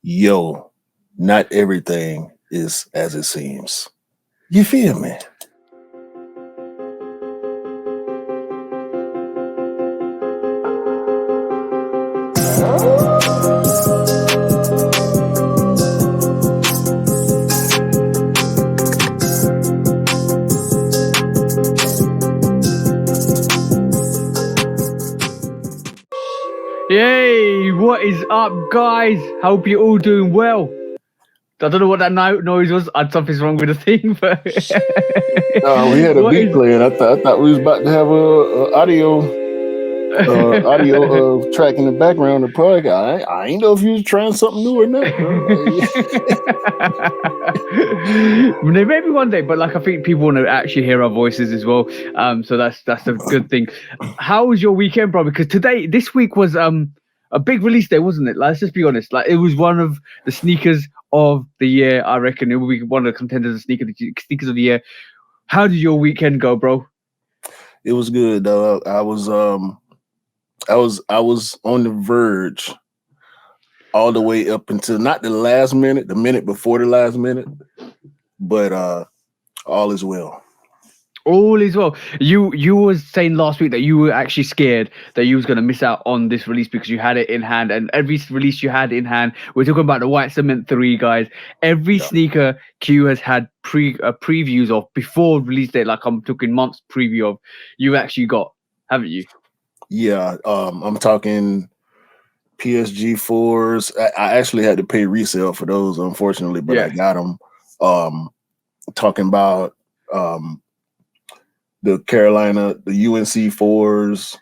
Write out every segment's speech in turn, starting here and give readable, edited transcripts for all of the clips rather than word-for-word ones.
Yo, not everything is as it seems. You feel me? Yay! What is up, guys? Hope you're all doing well. I don't know what that noise was. Something's wrong with the thing, but We had a what beat is? playing. I thought we was about to have a audio track in the background. The product. I ain't know if you was trying something new or not, bro. Maybe one day, but like I think people want to actually hear our voices as well. So that's a good thing. How was your weekend, bro? Because this week was a big release day, wasn't it? Like, let's just be honest. Like it was one of the sneakers of the year. I reckon it will be one of the contenders of sneakers of the year. How did your weekend go, bro? It was good, dog. I was on the verge all the way up until not the last minute, the minute before the last minute, but all is well. All is well. You was saying last week that you were actually scared that you was going to miss out on this release because you had it in hand, and every release you had in hand. We're talking about the White Cement 3, guys. Every sneaker Q has had previews of before release date, like I'm talking months preview of. You actually got, haven't you? Yeah, I'm talking PSG fours. I actually had to pay resale for those, unfortunately, but I got them. Talking about the UNC fours,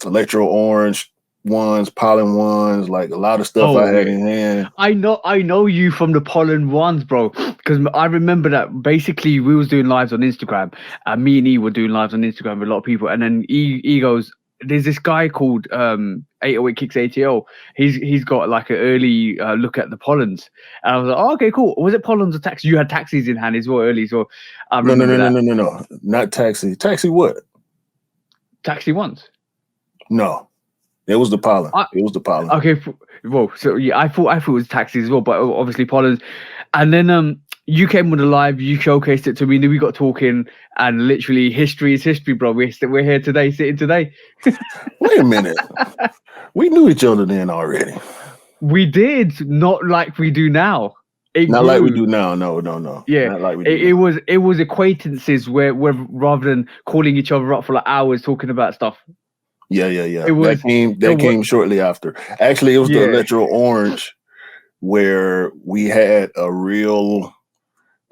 electro orange ones, pollen ones, like a lot of stuff I had in hand. I know you from the pollen ones, bro. Because I remember that basically we was doing lives on Instagram, and me and E were doing lives on Instagram with a lot of people, and then E goes, there's this guy called 808 Kicks ATL. He's got like an early look at the pollens, and I was like, oh, okay, cool. Was it pollens or taxi? You had taxis in hand as well early, so I remember No, not taxi. Taxi what? Taxi ones. No, it was the pollen. It was the pollen. Okay, well, so yeah, I thought it was taxis as well, but obviously pollens. And then you came on the live, you showcased it to me, and then we got talking, and literally history is history, bro. We're here today, sitting today. Wait a minute, we knew each other then already. We did, not like we do now. Not like we do now. No. Yeah, not like we do it was acquaintances where rather than calling each other up for like hours talking about stuff. Yeah. That came shortly after. Actually, it was the electro orange where we had a real.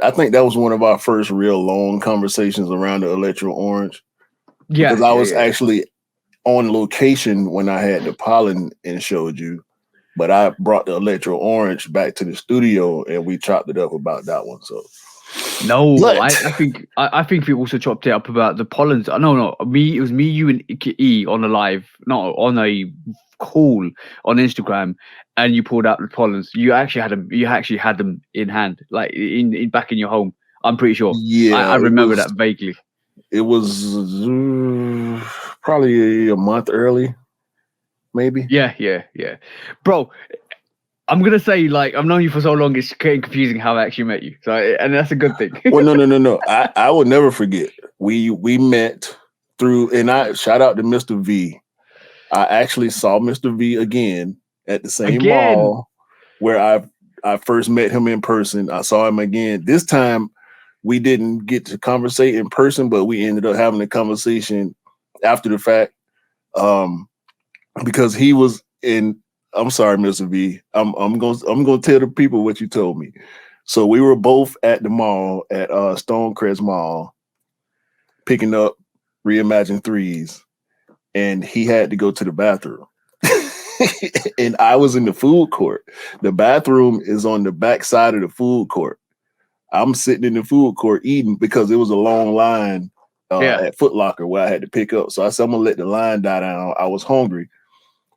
I think that was one of our first real long conversations around the electro orange. Yeah, because I was actually on location when I had the pollen and showed you, but I brought the electro orange back to the studio and we chopped it up about that one. So. No, I think we also chopped it up about the pollens. No, it was me, you, and E on a live, not on a call on Instagram, and you pulled out the pollens. You actually had them in hand, like in back in your home. I'm pretty sure. Yeah, I remember that vaguely. It was probably a month early, maybe. Yeah, bro. I'm gonna say, like, I've known you for so long, it's getting confusing how I actually met you. So, and that's a good thing. Well, no. I will never forget. We met through, and I shout out to Mr. V. I actually saw Mr. V again at the same mall where I first met him in person. I saw him again. This time, we didn't get to conversate in person, but we ended up having a conversation after the fact, because he was in. I'm sorry, Mr. V. I'm gonna tell the people what you told me. So we were both at the mall at Stonecrest Mall, picking up Reimagine threes, and he had to go to the bathroom, and I was in the food court. The bathroom is on the back side of the food court. I'm sitting in the food court eating because it was a long line at Foot Locker where I had to pick up. So I said, I'm gonna let the line die down. I was hungry.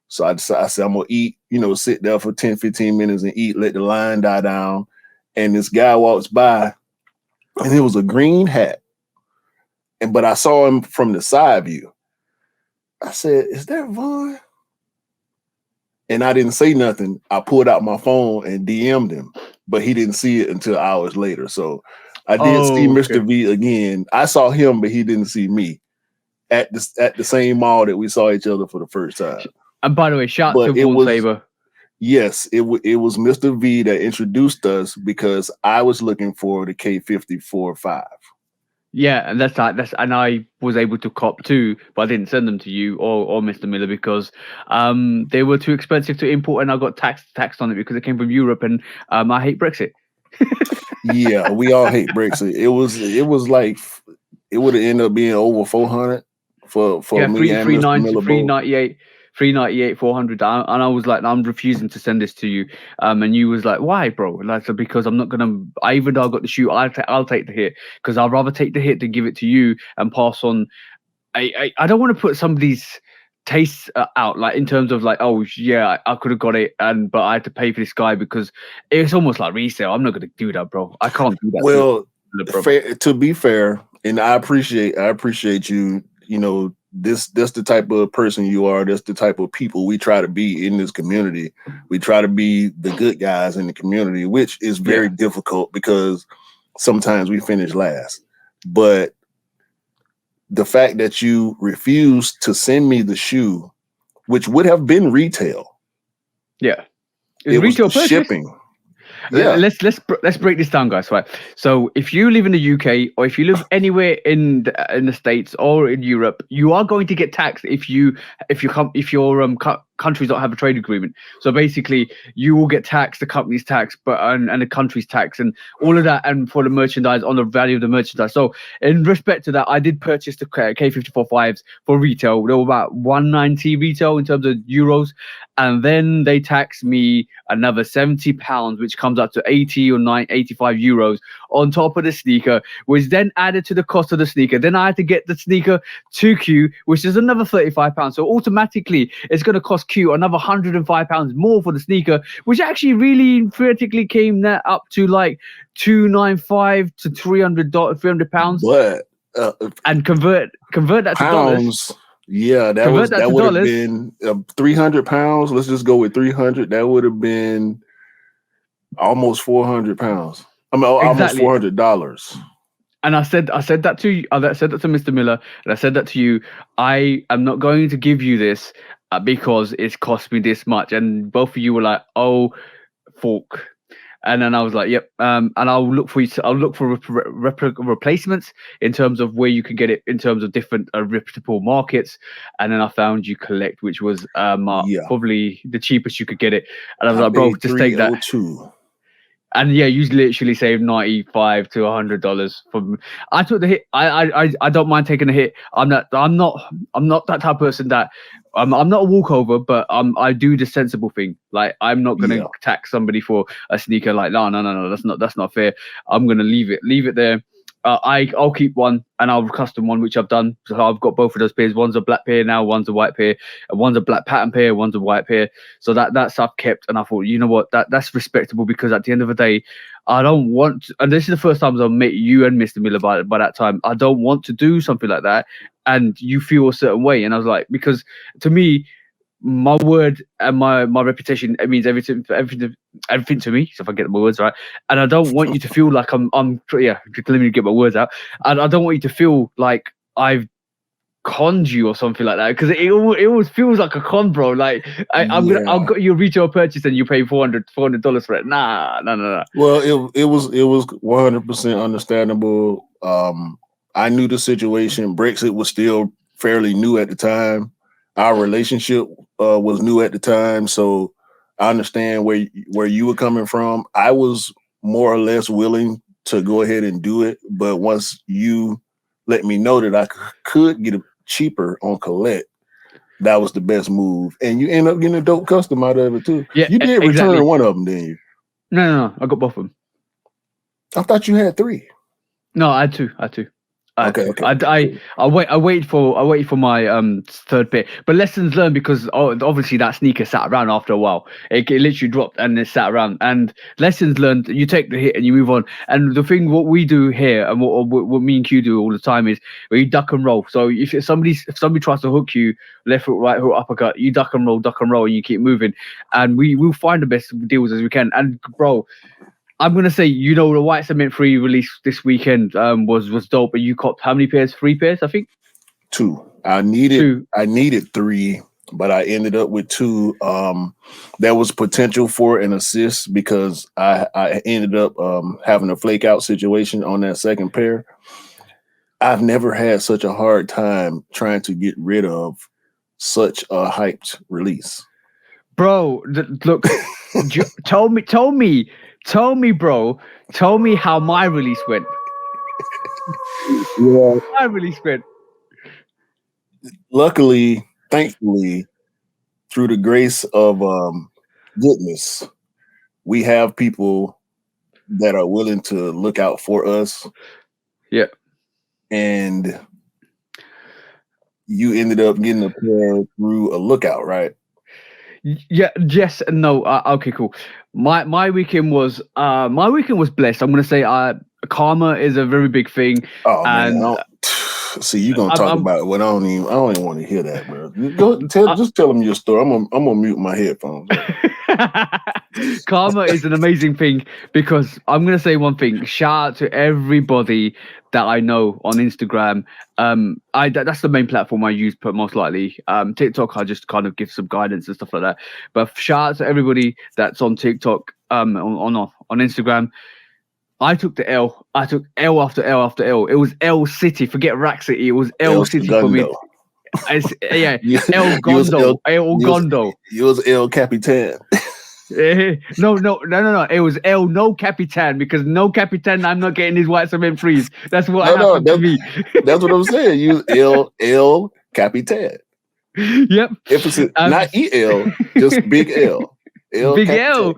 So I said, I'm going to eat, sit there for 10, 15 minutes and eat, let the line die down. And this guy walks by and it was a green hat. But I saw him from the side view. I said, is that Vaughn? and I didn't say nothing. I pulled out my phone and DM'd him, but he didn't see it until hours later. So I did see Oh, okay. Mr. V again. I saw him, but he didn't see me at the same mall that we saw each other for the first time. And by the way, shout out But to it Vaughan was Saber. yes, it was Mr. V that introduced us because I was looking for the K54.5. Yeah, and and I was able to cop two, but I didn't send them to you or Mr. Miller because they were too expensive to import, and I got taxed on it because it came from Europe, and I hate Brexit. Yeah, we all hate Brexit. It was like it would have ended up being over 400 for Yeah, me and Mr. Miller both. 398, 398, 400. And I was like, I'm refusing to send this to you. And you was like, why, bro? And I said, because I'm not gonna. Even though I got the shoe, I'll take the hit because I'd rather take the hit than give it to you and pass on. I don't want to put somebody's tastes out, like in terms of like, oh yeah, I could have got it, but I had to pay for this guy because it's almost like resale. I'm not gonna do that, bro. I can't do that. Well, Bro. to be fair, and I appreciate you. You know, that's the type of person you are. That's the type of people we try to be in this community. We try to be the good guys in the community, which is very difficult because sometimes we finish last. But the fact that you refused to send me the shoe, which would have been retail, Yeah, it was retail the purchase. shipping. Yeah. Let's break this down, guys. Right. So if you live in the UK or if you live anywhere in the States or in Europe, you are going to get taxed if your countries don't have a trade agreement. So basically, you will get taxed, the company's tax, but and the country's tax, and all of that, and for the merchandise on the value of the merchandise. So in respect to that, I did purchase the K54.5s for retail. They were about 190 retail in terms of euros, and then they taxed me another £70, which comes up to 80 or 85 euros on top of the sneaker, which then added to the cost of the sneaker. Then I had to get the sneaker to Q, which is another £35. So automatically, it's going to cost Q another £105 more for the sneaker, which actually really theoretically came up to like $295 to £300. But and convert that to dollars. Yeah, that would have been 300 pounds. Let's just go with 300. That would have been almost 400 pounds. I mean, almost $400. And I said that to you. I said that to Mr. Miller, and I said that to you. I am not going to give you this because it's cost me this much. And both of you were like, "Oh, fork." And then I was like, "Yep." And I'll look for you. I'll look for replacements in terms of where you can get it in terms of different reputable markets. And then I found you Collect, which was probably the cheapest you could get it. And I was like, "Bro, just take that." And yeah, you literally saved $95 to $100 from. I took the hit. I don't mind taking a hit. I'm not that type of person that I'm not a walkover, but I do the sensible thing. Like I'm not gonna tax somebody for a sneaker. Like no, that's not fair. I'm gonna leave it there. I'll keep one and I'll custom one, which I've done. So I've got both of those pairs. One's a black pair now, one's a white pair, and one's a black pattern pair, one's a white pair. So that's I've kept, and I thought, you know what, that's respectable because at the end of the day, I don't want to, and this is the first time I've met you and Mr. Miller by that time. I don't want to do something like that, and you feel a certain way. And I was like, because to me, my word and my reputation, it means everything to me. So if I get my words right, and I don't want you to feel like I'm let me get my words out, and I don't want you to feel like I've conned you or something like that, because it always feels like a con, bro. Like I'll got you a retail purchase and you pay $400 for it. Nah. Well, it was 100% understandable. I knew the situation. Brexit was still fairly new at the time. Our relationship was new at the time, so I understand where you were coming from. I was more or less willing to go ahead and do it, but once you let me know that I could get it cheaper on Collect, that was the best move, and you end up getting a dope custom out of it too. Yeah, you did return one of them, didn't you? No, I got both of them. I thought you had 3. No, I had two. Okay, okay. I waited for my third pair, but lessons learned because obviously that sneaker sat around after a while. It literally dropped and it sat around. And lessons learned: you take the hit and you move on. And the thing, what we do here, and what me and Q do all the time is we duck and roll. So if somebody tries to hook you, left hook, right hook, uppercut, you duck and roll, and you keep moving. And we'll find the best deals as we can. And bro, I'm gonna say, the White Cement 3 release this weekend was dope. But you copped how many pairs? 3 pairs, I think. 2. I needed 2. 3, but I ended up with 2. There was potential for an assist because I ended up having a flake out situation on that second pair. I've never had such a hard time trying to get rid of such a hyped release. Bro, look, tell me, bro. Tell me how my release went. Yeah. My release went. Luckily, thankfully, through the grace of goodness, we have people that are willing to look out for us. Yeah. And you ended up getting a pair through a lookout, right? Yeah, yes and no. Okay, cool. My weekend was blessed. I'm gonna say karma is a very big thing. Oh and man, see, you gonna talk about what I don't even want to hear that, bro. Just tell them your story. I'm gonna mute my headphones. Karma is an amazing thing because I'm gonna say one thing. Shout out to everybody that I know on Instagram. That's the main platform I use, but most likely TikTok I just kind of give some guidance and stuff like that. But shout out to everybody that's on TikTok, on Instagram. I took the L. I took L after L after L. It was L City. Forget Rack City. It was L City for me. Yeah, El Gondo. El Gondo. You was El Capitan. No. It was El No Capitan because no Capitan. I'm not getting his White Cement 3s. That's what happened to me. That's what I'm saying. You El Capitan. Yep. Emphasis, not EL, just big L. Big L.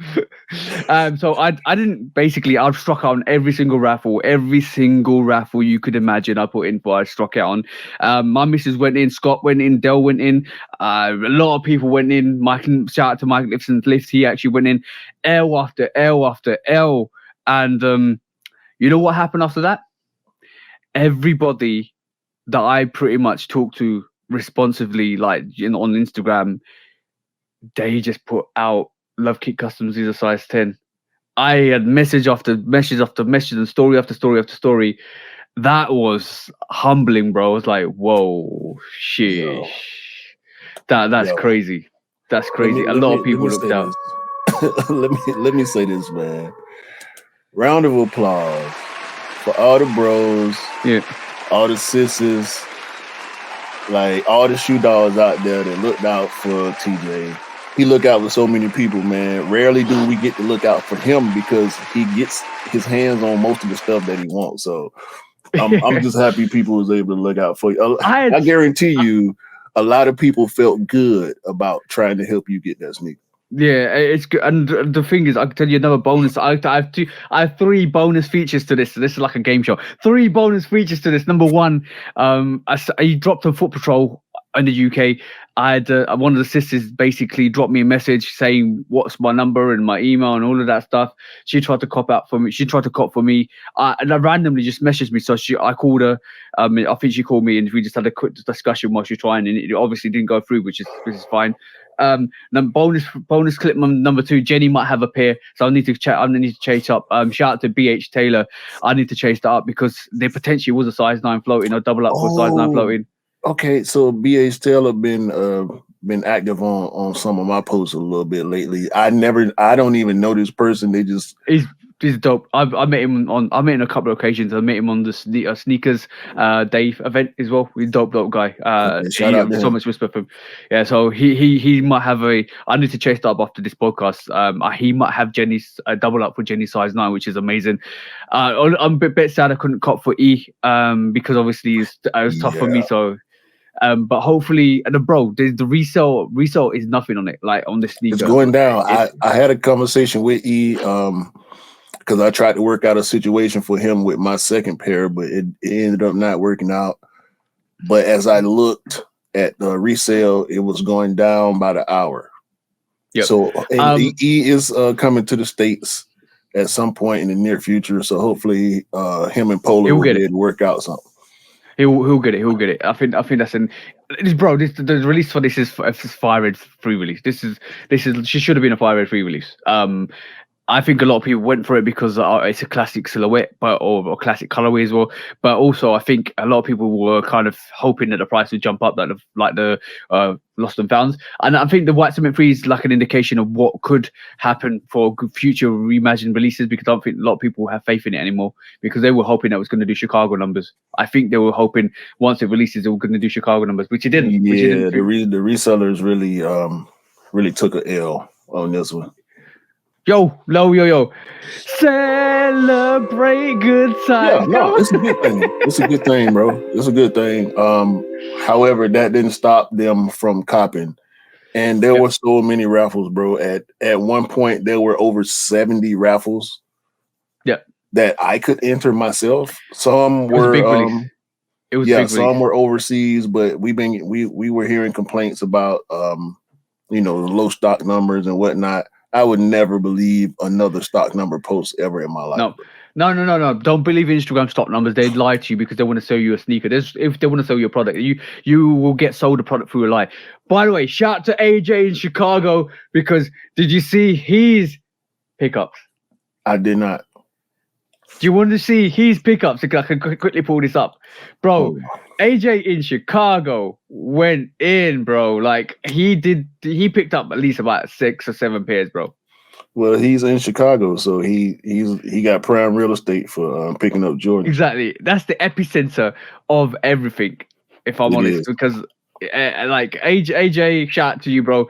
So I didn't basically. I've struck out on every single raffle you could imagine. I put in for. I struck out on. My missus went in. Scott went in. Dell went in. A lot of people went in. Shout out to Mike Lifton's Lift. He actually went in. L after L after L. And you know what happened after that? Everybody that I pretty much talked to responsively, like on Instagram, they just put out. Love Kick Customs is a size 10. I had message after message after message and story after story after story. That was humbling, bro. I was like, whoa, sheesh. That's crazy. That's crazy. A lot of people looked out. let me say this, man. Round of applause for all the bros, all the sisters, like all the shoe dogs out there that looked out for TJ. He look out for so many people, man. Rarely do we get to look out for him because he gets his hands on most of the stuff that he wants. So I'm just happy people was able to look out for you. I guarantee you, a lot of people felt good about trying to help you get that sneaker. Yeah, it's good. And the thing is, I can tell you another bonus. I have 3 bonus features to this. So this is like a game show. 3 bonus features to this. Number 1, he dropped on Foot Patrol in the UK. I had one of the sisters basically dropped me a message saying what's my number and my email and all of that stuff. She tried to cop for me. And I randomly just messaged me. So I called her. I think she called me and we just had a quick discussion while she was trying, and it obviously didn't go through, which is fine. Bonus clip number 2. Jenny might have a pair, so I need to chase up. Shout out to BH Taylor. I need to chase that up because there potentially was a size 9 floating or double up for size 9 floating. Okay, so BH Taylor been active on some of my posts a little bit lately. I don't even know this person. They just he's dope. I met him on a couple of occasions. I met him on the sneakers Dave event as well. He's dope guy. Shout out to so him. much respect for him. Yeah, so he might have I need to chase that up after this podcast. He might have Jenny's double up for Jenny size 9, which is amazing. I'm a bit sad I couldn't cop for E because obviously it was tough for me. So. But hopefully, the resale is nothing on it. Like on the sneaker, it's going down. I had a conversation with E. because I tried to work out a situation for him with my second pair, but it ended up not working out. But as I looked at the resale, it was going down by the hour. Yep. So and he is coming to the States at some point in the near future. So hopefully him and Polo will be able to work out something. He'll get it. He'll get it. I think that's bro. The release for this is fire red free release. This is she should have been a fire red free release. I think a lot of people went for it because it's a classic silhouette, or classic colorway as well. But also, I think a lot of people were kind of hoping that the price would jump up, like the Lost and Founds. And I think the White Cement Free is like an indication of what could happen for future reimagined releases, because I don't think a lot of people have faith in it anymore, because they were hoping that it was going to do Chicago numbers. I think they were hoping once it releases, it was going to do Chicago numbers, which it didn't. Yeah, the resellers really took a L on this one. Yo. Celebrate good times. Yeah, no, it's a good thing. It's a good thing, bro. It's a good thing. However, that didn't stop them from copping. And there were so many raffles, bro. At one point, there were over 70 raffles. Yeah. That I could enter myself. Some were some were overseas, but we were hearing complaints about the low stock numbers and whatnot. I would never believe another stock number post ever in my life. No. Don't believe Instagram stock numbers. They lie to you because they want to sell you a sneaker. If they want to sell you a product, you will get sold a product through a lie. By the way, shout out to AJ in Chicago, because did you see his pickups? I did not. Do you want to see his pickups? I can quickly pull this up. Bro, AJ in Chicago went in, bro. Like, he picked up at least about 6 or 7 pairs, bro. Well, he's in Chicago, so he got prime real estate for picking up Jordan. Exactly. That's the epicenter of everything, if I'm honest. Because like AJ, shout out to you, bro.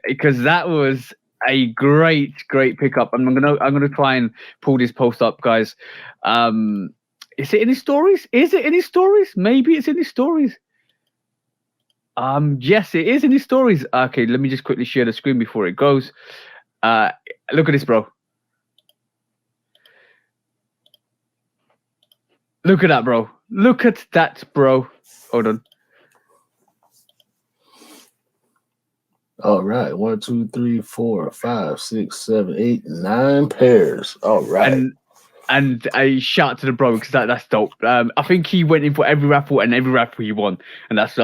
Because that was a great pickup. I'm gonna try and pull this post up, guys. Is it in his stories? Maybe it's in his stories. Yes, it is in his stories. Okay, let me just quickly share the screen before it goes. Look at this, bro. Look at that, bro. Hold on. All right, 1, 2, 3, 4, 5, 6, 7, 8, 9 pairs. All right. And a shout to the bro, because that's dope. I think he went in for every raffle, and every raffle he won, and that's the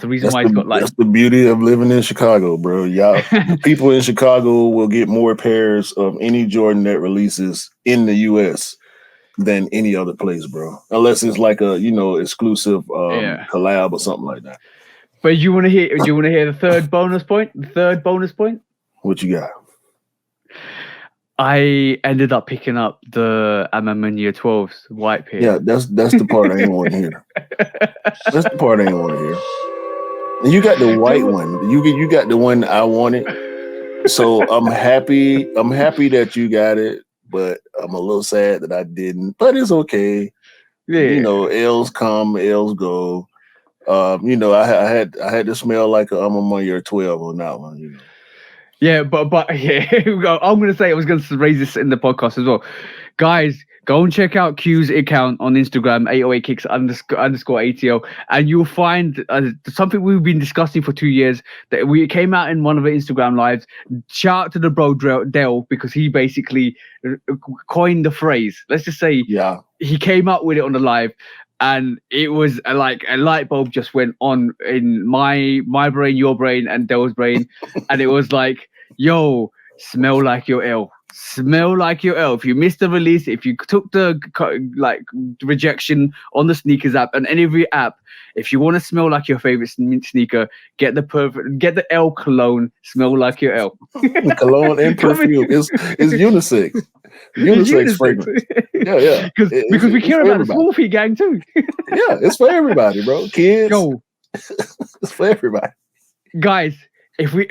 reason why he's got like. That's the beauty of living in Chicago, bro. Y'all, people in Chicago will get more pairs of any Jordan that releases in the U.S. than any other place, bro. Unless it's like a exclusive collab or something like that. But you want to hear? Do you want to hear the third bonus point? What you got? I ended up picking up the Year 12's white pair. Yeah, that's the part I ain't want to hear. That's the part I ain't want to hear. And you got the white one. You got the one I wanted. So I'm happy. I'm happy that you got it, but I'm a little sad that I didn't. But it's okay. Yeah. L's come, L's go. I had to smell like I'm on year 12 on that one. Yeah, but yeah, here we go. I'm gonna say I was gonna raise this in the podcast as well, guys. Go and check out Q's account on Instagram, 808 Kicks _ ATL, and you'll find something we've been discussing for 2 years. That we came out in one of the Instagram lives. Shout out to the bro Dell, because he basically coined the phrase. Let's just say, he came up with it on the live. And it was like a light bulb just went on in my brain, your brain, and Dell's brain. And it was like, yo, smell like your L. Smell like your L. If you missed the release, if you took the rejection on the sneakers app and any of your app, if you want to smell like your favorite sneaker, get the L cologne. Smell like your L. Cologne and perfume. It's unisex. Unisex fragrance. Yeah. Because we care about the small feet gang too. Yeah, it's for everybody, bro. Kids. Yo. It's for everybody. Guys, if we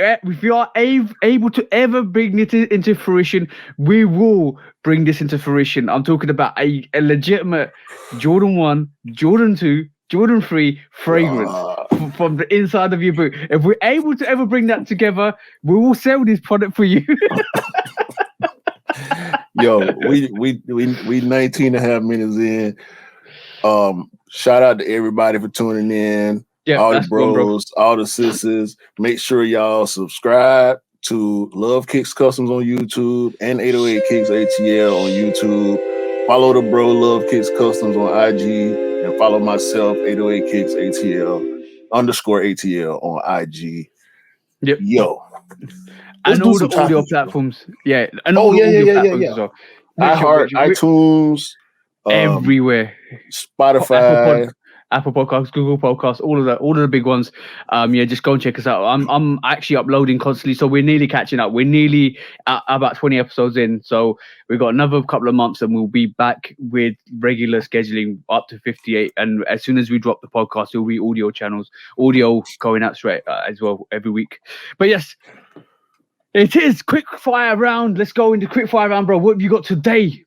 are able to ever bring it into fruition, we will bring this into fruition. I'm talking about a legitimate Jordan 1, Jordan 2, Jordan 3 fragrance from the inside of your boot. If we're able to ever bring that together, we will sell this product for you. Yo, we 19 and a half minutes in. Shout out to everybody for tuning in. Yeah, All the that's gone, bro. bros, all the sisters. Make sure y'all subscribe to Love Kicks Customs on YouTube and 808 Kicks ATL on YouTube. Follow the bro Love Kicks Customs on IG and follow myself 808 Kicks ATL _ATL on IG. Yep. Yo, let's And do all the some audio topics, bro. platforms. Yeah, and all Oh the yeah, audio platforms yeah. as well. Which, iHeart, which iTunes, everywhere. Apple Spotify. Apple Podcasts, Google Podcasts, all of the big ones. Yeah, just go and check us out. I'm actually uploading constantly, so we're nearly catching up. We're nearly about 20 episodes in, so we've got another couple of months, and we'll be back with regular scheduling up to 58. And as soon as we drop the podcast, there'll be audio going out straight as well every week. But yes, it is quick fire round. Let's go into quick fire round, bro. What have you got today?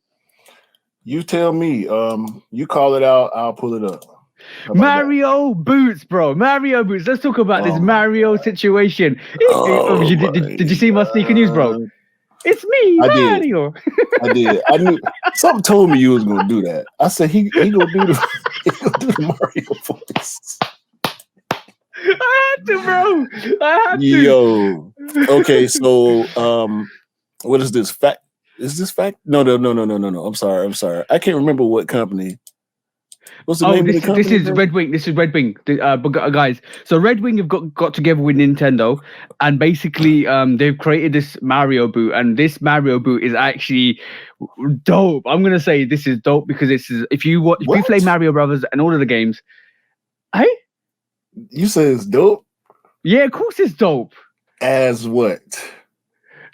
You tell me. You call it out. I'll pull it up. Mario Boots, bro. Mario Boots. Let's talk about this Mario situation. Did you see my sneaker news, bro? It's me, Mario. I did. I knew something told me you was gonna do that. I said he gonna do the Mario voice. I had to, bro. I had to. Yo. Okay, so what is this? Fact? Is this fact? No. I'm sorry. I can't remember what company. What's the name of the company? This is Red Wing. This is Red Wing, guys. So Red Wing have got together with Nintendo, and basically, they've created this Mario boot, and this Mario boot is actually dope. I'm gonna say this is dope because if you play Mario Brothers and all of the games, hey, you say it's dope? Yeah, of course it's dope. As what?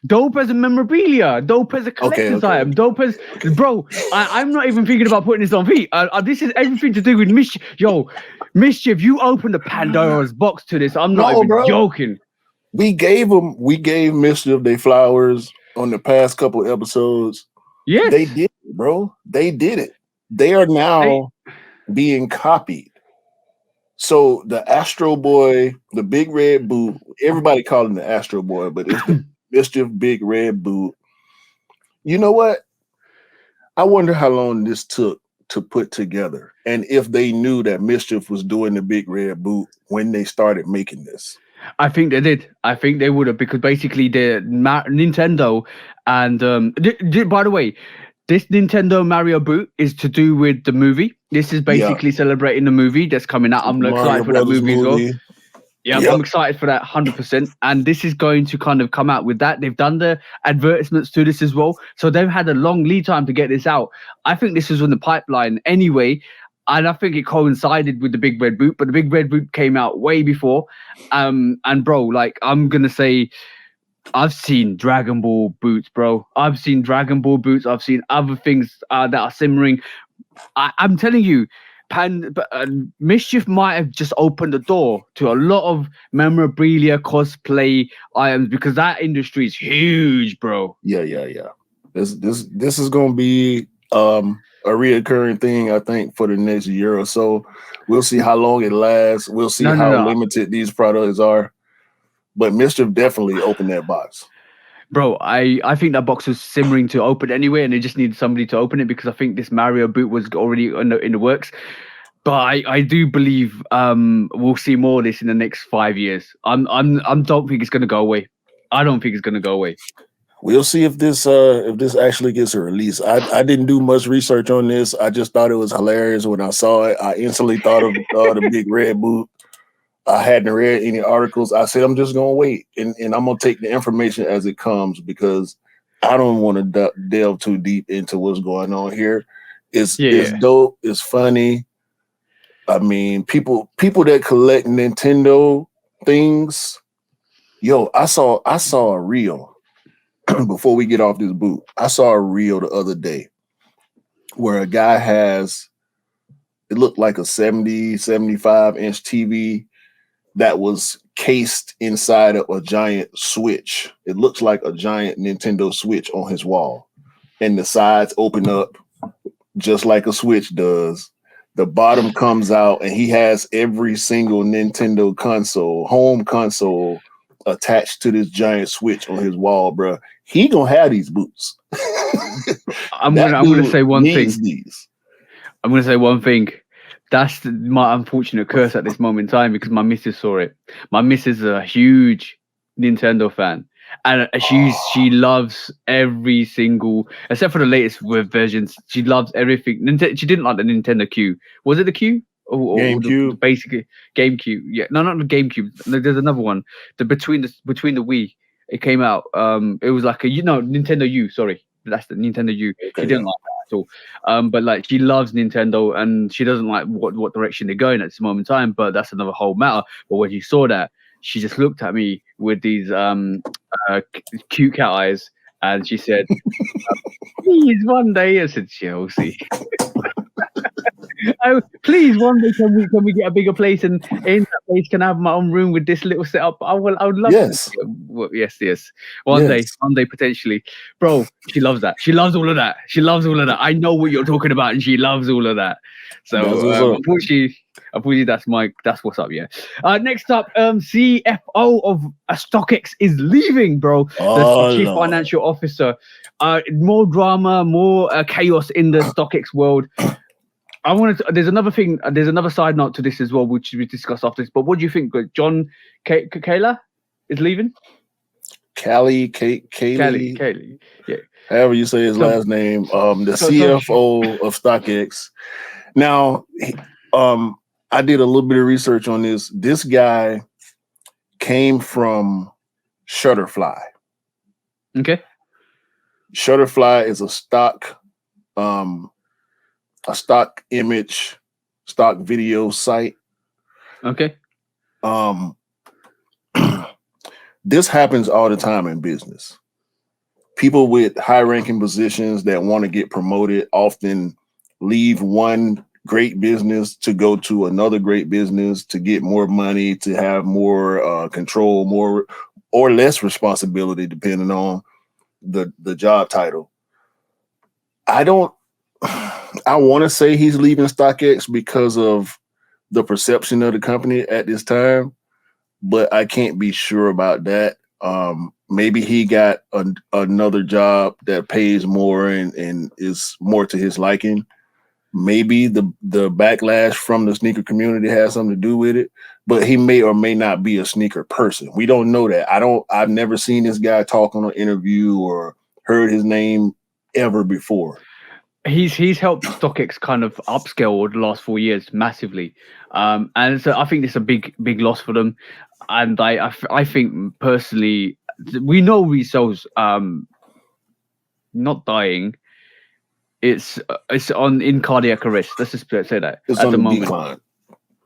Dope as a memorabilia, dope as a collector's item, dope as bro. I'm not even thinking about putting this on feet. This is everything to do with Mischief. Yo, Mischief, you opened the Pandora's box to this. I'm not even joking. We gave Mischief their flowers on the past couple episodes. Yes, they did it, bro. They did it. They are now being copied. So the Astro Boy, the big red boot, everybody call him the Astro Boy, but it's the Mischief big red boot. You know what? I wonder how long this took to put together, and if they knew that Mischief was doing the big red boot when they started making this. I think they did. I think they would have, because basically the Nintendo and by the way, this Nintendo Mario boot is to do with the movie. This is basically celebrating the movie that's coming out. I'm excited for that movie as well. Yeah, I'm excited for that 100%. And this is going to kind of come out with that. They've done the advertisements to this as well. So they've had a long lead time to get this out. I think this was in the pipeline anyway. And I think it coincided with the Big Red Boot, but the Big Red Boot came out way before. And bro, like, I'm going to say, I've seen Dragon Ball boots, bro. I've seen Dragon Ball boots. I've seen other things that are simmering. I'm telling you, Mischief might have just opened the door to a lot of memorabilia, cosplay items, because that industry is huge, bro. Yeah. This is gonna be a reoccurring thing, I think, for the next year or so. We'll see how long it lasts. We'll see how limited these products are. But Mischief definitely opened that box. Bro, I think that box was simmering to open anyway, and they just needed somebody to open it, because I think this Mario boot was already in the works. But I do believe we'll see more of this in the next 5 years. I don't think it's gonna go away. I don't think it's gonna go away. We'll see if this actually gets a release. I didn't do much research on this. I just thought it was hilarious when I saw it. I instantly thought of the big red boot. I hadn't read any articles. I said, I'm just going to wait, and I'm going to take the information as it comes, because I don't want to delve too deep into what's going on here. It's dope. It's funny. I mean, people that collect Nintendo things. Yo, I saw a reel before we get off this boot. I saw a reel the other day where a guy has, it looked like a 70, 75-inch TV that was cased inside of a giant Switch. It looks like a giant Nintendo Switch on his wall. And the sides open up just like a Switch does. The bottom comes out, and he has every single Nintendo console, home console, attached to this giant Switch on his wall, bro. He gonna have these boots. I'm gonna say one thing. These. I'm gonna say one thing. That's my unfortunate curse at this moment in time because my missus saw it. My missus is a huge Nintendo fan, and she loves every single, except for the latest versions. She loves everything. She didn't like the Nintendo Q. Was it the Q or the basic GameCube? Yeah, no, not the GameCube. There's another one. Between the Wii, it came out. It was like a Nintendo U. Sorry, that's the Nintendo U. Okay, she didn't like that at all. But like she loves Nintendo and she doesn't like what direction they're going at this moment in time. But that's another whole matter. But when she saw that, she just looked at me with these cute cat eyes and she said, "Please, one day." I said, "Yeah, we'll see." Please, one day can we get a bigger place and in that place can I have my own room with this little setup? I would love to. Yes. One day potentially, bro. She loves that. She loves all of that. I know what you're talking about, and she loves all of that. So unfortunately, that's what's up. Yeah. Next up, CFO of StockX is leaving, bro. The chief financial officer. More drama, more chaos in the StockX world. There's another side note to this as well, which we discuss after this. But what do you think? John Kayla is leaving? Kaylee. Yeah. However you say his last name. The CFO of StockX. Now, I did a little bit of research on this. This guy came from Shutterfly. Okay. Shutterfly is a stock image, stock video site. Okay. This happens all the time in business. People with high-ranking positions that want to get promoted often leave one great business to go to another great business to get more money, to have more control, more or less responsibility, depending on the job title. I want to say he's leaving StockX because of the perception of the company at this time, but I can't be sure about that. Maybe he got another job that pays more and is more to his liking. Maybe the backlash from the sneaker community has something to do with it, but he may or may not be a sneaker person. We don't know that. I've never seen this guy talk on an interview or heard his name ever before. He's helped StockX kind of upscale over the last 4 years massively, and so I think it's a big loss for them. And I think personally, we know resales not dying. It's in cardiac arrest. Let's just say that it's at the moment. Decline.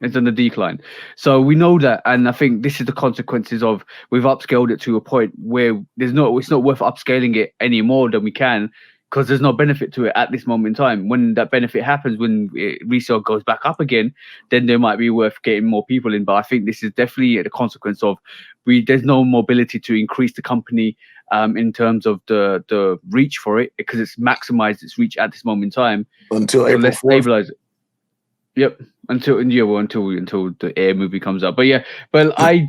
It's on the decline. So we know that, and I think this is the consequences of we've upscaled it to a point where it's not worth upscaling it any more than we can. Because there's no benefit to it at this moment in time. When that benefit happens, when resale goes back up again, then there might be worth getting more people in. But I think this is definitely the consequence of there's no mobility to increase the company in terms of the reach for it, because it's maximized its reach at this moment in time until April 4th. Stabilize it. Yep, until the Air movie comes out. But yeah, but I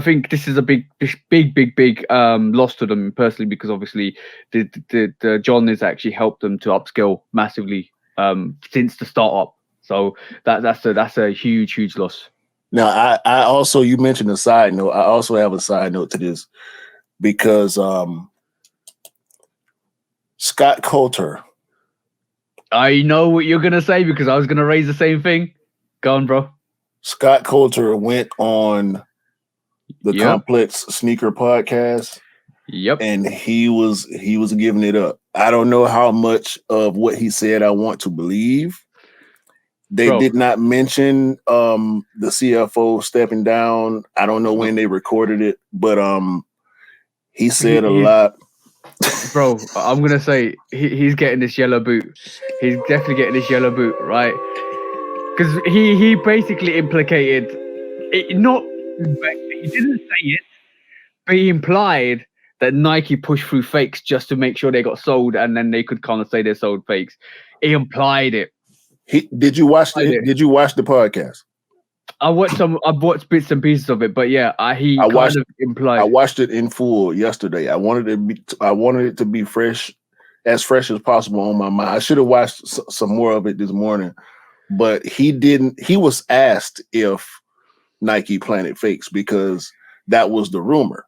think this is a big loss to them personally, because obviously the John has actually helped them to upscale massively since the startup. So that's a huge loss. Now I also, you mentioned a side note. I also have a side note to this because Scott Coulter. I know what you're gonna say because I was gonna raise the same thing. Go on, bro. Scott Coulter went on the Complex Sneaker podcast. Yep. And he was giving it up. I don't know how much of what he said I want to believe. They did not mention the CFO stepping down. I don't know when they recorded it, but he said a lot. Bro, I'm gonna say he's getting this yellow boot. He's definitely getting this yellow boot, right? Because he basically implicated it, not he didn't say it, but he implied that Nike pushed through fakes just to make sure they got sold, and then they could kind of say they sold fakes. He implied it. Did you watch the podcast? I watched bits and pieces of it, but yeah, he I kind watched of I implied. watched it in full yesterday. I wanted it to be fresh, as fresh as possible on my mind. I should have watched some more of it this morning, but he didn't. He was asked if Nike planted fakes because that was the rumor.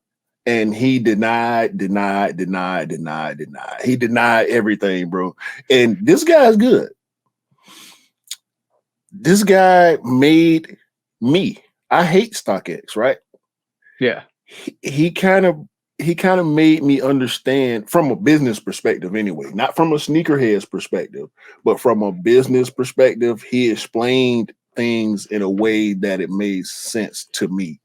And he denied. He denied everything, bro. And this guy's good. This guy made me. I hate StockX, right? Yeah, He kind of made me understand from a business perspective anyway, not from a sneakerhead's perspective, but from a business perspective. He explained things in a way that it made sense to me.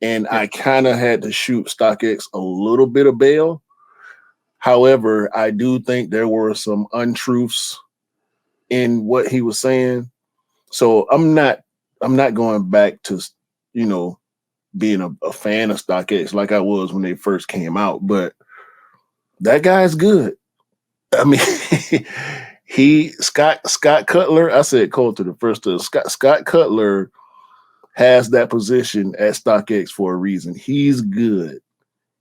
And yeah, I kind of had to shoot StockX a little bit of bail. However, I do think there were some untruths in what he was saying. So I'm not going back to, you know, being a fan of StockX like I was when they first came out, but that guy's good. I mean, Scott Cutler. I said Coulter the first time. Scott Cutler has that position at StockX for a reason. He's good.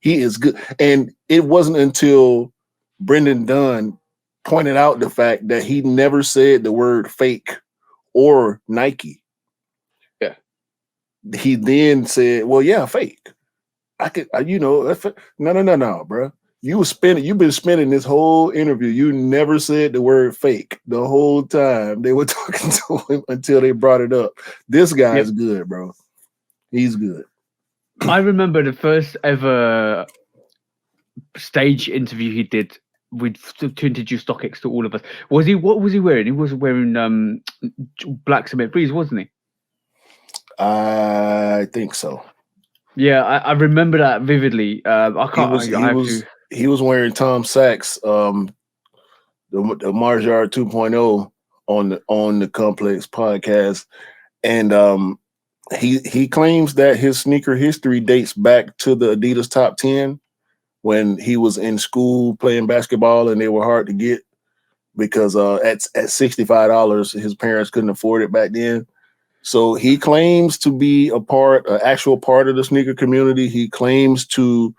He is good. And it wasn't until Brendan Dunn pointed out the fact that he never said the word fake or Nike. yeah. He then said, "Well, yeah, fake. I could, no, bro. You've been spending this whole interview. You never said the word fake the whole time they were talking to him until they brought it up. This Yep. guy's good, bro. He's good. I remember the first ever stage interview he did with to introduce StockX to all of us. What was he wearing? He was wearing black cement breeze, wasn't he? I think so. Yeah, I remember that vividly. I He can't. was I he have was to. he was wearing Tom Sachs, the Marjar 2.0 on the Complex podcast, and he claims that his sneaker history dates back to the Adidas Top 10 when he was in school playing basketball and they were hard to get because at $65 his parents couldn't afford it back then. So he claims to be an actual part of the sneaker community. He claims to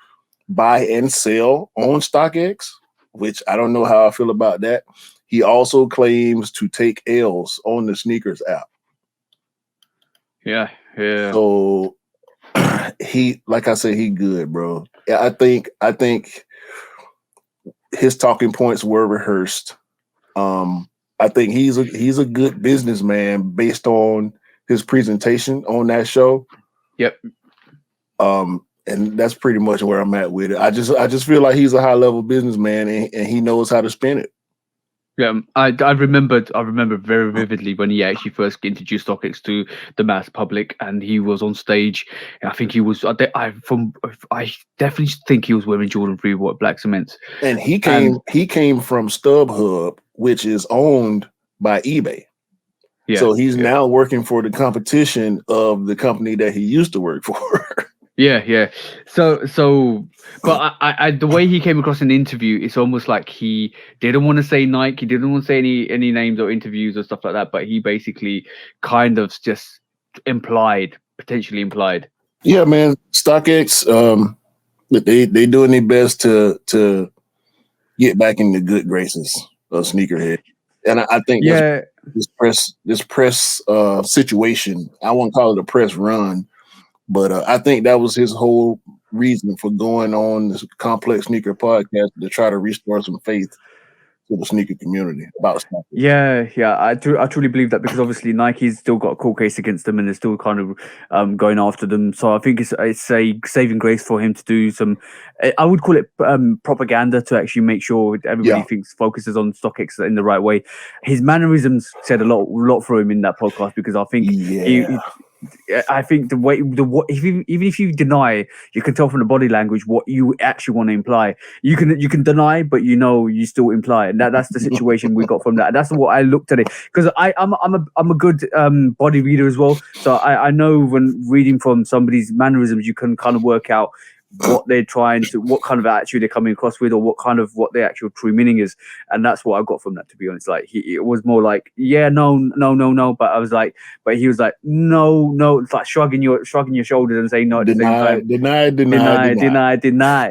buy and sell on StockX, which I don't know how I feel about that. He also claims to take L's on the sneakers app. Yeah, yeah, So like I said, he good, bro. I think his talking points were rehearsed. I think he's a good businessman based on his presentation on that show. yep. And that's pretty much where I'm at with it. I just feel like he's a high level businessman and he knows how to spin it. Yeah, I remember very vividly when he actually first introduced StockX to the mass public, and he was on stage. I think he was. I definitely think he was wearing Jordan 3 what black cements. And he And came from StubHub, which is owned by eBay. yeah, So he's yeah. now working for the competition of the company that he used to work for. Yeah. But the way he came across in the interview, it's almost like he didn't want to say Nike, he didn't want to say any names or interviews or stuff like that. But he basically kind of just potentially implied. Yeah, man. StockX, they doing their best to get back in the good graces of sneakerhead, and I think Yeah, this press situation. I won't call it a press run, but I think that was his whole reason for going on this Complex Sneaker podcast to try to restore some faith to the sneaker community about StockX. yeah. I truly believe that because obviously Nike's still got a court case against them and they're still kind of going after them. So I think it's a saving grace for him to do some. I would call it propaganda to actually make sure everybody Yeah, focuses on StockX in the right way. His mannerisms said a lot for him in that podcast because I think yeah. I think the way even if you deny, you can tell from the body language what you actually want to imply. You can deny, but you still imply, and that's the situation we got from that. That's what I looked at it because I'm a good body reader as well. So I know when reading from somebody's mannerisms, you can kind of work out what they're trying to, what kind of attitude they're coming across with, or what the actual true meaning is. And that's what I got from that, to be honest. Like it was more like, yeah, no, no, no, no. But I was like, but he was like, no, no. It's like shrugging your shoulders and saying no at the same time. Deny.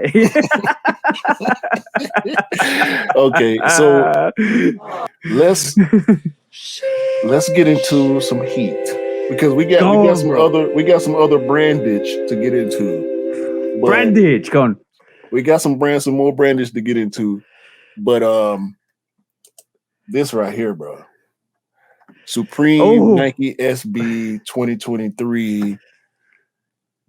Okay, so let's get into some heat, because we got some other brandage to get into. Brandage, go on. We got some more brandage to get into, but this right here, bro. Supreme Nike SB 2023.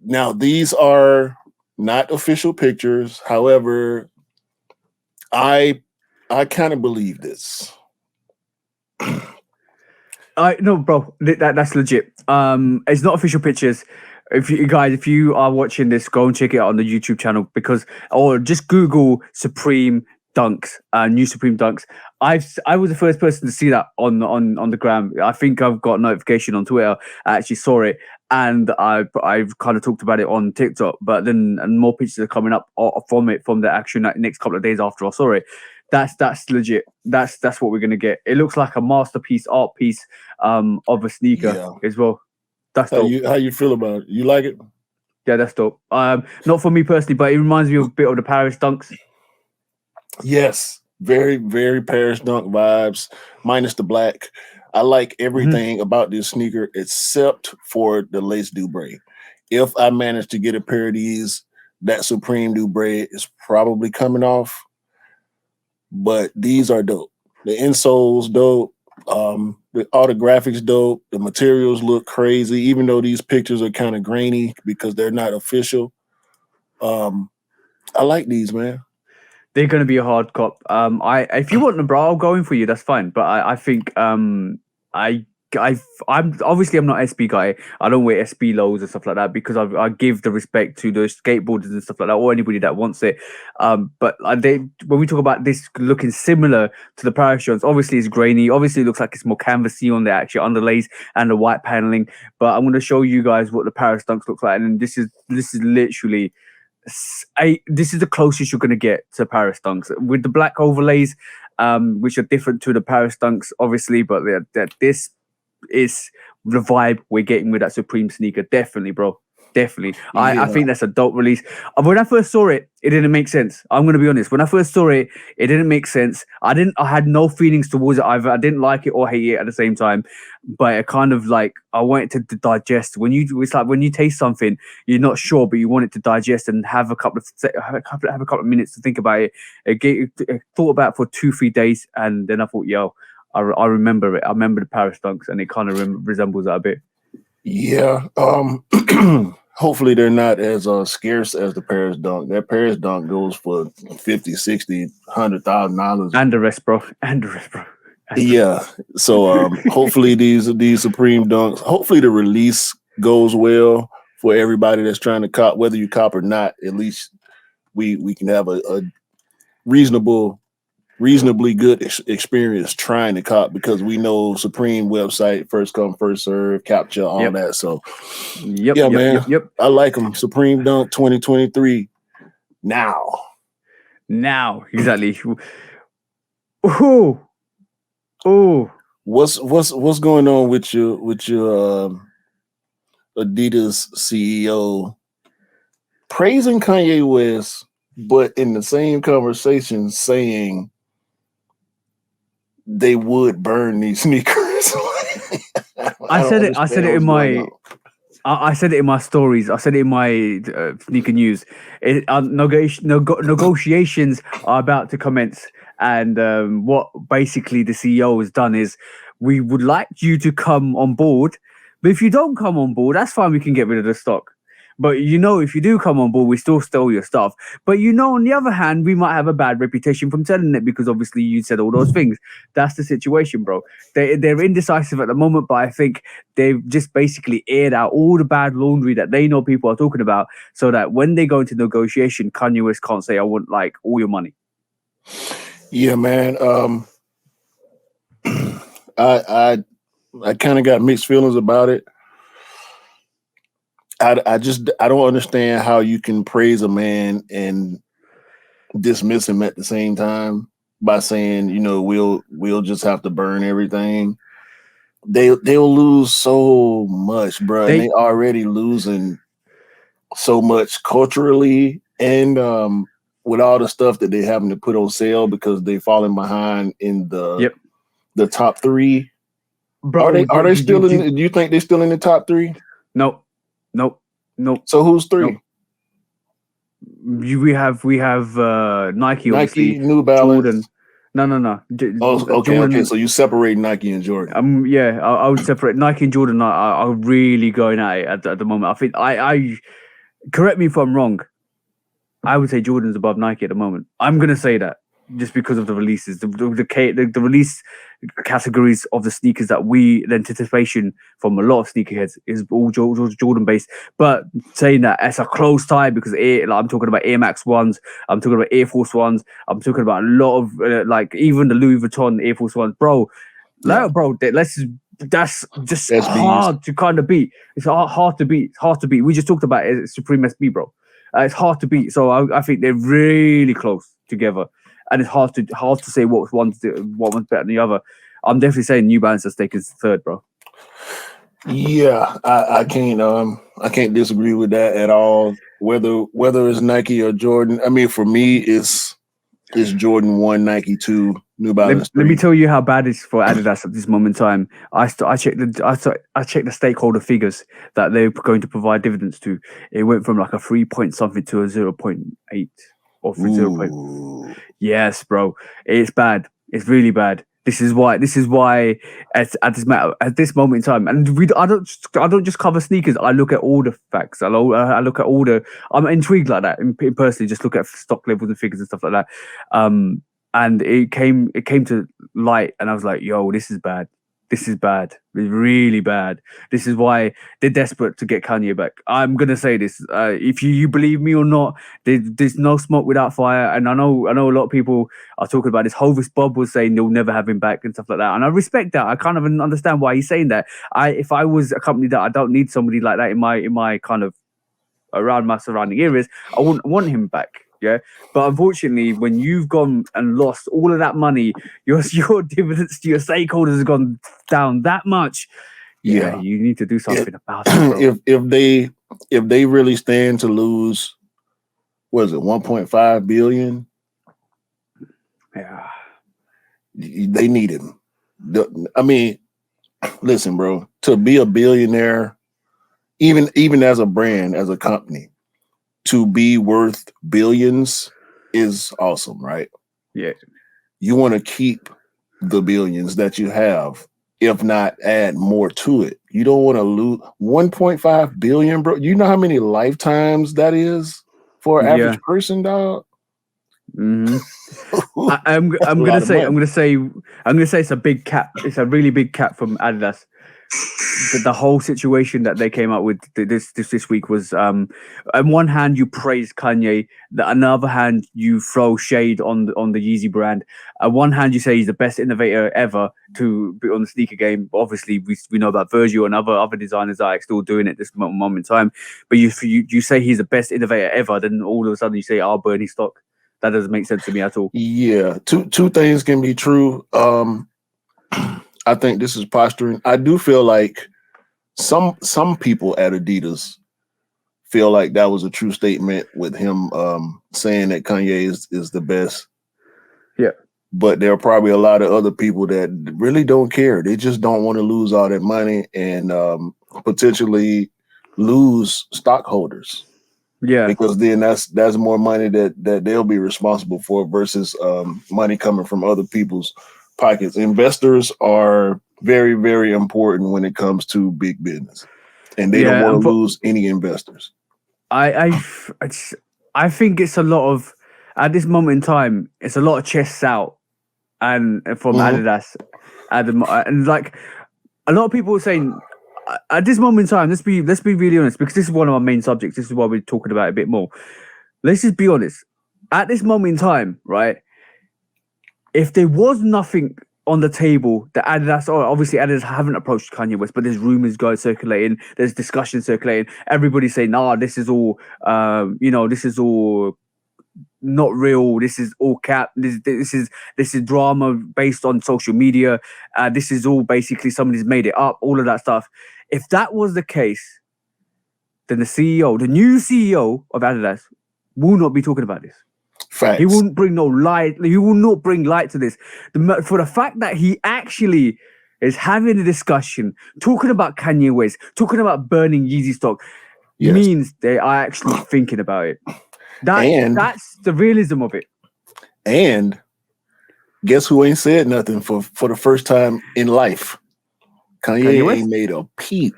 Now, these are not official pictures. However, I kind of believe this. No, bro, that's legit. It's not official pictures. If you are watching this, go and check it out on the YouTube channel, or just Google Supreme Dunks, new Supreme Dunks. I was the first person to see that on the gram. I think I've got a notification on Twitter. I actually saw it, and I've kind of talked about it on TikTok. But then more pictures are coming up from the actual next couple of days after I saw it. That's legit. That's what we're gonna get. It looks like a masterpiece, art piece, of a sneaker as well. That's dope. How you feel about it? You like it? Yeah, that's dope. Not for me personally, but it reminds me a bit of the Paris Dunks. Yes, very, very Paris Dunk vibes, minus the black. I like everything about this sneaker except for the lace Dubré. If I manage to get a pair of these, that Supreme Dubré is probably coming off. But these are dope. The insole's dope. All the graphics dope. The materials look crazy, even though these pictures are kind of grainy because they're not official. I like these, man. They're gonna be a hard cop. If you want them, bro, I'll go in for you. That's fine. But I think I'm obviously I'm not SB guy. I don't wear SB lows and stuff like that because I give the respect to the skateboarders and stuff like that, or anybody that wants it. But when we talk about this looking similar to the Paris Jones, obviously it's grainy. Obviously it looks like it's more canvasy on the actual underlays and the white paneling. But I'm going to show you guys what the Paris Dunks look like, and this is literally. This is the closest you're going to get to Paris Dunks with the black overlays, which are different to the Paris Dunks, obviously. But this is the vibe we're getting with that Supreme sneaker. Definitely, bro. Definitely. Yeah. I think that's a dope release. When I first saw it, it didn't make sense. I'm going to be honest. When I first saw it, it didn't make sense. I had no feelings towards it either. I didn't like it or hate it at the same time. But it kind of like, I wanted to digest. It's like when you taste something, you're not sure, but you want it to digest and have a couple of minutes to think about it. I thought about it for 2-3 days, and then I thought, yo, I remember it. I remember the Paris Dunks, and it kind of resembles that a bit. Yeah. Hopefully they're not as scarce as the Paris Dunk. That Paris Dunk goes for $50, $60, $100,000. And the rest, bro. Yeah. So hopefully these Supreme Dunks, hopefully the release goes well for everybody that's trying to cop, whether you cop or not. At least we can have a reasonably good experience trying to cop, because we know Supreme website, first come, first serve, capture, all that. So man. I like them. Supreme Dunk 2023. Now, exactly. Oh, what's going on with your Adidas CEO praising Kanye West, but in the same conversation saying they would burn these sneakers? I said it in my stories. I said it in my sneaker news. Negotiations are about to commence, and what basically the CEO has done is, we would like you to come on board, but if you don't come on board, that's fine. We can get rid of the stock. But if you do come on board, we still steal your stuff. But on the other hand, we might have a bad reputation from selling it because obviously you said all those things. That's the situation, bro. They're indecisive at the moment, but I think they've just basically aired out all the bad laundry that they know people are talking about, so that when they go into negotiation, Kanye West can't say, I want like all your money. Yeah, man. I kind of got mixed feelings about it. I don't understand how you can praise a man and dismiss him at the same time by saying, we'll just have to burn everything. They'll lose so much, bro, and They they already losing so much culturally and with all the stuff that they having to put on sale because they falling behind in Yep, the top three. bro. Are they still in? Do you think they're still in the top three? No, no, no, So who's three? no. We have Nike, Nike, obviously. New Balance. Jordan. No. Oh, okay, Jordan. okay. So you separate Nike and Jordan. Yeah, I would separate Nike and Jordan. Are really going at it at the moment. I think I correct me if I'm wrong. I would say Jordan's above Nike at the moment. I'm gonna say that just because of the releases, the release categories of the sneakers that the anticipation from a lot of sneakerheads is all Jordan based. But saying that it's a close tie because I'm talking about Air Max ones, I'm talking about Air Force ones, I'm talking about a lot of even the Louis Vuitton Air Force ones, bro. Yeah. Bro, that's just SBs. hard to kind of beat. It's hard to beat. It's hard to beat. We just talked about it, Supreme SB, bro. It's hard to beat. So I think they're really close together, and it's hard to say what one's better than the other. I'm definitely saying New Balance has taken third, bro. Yeah, I can't disagree with that at all. Whether it's Nike or Jordan, I mean, for me, it's Jordan 1, Nike 2, New Balance 3. Let me tell you how bad it's for Adidas at this moment in time. I checked the stakeholder figures that they're going to provide dividends to. It went from like a 3 point something to a 0.8 or 0. Yes, bro, it's bad. It's really bad. This is why at this moment in time, and I don't just cover sneakers. I look at all the facts. I look at all the. I'm intrigued like that. And personally, just look at stock levels and figures and stuff like that. And it came to light, and I was like, "Yo, this is bad. This is bad. It's really bad. This is why they're desperate to get Kanye back." I'm gonna say this. If you believe me or not, there's no smoke without fire. And I know a lot of people are talking about this. Hovis Bob was saying they'll never have him back and stuff like that. And I respect that. I kind of understand why he's saying that. If I was a company that I don't need somebody like that in my kind of around my surrounding areas, I wouldn't want him back. Yeah, but unfortunately, when you've gone and lost all of that money, your dividends to your stakeholders have gone down that much. Yeah, you need to do something about it, bro. If they really stand to lose, what is it, 1.5 billion? Yeah, they need him. I mean, listen, bro, to be a billionaire, even as a brand, as a company, to be worth billions is awesome, right? Yeah. You want to keep the billions that you have, if not add more to it. You don't want to lose 1.5 billion, bro. You know how many lifetimes that is for an average person, dog? Mm-hmm. I'm gonna say it's a big cap. It's a really big cap from Adidas. The whole situation that they came up with this week was on one hand you praise Kanye, on the other hand you throw shade on the Yeezy brand. On one hand you say he's the best innovator ever to be on the sneaker game. Obviously we know about Virgil and other designers are still doing it this moment in time. But you say he's the best innovator ever, then all of a sudden you say burning stock. That doesn't make sense to me at all. Yeah, two things can be true. I think this is posturing. I do feel like some people at Adidas feel like that was a true statement with him saying that Kanye is the best. Yeah. But there are probably a lot of other people that really don't care. They just don't want to lose all that money and potentially lose stockholders. Yeah. Because then that's more money that they'll be responsible for versus money coming from other people's pockets. Investors are very, very important when it comes to big business, and they don't want to lose any investors. I think it's a lot of, at this moment in time, it's a lot of chests out and from Adidas, and like a lot of people are saying at this moment in time, let's be really honest, because this is one of our main subjects. This is why we're talking about it a bit more. Let's just be honest. At this moment in time, right? If there was nothing on the table that Adidas, or obviously Adidas haven't approached Kanye West, but there's rumors going circulating, there's discussion circulating. Everybody's saying, "Nah, this is all, this is all not real. This is all cap. This is drama based on social media. This is all basically somebody's made it up. All of that stuff." If that was the case, then the new CEO of Adidas, will not be talking about this. Facts. He wouldn't bring no light. He will not bring light to this. For the fact that he actually is having a discussion, talking about Kanye West, talking about burning Yeezy stock, means they are actually thinking about it. That's the realism of it. And guess who ain't said nothing for the first time in life? Kanye ain't made a peep.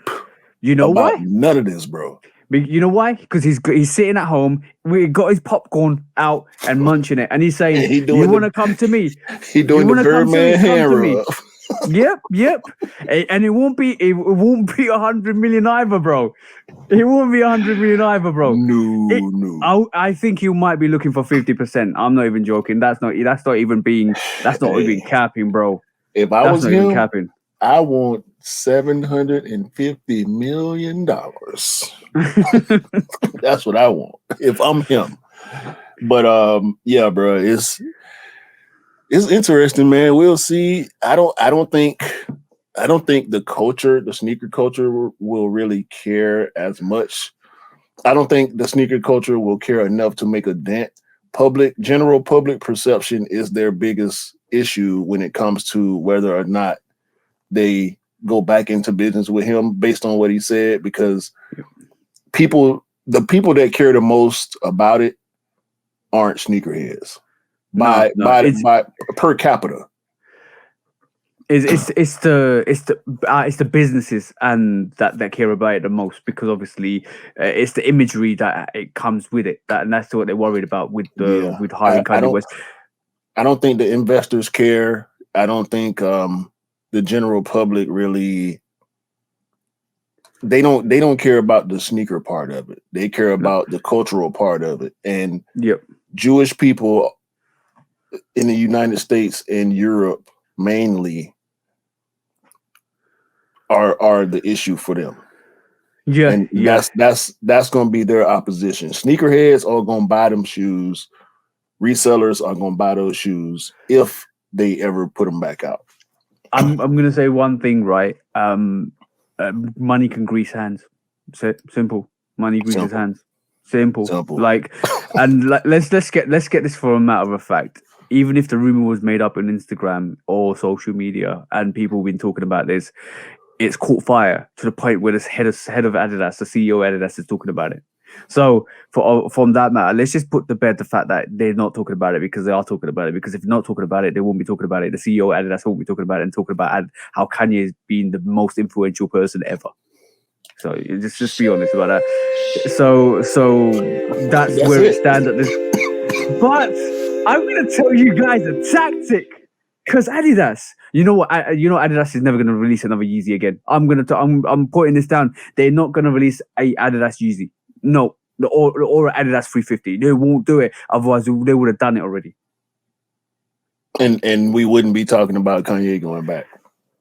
You know about why? None of this, bro. You know why? Because he's sitting at home. We got his popcorn out and munching it, and he's saying, "You want to come to me? He doing the Birdman hand rub." Yep. And it won't be 100 million either, bro. It won't be 100 million either, bro. No. I think you might be looking for 50%. I'm not even joking. That's not even capping, bro. If I was him, capping. I want $750 million. That's what I want if I'm him. But yeah, bro, it's interesting, man. We'll see. I don't think the sneaker culture will really care as much. I don't think the sneaker culture will care enough to make a dent. General public perception is their biggest issue when it comes to whether or not they go back into business with him based on what he said, because the people that care the most about it aren't sneakerheads by per capita. It's the businesses and that care about it the most, because obviously it's the imagery that it comes with it, and that's what they're worried about with hiring Kanye West. I don't think the investors care. I don't think the general public really. They don't care about the sneaker part of it. They care about the cultural part of it. And Jewish people in the United States and Europe mainly are the issue for them. And that's going to be their opposition. Sneakerheads are going to buy them shoes. Resellers are going to buy those shoes if they ever put them back out. I'm going to say one thing, right? Money can grease hands. Simple. Money greases hands. Simple. Like, and let's get this for a matter of fact. Even if the rumor was made up on Instagram or social media and people have been talking about this, it's caught fire to the point where this head of Adidas, the CEO of Adidas, is talking about it. So from that matter, let's just put to bed the fact that they're not talking about it because they are talking about it. Because if they're not talking about it, they won't be talking about it. The CEO of Adidas won't be talking about it and talking about how Kanye has been the most influential person ever. So just be honest about that. So that's where it stands at this. But I'm gonna tell you guys a tactic. Because Adidas, you know what? Adidas is never going to release another Yeezy again. I'm putting this down. They're not going to release a Adidas Yeezy. No, or Adidas 350. They won't do it. Otherwise, they would have done it already. And we wouldn't be talking about Kanye going back.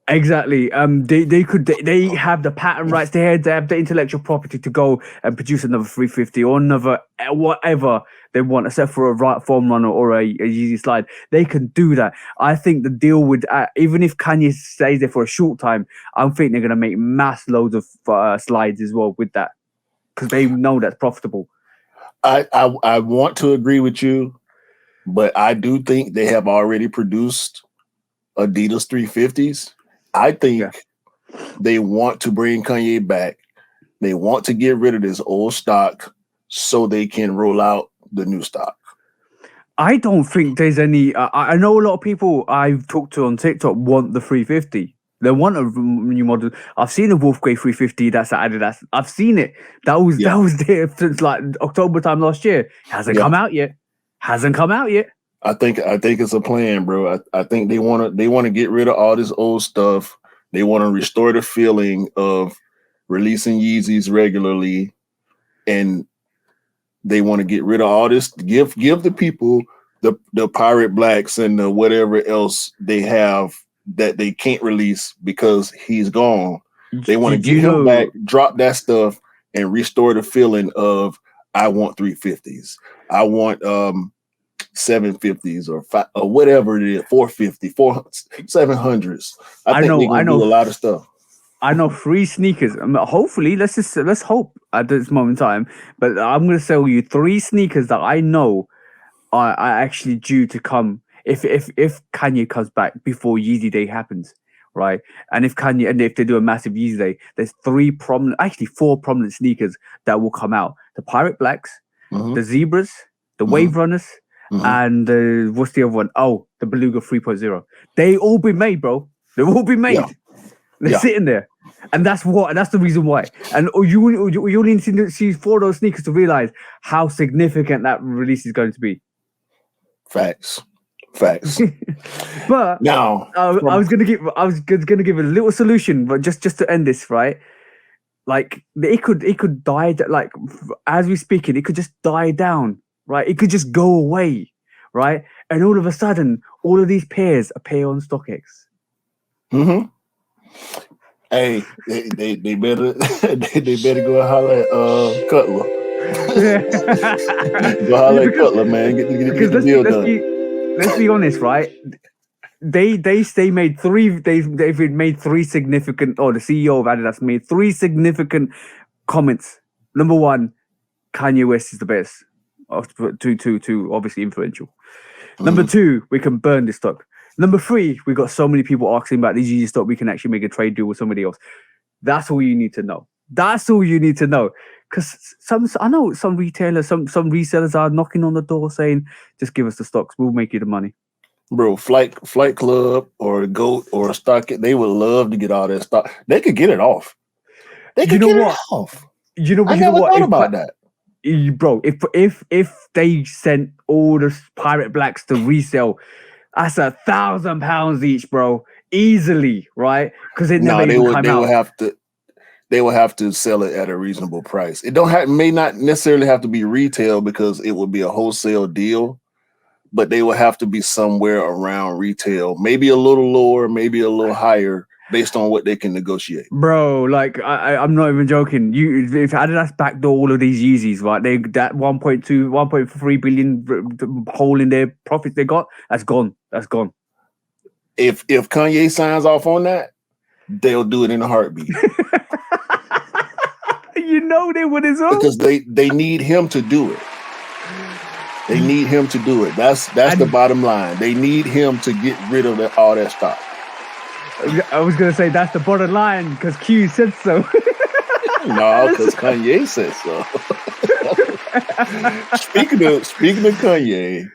Exactly. They have the patent rights. They have the intellectual property to go and produce another 350 or another whatever they want, except for a right foam runner or a Yeezy slide. They can do that. I think the deal would, even if Kanye stays there for a short time, I think they're going to make mass loads of slides as well with that, because they know that's profitable. I want to agree with you, but I do think they have already produced Adidas 350s. I think they want to bring Kanye back. They want to get rid of this old stock so they can roll out the new stock. I don't think there's any. I know a lot of people I've talked to on TikTok want the 350. They want a new model. I've seen a Wolfgrey 350 that's at Adidas. I've seen it. That was there since like October time last year. Hasn't come out yet. I think it's a plan, bro. I think they want to get rid of all this old stuff. They want to restore the feeling of releasing Yeezys regularly, and they want to get rid of all this. Give the people the pirate blacks and the whatever else they have that they can't release because he's gone. They want to Did get you him back, know? drop that stuff, and restore the feeling of I want 350s. I want 750s or whatever it is, 450, 700s. I think they're I gonna know, do a lot of stuff. I know three sneakers. Hopefully, let's hope at this moment in time. But I'm gonna sell you three sneakers that I know are actually due to come if Kanye comes back before Yeezy Day happens, right? And if they do a massive Yeezy Day, there's actually four prominent sneakers that will come out: the Pirate Blacks, Mhm, the Zebras, the mhm, Wave Runners, mhm. and what's the other one? Oh, the Beluga 3.0. They all been made, bro. They've all been Yeah, made. They're yeah, sitting there. And that's the reason why. And you only need to see four of those sneakers to realize how significant that release is going to be. facts, facts. But Now, I from was gonna give a little solution, but just to end this, right? Like it could die like as we speaking, it could just die down, right? It could just go away, right? And all of a sudden, all of these pairs appear on StockX. mhm. Hey, they better they better go and holler at Cutler. Go Yeah, holler at Cutler, man. Get because the deal done. let's be honest, right? They made they've made three significant, or the CEO of Adidas made three significant comments. Number one, Kanye West is the best. Two, obviously influential. Number Mhm. two, we can burn this stock. Number three, we got so many people asking about these Yeezy stock. We can actually make a trade deal with somebody else. That's all you need to know. That's all you need to know. Because I know some retailers, some resellers are knocking on the door saying, "Just give us the stocks. We'll make you the money." Bro, Flight Club or a Goat or a Stock, they would love to get all that stock. They could get it off. They You could know get it what? off. You know, I you know never what? thought about that. Bro, if they sent all the Pirate Blacks to resell, that's £1,000 each, bro, easily, right? Because it never No, even come they would out. have to sell it at a reasonable price. It don't have may not necessarily have to be retail because it would be a wholesale deal, but they would have to be somewhere around retail, maybe a little lower, maybe a little higher, based on what they can negotiate. Bro, like I'm not even joking. You if Adidas backdoor all of these Yeezys, right? They that 1.2, 1.3 billion hole in their profits they got, that's gone. That's gone. If Kanye signs off on that, they'll do it in a heartbeat You know they would as well. because they need him to do it. They need him to do it. That's the And bottom line. They need him to get rid of all that stock. I was gonna say that's the bottom line because Q said so. No, because Kanye said so. speaking of Kanye,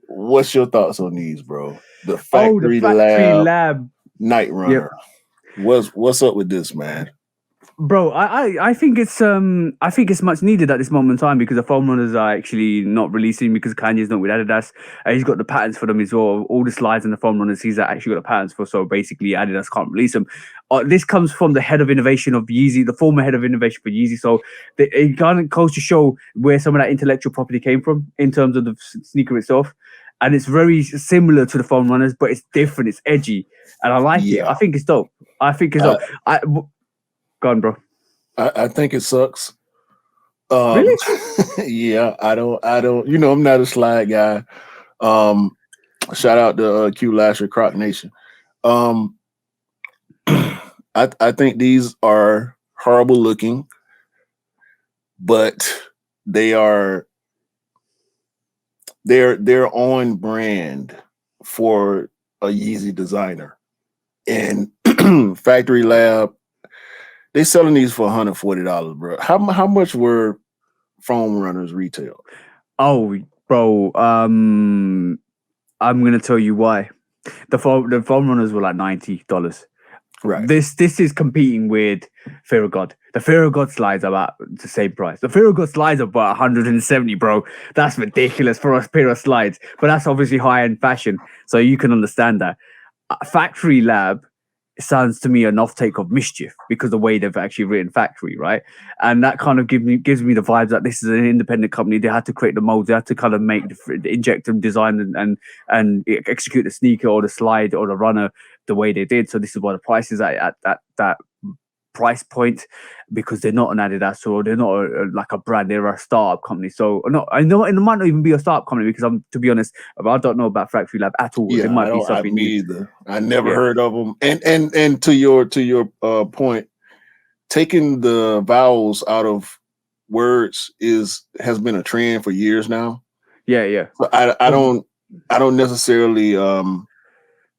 what's your thoughts on these, bro? The Oh, the Factory factory Lab lab. Night Yep. Runner. What's up with this, man? Bro, I think it's much needed at this moment in time because the foam runners are actually not releasing because Kanye's not with Adidas. He's got the patents for them as well. All the slides and the foam runners he's actually got the patents for. So basically, Adidas can't release them. This comes from the head of innovation of Yeezy, the former head of innovation for Yeezy. So it kind of goes to show where some of that intellectual property came from in terms of the sneaker itself. And it's very similar to the foam runners, but it's different. It's edgy, and I like it. Yeah. I think it's dope. Go on, bro. I think it sucks. Um, Really? yeah, I don't. I'm not a slide guy. Um, Shout out to Q Lasher Croc Nation. Um, I think these are horrible looking, but they are they're on brand for a Yeezy designer. And Factory Lab, they selling these for $140, bro. How much were foam runners retail? Oh, bro. I'm gonna tell you why. The foam runners were like $90. Right. This is competing with Fear of God. The Fear of God slides are about the same price. The Fear of God slides are about 170, bro. That's ridiculous for a pair of slides. But that's obviously high end fashion, so you can understand that. Factory Lab sounds to me an offtake of Mischief because the way they've actually written Factory, right? And that kind of gives me the vibes that this is an independent company. They had to create the molds, they had to kind of inject and design and execute the sneaker or the slide or the runner the way they did. So this is why the price is at that price point, because they're not an Adidas or they're not like a brand, they're a startup company. So I know it might not even be a startup company, because to be honest, I don't know about Factory Lab at all. Yeah, It might I be don't. something Me new. either. I never heard of them. And to your point, taking the vowels out of words has been a trend for years now. Yeah. So I don't necessarily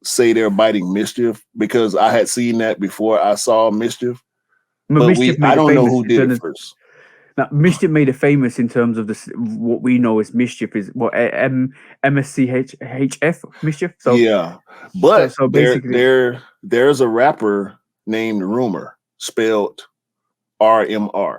say they're biting Mischief, because I had seen that before I saw Mischief. But I don't know who did it first. Now, Mischief made it famous in terms of this. What we know as Mischief is what MSCHF Mischief. So yeah, but so basically, there's a rapper named Rumor, spelled RMR.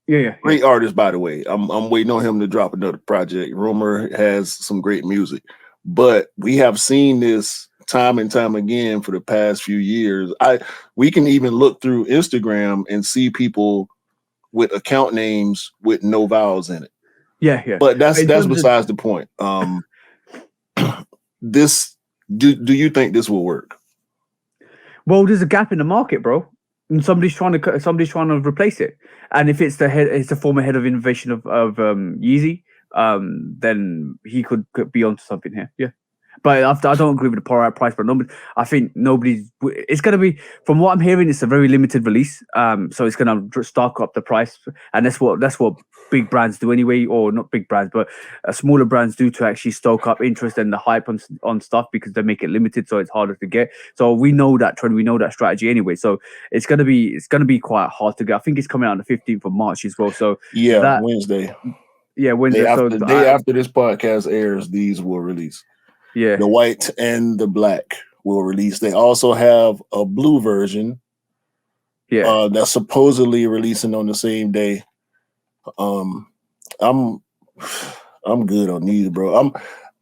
Yeah. Great artist, by the way. I'm waiting on him to drop another project. Rumor has some great music, but we have seen this time and time again for the past few years. We can even look through Instagram and see people with account names with no vowels in it. Yeah. But that's besides the point. Do you think this will work? Well, there's a gap in the market, bro, and somebody's trying to replace it. And if it's the former head of innovation of Yeezy, then he could be onto something here. Yeah. But I don't agree with the price, but I think it's going to be, from what I'm hearing, it's a very limited release. So it's going to stock up the price, and that's what big brands do anyway, or not big brands, but smaller brands do to actually stoke up interest and the hype on stuff, because they make it limited, so it's harder to get. So we know that trend, we know that strategy anyway. So it's going to be quite hard to get. I think it's coming out on the 15th of March as well. So yeah, Wednesday. Yeah, Wednesday. The day after this podcast airs, these will release. Yeah, the white and the black will release. They also have a blue version. Yeah, that's supposedly releasing on the same day. I'm good on these, bro.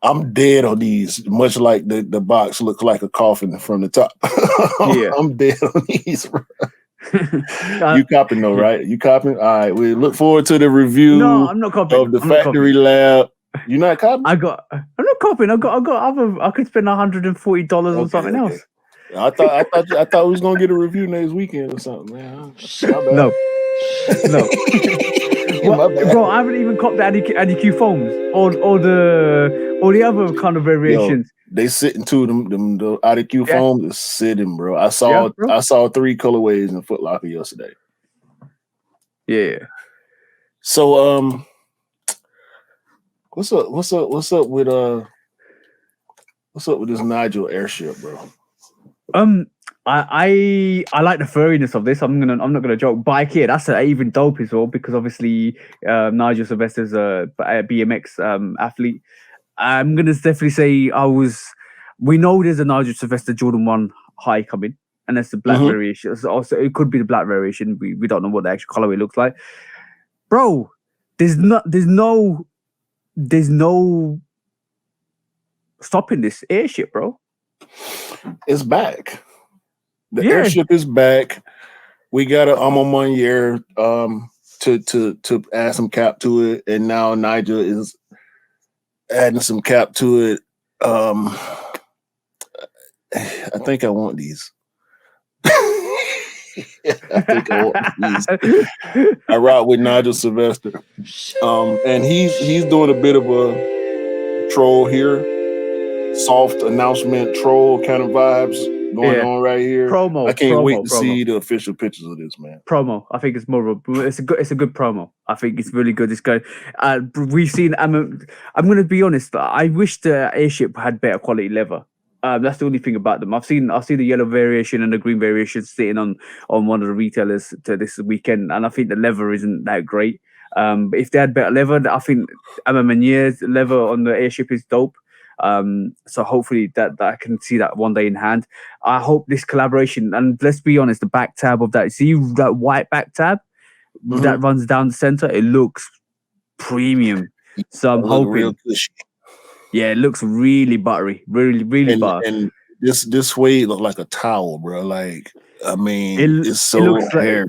I'm dead on these. Much like the box looks like a coffin from the top. Yeah. I'm dead on these, bro. You copying though, right? You copying? All right. We look forward to the review. No, I'm not copying. Of the Factory Lab. You're not copying? I'm not copying. I could spend $140 on something else. I thought we was gonna get a review next weekend or something, man. No. Well, bro, I haven't even copped the AdiQ foams or the other kind of variations. Yo, they sitting to them the AdiQ foams is sitting, bro. I saw 3 colorways in Foot Locker yesterday. Yeah. So what's up with this Nigel airship, bro? I like the furriness of this. I'm not gonna joke. Bike here, that's even dope as well, because obviously Nigel Sylvester's a BMX athlete. I'm gonna definitely say we know there's a Nigel Sylvester Jordan 1 high coming, and that's the black variation. So also it could be the black variation. We don't know what the actual colorway looks like. Bro, there's no stopping this airship, bro. It's back. The airship is back. We got an on year to add some cap to it, and now Nigel is adding some cap to it. I think I want these. I think I want these. I ride with Nigel Sylvester, and he's doing a bit of a troll here, soft announcement troll kind of vibes going on right here. Promo. I can't wait to see the official pictures of this, man. Promo. I think it's more of it's a good promo. I think it's really good. This guy, we've seen. I'm gonna be honest. I wish the airship had better quality leather. That's the only thing about them. I've seen the yellow variation and the green variation sitting on one of the retailers to this weekend, and I think the leather isn't that great. But if they had better leather, I think Manier's leather on the airship is dope. So hopefully that I can see that one day in hand. I hope this collaboration, and let's be honest, the back tab of that, see that white back tab that runs down the center, it looks premium. So I'm hoping. Real cushy. Yeah, it looks really buttery, really buttery. And this suede look like a towel, bro. Like, I mean, It it's it so looks like hair.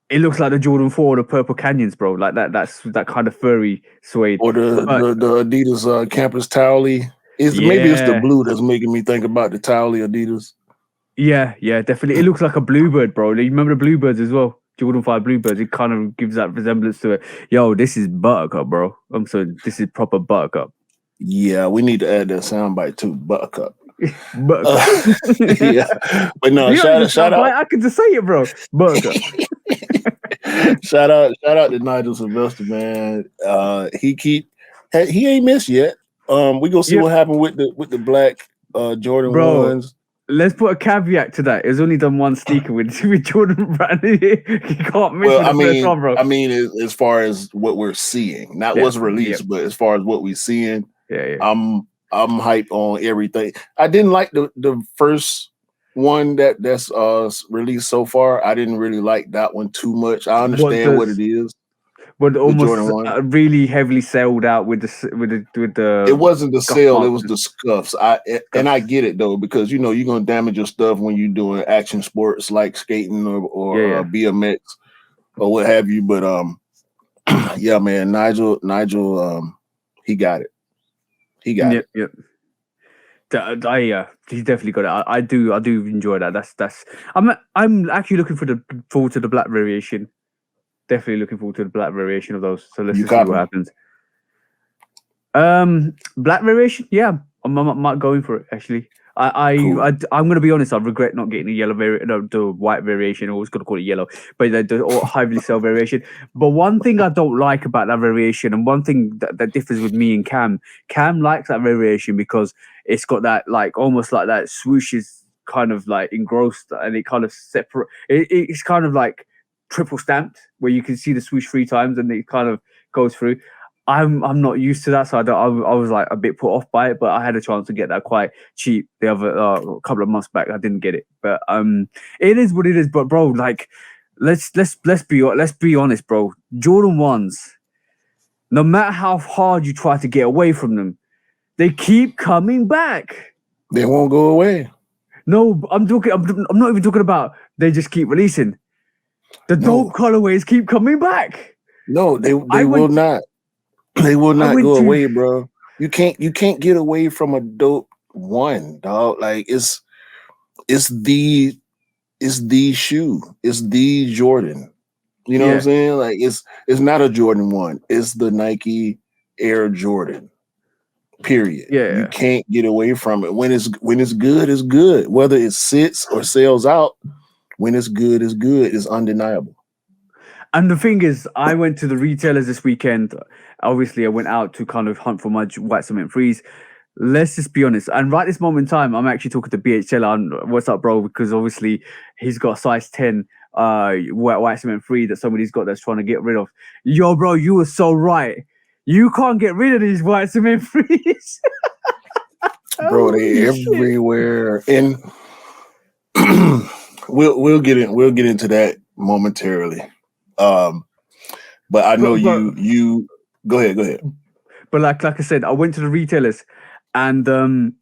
it looks like the Jordan 4 or the Purple Canyons, bro. Like that's that kind of furry suede. Or But the Adidas campus towelly. Maybe it's the yeah, blue that's making me think about the towelly Adidas. yeah, definitely. It looks like a bluebird, bro. You remember the bluebirds as well? Jordan 5 bluebirds. It kind of gives that resemblance to it. Yo, this is buttercup, bro. I'm sorry, this is proper buttercup. Yeah, we need to add that soundbite too, Buttercup. Buttercup. Yeah, but no, You don't even shout sound out, right. I can just say it, bro. Buttercup. shout out to Nigel Sylvester, man. He ain't missed yet. We gonna see Yep, what happened with the black Jordan bro. ones. Let's put a caveat to that. It's only done one sneaker with Jordan Brand. You can't miss Well, with the first one, bro. as far as what we're seeing, not Yeah, what's yeah, released, but as far as what we're seeing, yeah. I'm hyped on everything. I didn't like the first one that's released so far. I didn't really like that one too much. I What understand what does it is, what the Jordan almost one. really heavily sold out with It the wasn't the scuff sale, it marks was and the scuffs. And I scuffs. get it though, because you know you're gonna damage your stuff when you're doing action sports like skating Yeah, or yeah. BMX or what have you. But yeah, man, Nigel, he got it. He got Yep, it. yep. He's definitely got it. I do enjoy that. I'm actually looking forward to the black variation. Definitely looking forward to the black variation of those. So let's You just see what copy? happens. Black variation, yeah, I'm not going for it actually. Cool. I'm gonna be honest. I regret not getting the yellow variant, no, the white variation. I was gonna call it yellow, but the or heavily sell variation. But one thing I don't like about that variation, and one thing that differs with me and Cam likes that variation because it's got that like almost like that swoosh is kind of like engrossed, and it kind of separate. It's kind of like triple stamped where you can see the swoosh 3 times, and it kind of goes through. I'm not used to that, so I was like a bit put off by it. But I had a chance to get that quite cheap the other a couple of months back. I didn't get it, but it is what it is. But bro, like let's be honest, bro. Jordan ones, no matter how hard you try to get away from them, they keep coming back. They won't go away. No, I'm talking. I'm not even talking about they just keep releasing. The dope No, colorways keep coming back. no, I they will went. not. They will I not went go to. away, bro. You can't get away from a dope one, dog. Like it's the it's the shoe. It's the Jordan. You know what I'm Yeah, saying? Like it's not a Jordan one. It's the Nike Air Jordan. Period. You yeah. can't get away from it. When it's good, it's good. Whether it sits or sells out, when it's good, it's good. It's undeniable. And the thing is, I went to the retailers this weekend. Obviously, I went out to kind of hunt for my white cement freeze. Let's just be honest. And right this moment in time, I'm actually talking to BHL on what's up, bro, because obviously he's got a size 10 white cement free that somebody's got that's trying to get rid of. Yo, bro, you were so right. You can't get rid of these white cement frees. Bro, they Holy shit. everywhere. And we'll get into that momentarily. Um, but I know But you go ahead, go ahead. But like I said, I went to the retailers, and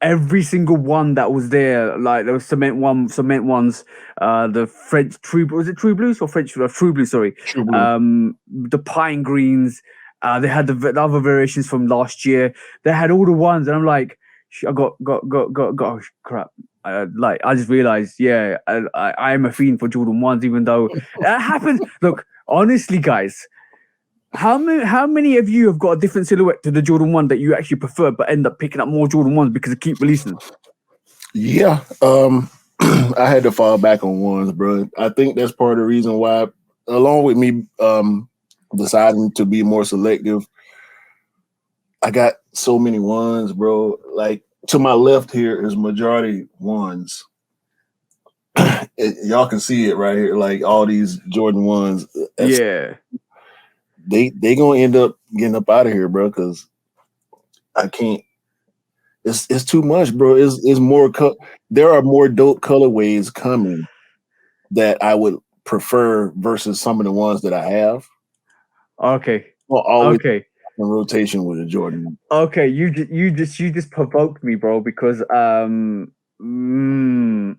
every single one that was there, like there was cement ones, the French True, was it True Blues or French True Blue? Sorry, True blue. the pine greens. They had the other variations from last year. They had all the ones, and I'm like, I got oh, crap. Like I just realized, yeah, I am a fiend for Jordan ones, even though it happens. Look, honestly, guys, how many of you have got a different silhouette to the Jordan 1 that you actually prefer but end up picking up more Jordan 1s because they keep releasing them? Yeah. I had to fall back on ones, bro. I think that's part of the reason why, along with me deciding to be more selective, I got so many ones, bro. Like to my left here is majority ones. Y'all can see it right here, like all these Jordan ones. Yeah. They gonna end up getting up out of here, bro. Because I can't. It's too much, bro. It's more. There are more dope colorways coming that I would prefer versus some of the ones that I have. Okay. Well, always Okay. in rotation with a Jordan. Okay. You just provoked me, bro, because I'm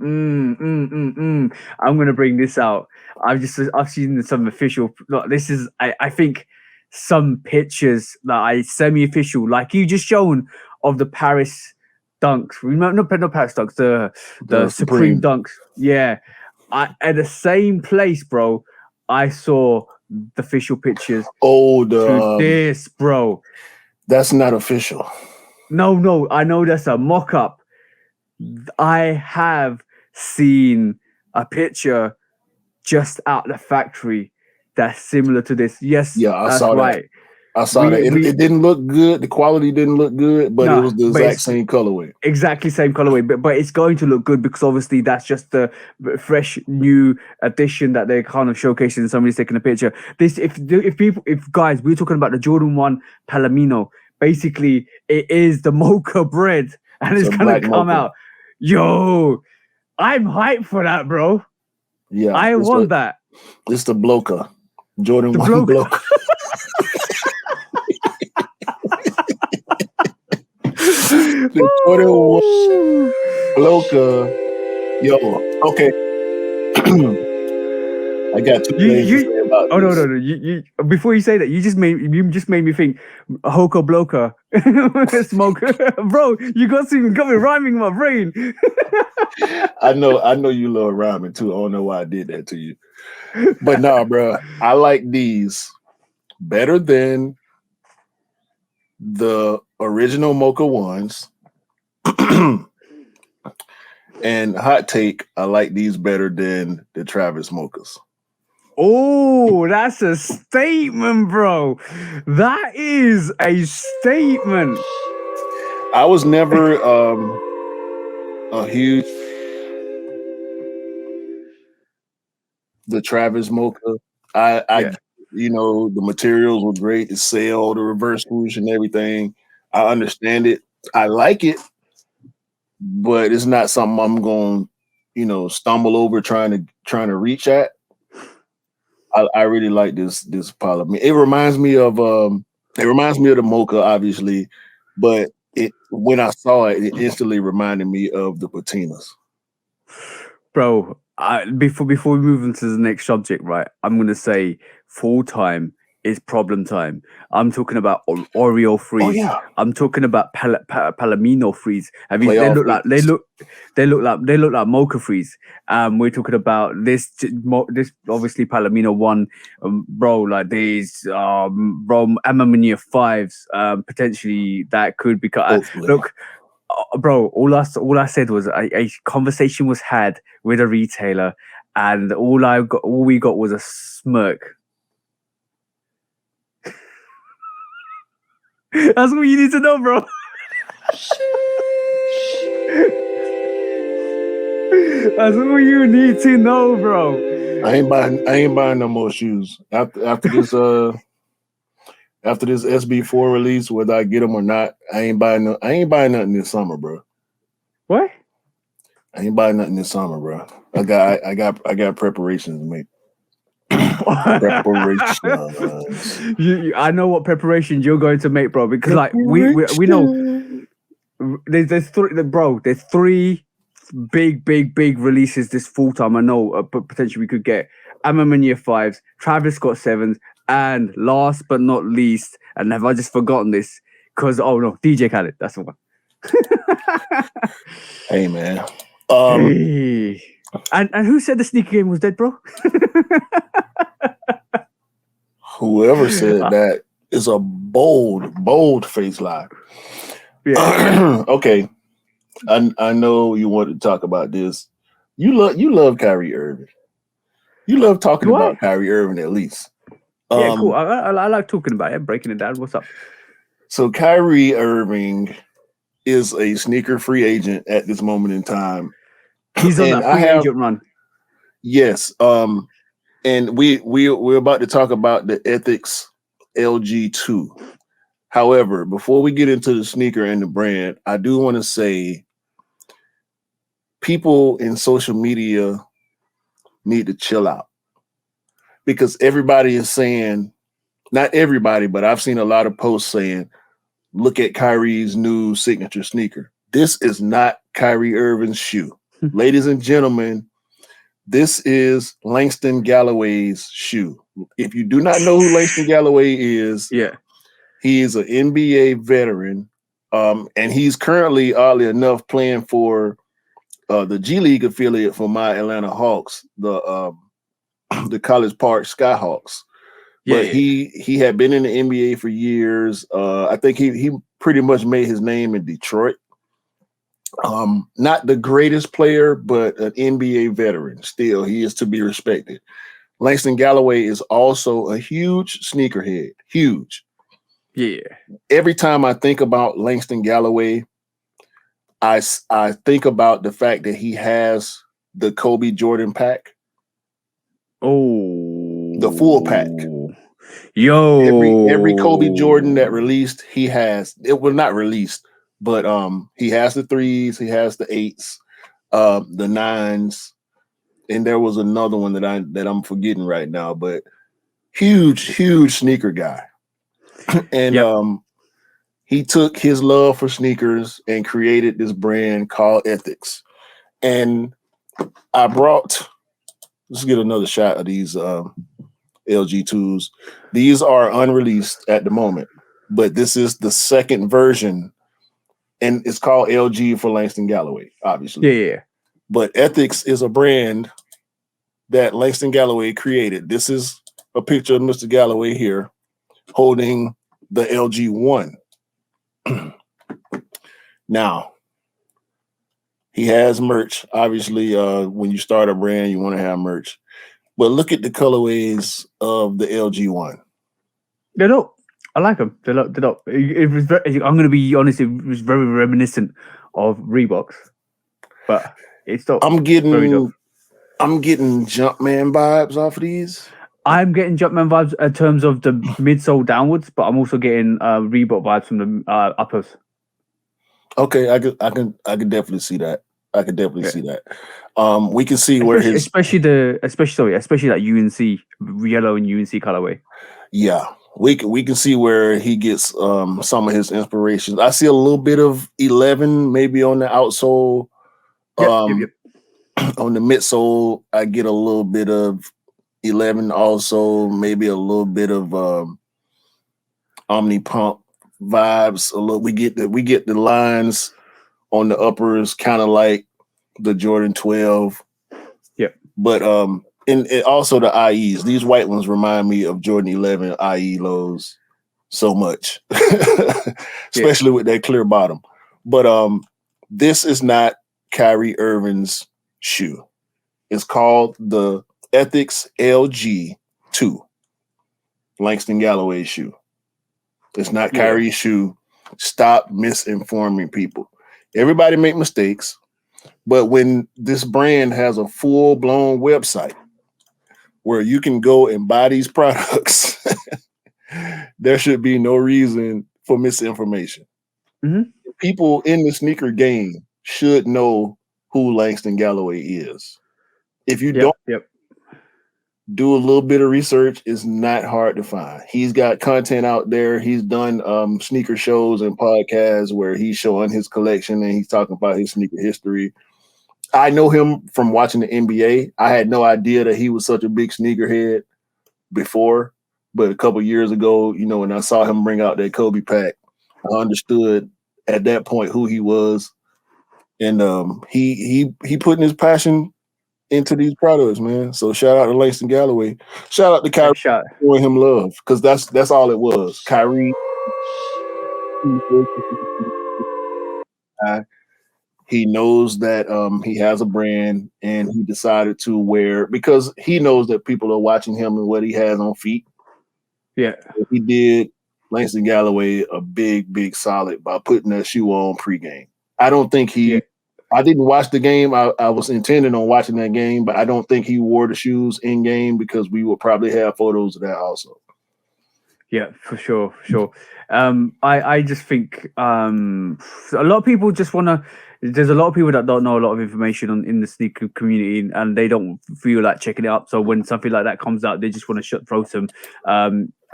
gonna bring this out. I've seen some official. Look, this is I think some pictures that I semi-official, like you just shown, of the Paris dunks. Remember, not Paris dunks. The The Supreme Supreme. dunks. Yeah, I at the same place, bro. I saw the official pictures Oh, to the this, bro. that's not official. No, I know that's a mock-up. I have seen a picture just out the factory that's similar to this. Yes, Yeah, I that's saw that. right. I saw that. We It didn't look good. The quality didn't look good, but it no, was the but exact it's same colorway. exactly same colorway, but it's going to look good because obviously that's just the fresh new addition that they're kind of showcasing. Somebody's taking a picture. This if guys, we're talking about the Jordan 1 Palomino. Basically, it is the mocha bread, and It's it's a gonna black come mocha. out. Yo, I'm hyped for that, bro. Yeah, I want that. it's the bloka. Jordan The 1 bloke. bloka. The Jordan 1 bloka. Yo, okay. I got two things to say about Oh no this. no no you before you say that you just made me think Hoko Bloka smoke bro you got me rhyming in my brain. I know you love rhyming too. I don't know why I did that to you. But nah, bro, I like these better than the original mocha ones. And hot take, I like these better than the Travis mochas. Oh, that's a statement, bro. That is a statement. I was never a huge the Travis mocha. I Yeah, you know the materials were great, the sail, the reverse swoosh, and everything. I understand it. I like it, but it's not something I'm going, stumble over trying to reach at. I really like this polymer. It reminds me of the mocha, obviously, but it when I saw it, it instantly reminded me of the patinas. bro. Before we move on to the next subject, right? I'm gonna say full time is problem time. I'm talking about Oreo Oh freeze. yeah, I'm talking about Palomino freeze. Have you? They playoff look like X. they look like mocha freeze. We're talking about this obviously Palomino one, bro. Like these, bro, Ammonia fives. Potentially that could be. Hopefully, Look, bro, all I said was a conversation was had with a retailer, and all we got was a smirk. That's what you need to know, bro. That's what you need to know, bro. I ain't buying no more shoes after this SB4 release, whether I get them or not. I ain't buying nothing this summer, bro. What? I ain't buying nothing this summer, bro. I got preparations to make. Preparations. I know what preparations you're going to make, bro. Because like we know Preparation. there's three big releases this full time. I know, but potentially we could get Ammonia fives, Travis Scott sevens, and last but not least, and have I just forgotten this? Because oh no, DJ Khaled, that's the one. Hey man. Hey. And who said the sneaker game was dead, bro? Whoever said that is a bold face lie. Yeah. Okay. I know you want to talk about this. You love Kyrie Irving. You love talking Do I? about Kyrie Irving at least. Yeah, cool. Um, I like talking about it, breaking it down. What's up? so Kyrie Irving is a sneaker free agent at this moment in time. He's on And that I free have agent run. yes. And we're about to talk about the ethics LG2. However, before we get into the sneaker and the brand, I do want to say people in social media need to chill out because everybody is saying, not everybody, but I've seen a lot of posts saying, look at Kyrie's new signature sneaker. This is not Kyrie Irving's shoe. Ladies and gentlemen, this is Langston Galloway's shoe. If you do not know who Langston Galloway is, Yeah. he is an NBA veteran, and he's currently, oddly enough, playing for the G League affiliate for my Atlanta Hawks, the College Park Skyhawks. Yeah. But he had been in the NBA for years. I think he pretty much made his name in Detroit. Not the greatest player, but an NBA veteran. Still, he is to be respected. Langston Galloway is also a huge sneakerhead. Huge. Yeah. Every time I think about Langston Galloway, I think about the fact that he has the Kobe Jordan pack. Oh. The full pack. Yo. Every Kobe Jordan that released, he has. It was not released, but he has the 3s, he has the 8s, the 9s, and there was another one that I'm forgetting right now, but huge sneaker guy. And he took his love for sneakers and created this brand called Ethics. And let's get another shot of these LG2s. These are unreleased at the moment, but this is the second version, and it's called LG for Langston Galloway, obviously. Yeah. But Ethics is a brand that Langston Galloway created. This is a picture of Mr. Galloway here holding the LG1. Now, he has merch. Obviously, when you start a brand, you want to have merch. But look at the colorways of the LG1. They're not. I like them. They're not. It was I'm going to be honest. It was very reminiscent of Reeboks, but it's not. I'm getting Jumpman vibes off of these. I'm getting Jumpman vibes in terms of the midsole downwards, but I'm also getting Reebok vibes from the uppers. Okay, I can definitely see that. I can definitely see that. We can see where especially that UNC yellow and UNC colorway. Yeah, we can see where he gets some of his inspirations. I see a little bit of 11 maybe on the outsole. Yep. On the midsole, I get a little bit of 11 also, maybe a little bit of Omni Pump vibes. A little we get the lines on the uppers kind of like the Jordan 12. Yep. But and also the IEs. These white ones remind me of Jordan 11 IE lows so much. Especially with that clear bottom. But this is not Kyrie Irving's shoe. It's called the Ethics LG2. Langston Galloway shoe. It's not Kyrie's shoe. Stop misinforming people. Everybody make mistakes, but when this brand has a full-blown website where you can go and buy these products, there should be no reason for misinformation. Mm-hmm. People in the sneaker game should know who Langston Galloway is. If you don't do a little bit of research, it's not hard to find. He's got content out there. He's done sneaker shows and podcasts where he's showing his collection and he's talking about his sneaker history. I know him from watching the NBA. I had no idea that he was such a big sneakerhead before, but a couple years ago, when I saw him bring out that Kobe pack, I understood at that point who he was, and he putting his passion into these products, man. So shout out to Langston Galloway. Shout out to Kyrie showing him love, because that's all it was. Kyrie, he knows that he has a brand, and he decided to wear, because he knows that people are watching him and what he has on feet. Yeah, he did Langston Galloway a big solid by putting that shoe on pregame. I don't think I didn't watch the game. I was intending on watching that game, but I don't think he wore the shoes in game, because we will probably have photos of that also. Yeah, for sure. I just think a lot of people just want to. There's a lot of people that don't know a lot of information in the sneaker community, and they don't feel like checking it up. So when something like that comes out, they just want to throw some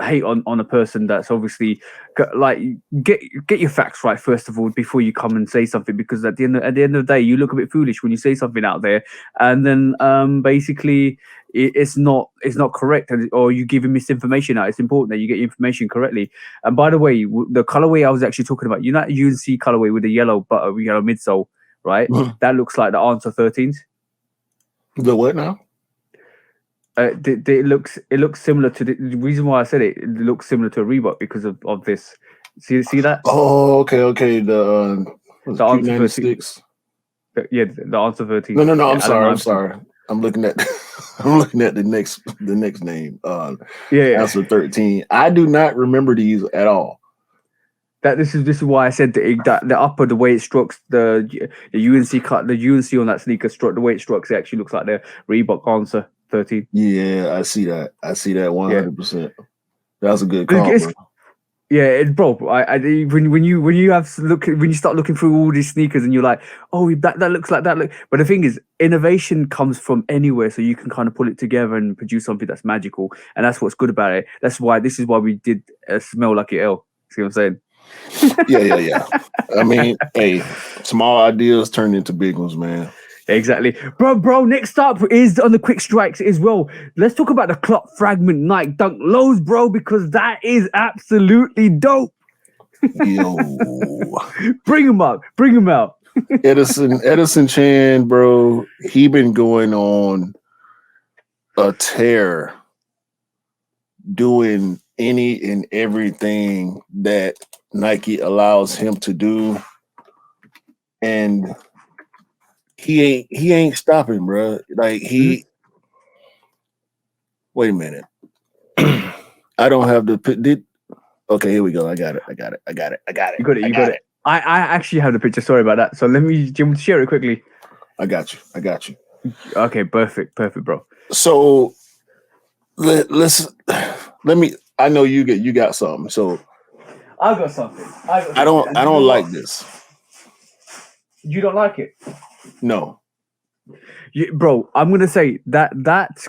hate on a person that's obviously like get your facts right first of all before you come and say something, because at the end of the day you look a bit foolish when you say something out there and then basically it's not correct, or you give misinformation out. It's important that you get your information correctly. And by the way, the colorway I was actually talking about, you know, that UNC colorway with the yellow midsole, right? That looks like the Answer 13s. The what now? It looks similar to the reason why I said it looks similar to a Reebok because of this. See that? Oh, okay. The Answer 13. Yeah, the Answer 13. No. Yeah, I'm sorry. I'm looking at the next name. Answer 13. I do not remember these at all. This is why I said that the upper, the way it strokes the UNC cut, the UNC on that sneaker struck, the way it strokes, it actually looks like the Reebok Answer 13. Yeah, I see that 100%. That's a good call, bro. Yeah, bro. When you start looking through all these sneakers and you're like, oh, that looks like that. But the thing is, innovation comes from anywhere, so you can kind of pull it together and produce something that's magical, and that's what's good about it. This is why we did Smell Like It L. See what I'm saying? Yeah. I mean, hey, small ideas turn into big ones, man. Exactly, bro. Next up is on the quick strikes as well. Let's talk about the Clot Fragment Nike Dunk Lows, bro, because that is absolutely dope. Yo, bring him out. Edison Chan, bro. He been going on a tear, doing any and everything that Nike allows him to do, and he ain't stopping, bro. Like wait a minute. I don't have the okay, here we go. I got it. You got it. I actually have the picture. Sorry about that. So do you want to share it quickly? I got you. Okay, perfect, bro. So let me. I know you got something. So I got something. I don't like this. You don't like it? No. Bro, I'm gonna say that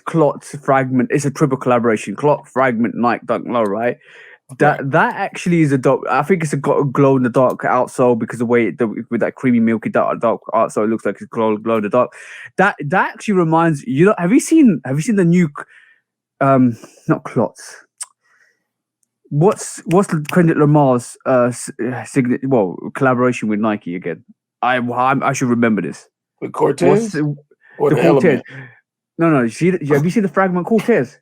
Clot Fragment is a triple collaboration. Clot Fragment Nike Dunk Low, right? That actually is a dope. I think it's got a glow in the dark outsole because the way with that creamy milky dark outsole, it looks like it's glow in the dark. That actually reminds you know. Have you seen the new not Clots? What's Kendrick Lamar's collaboration with Nike again? I should remember this. With Cortez? The Cortez? No. Have you seen the Fragment Cortez?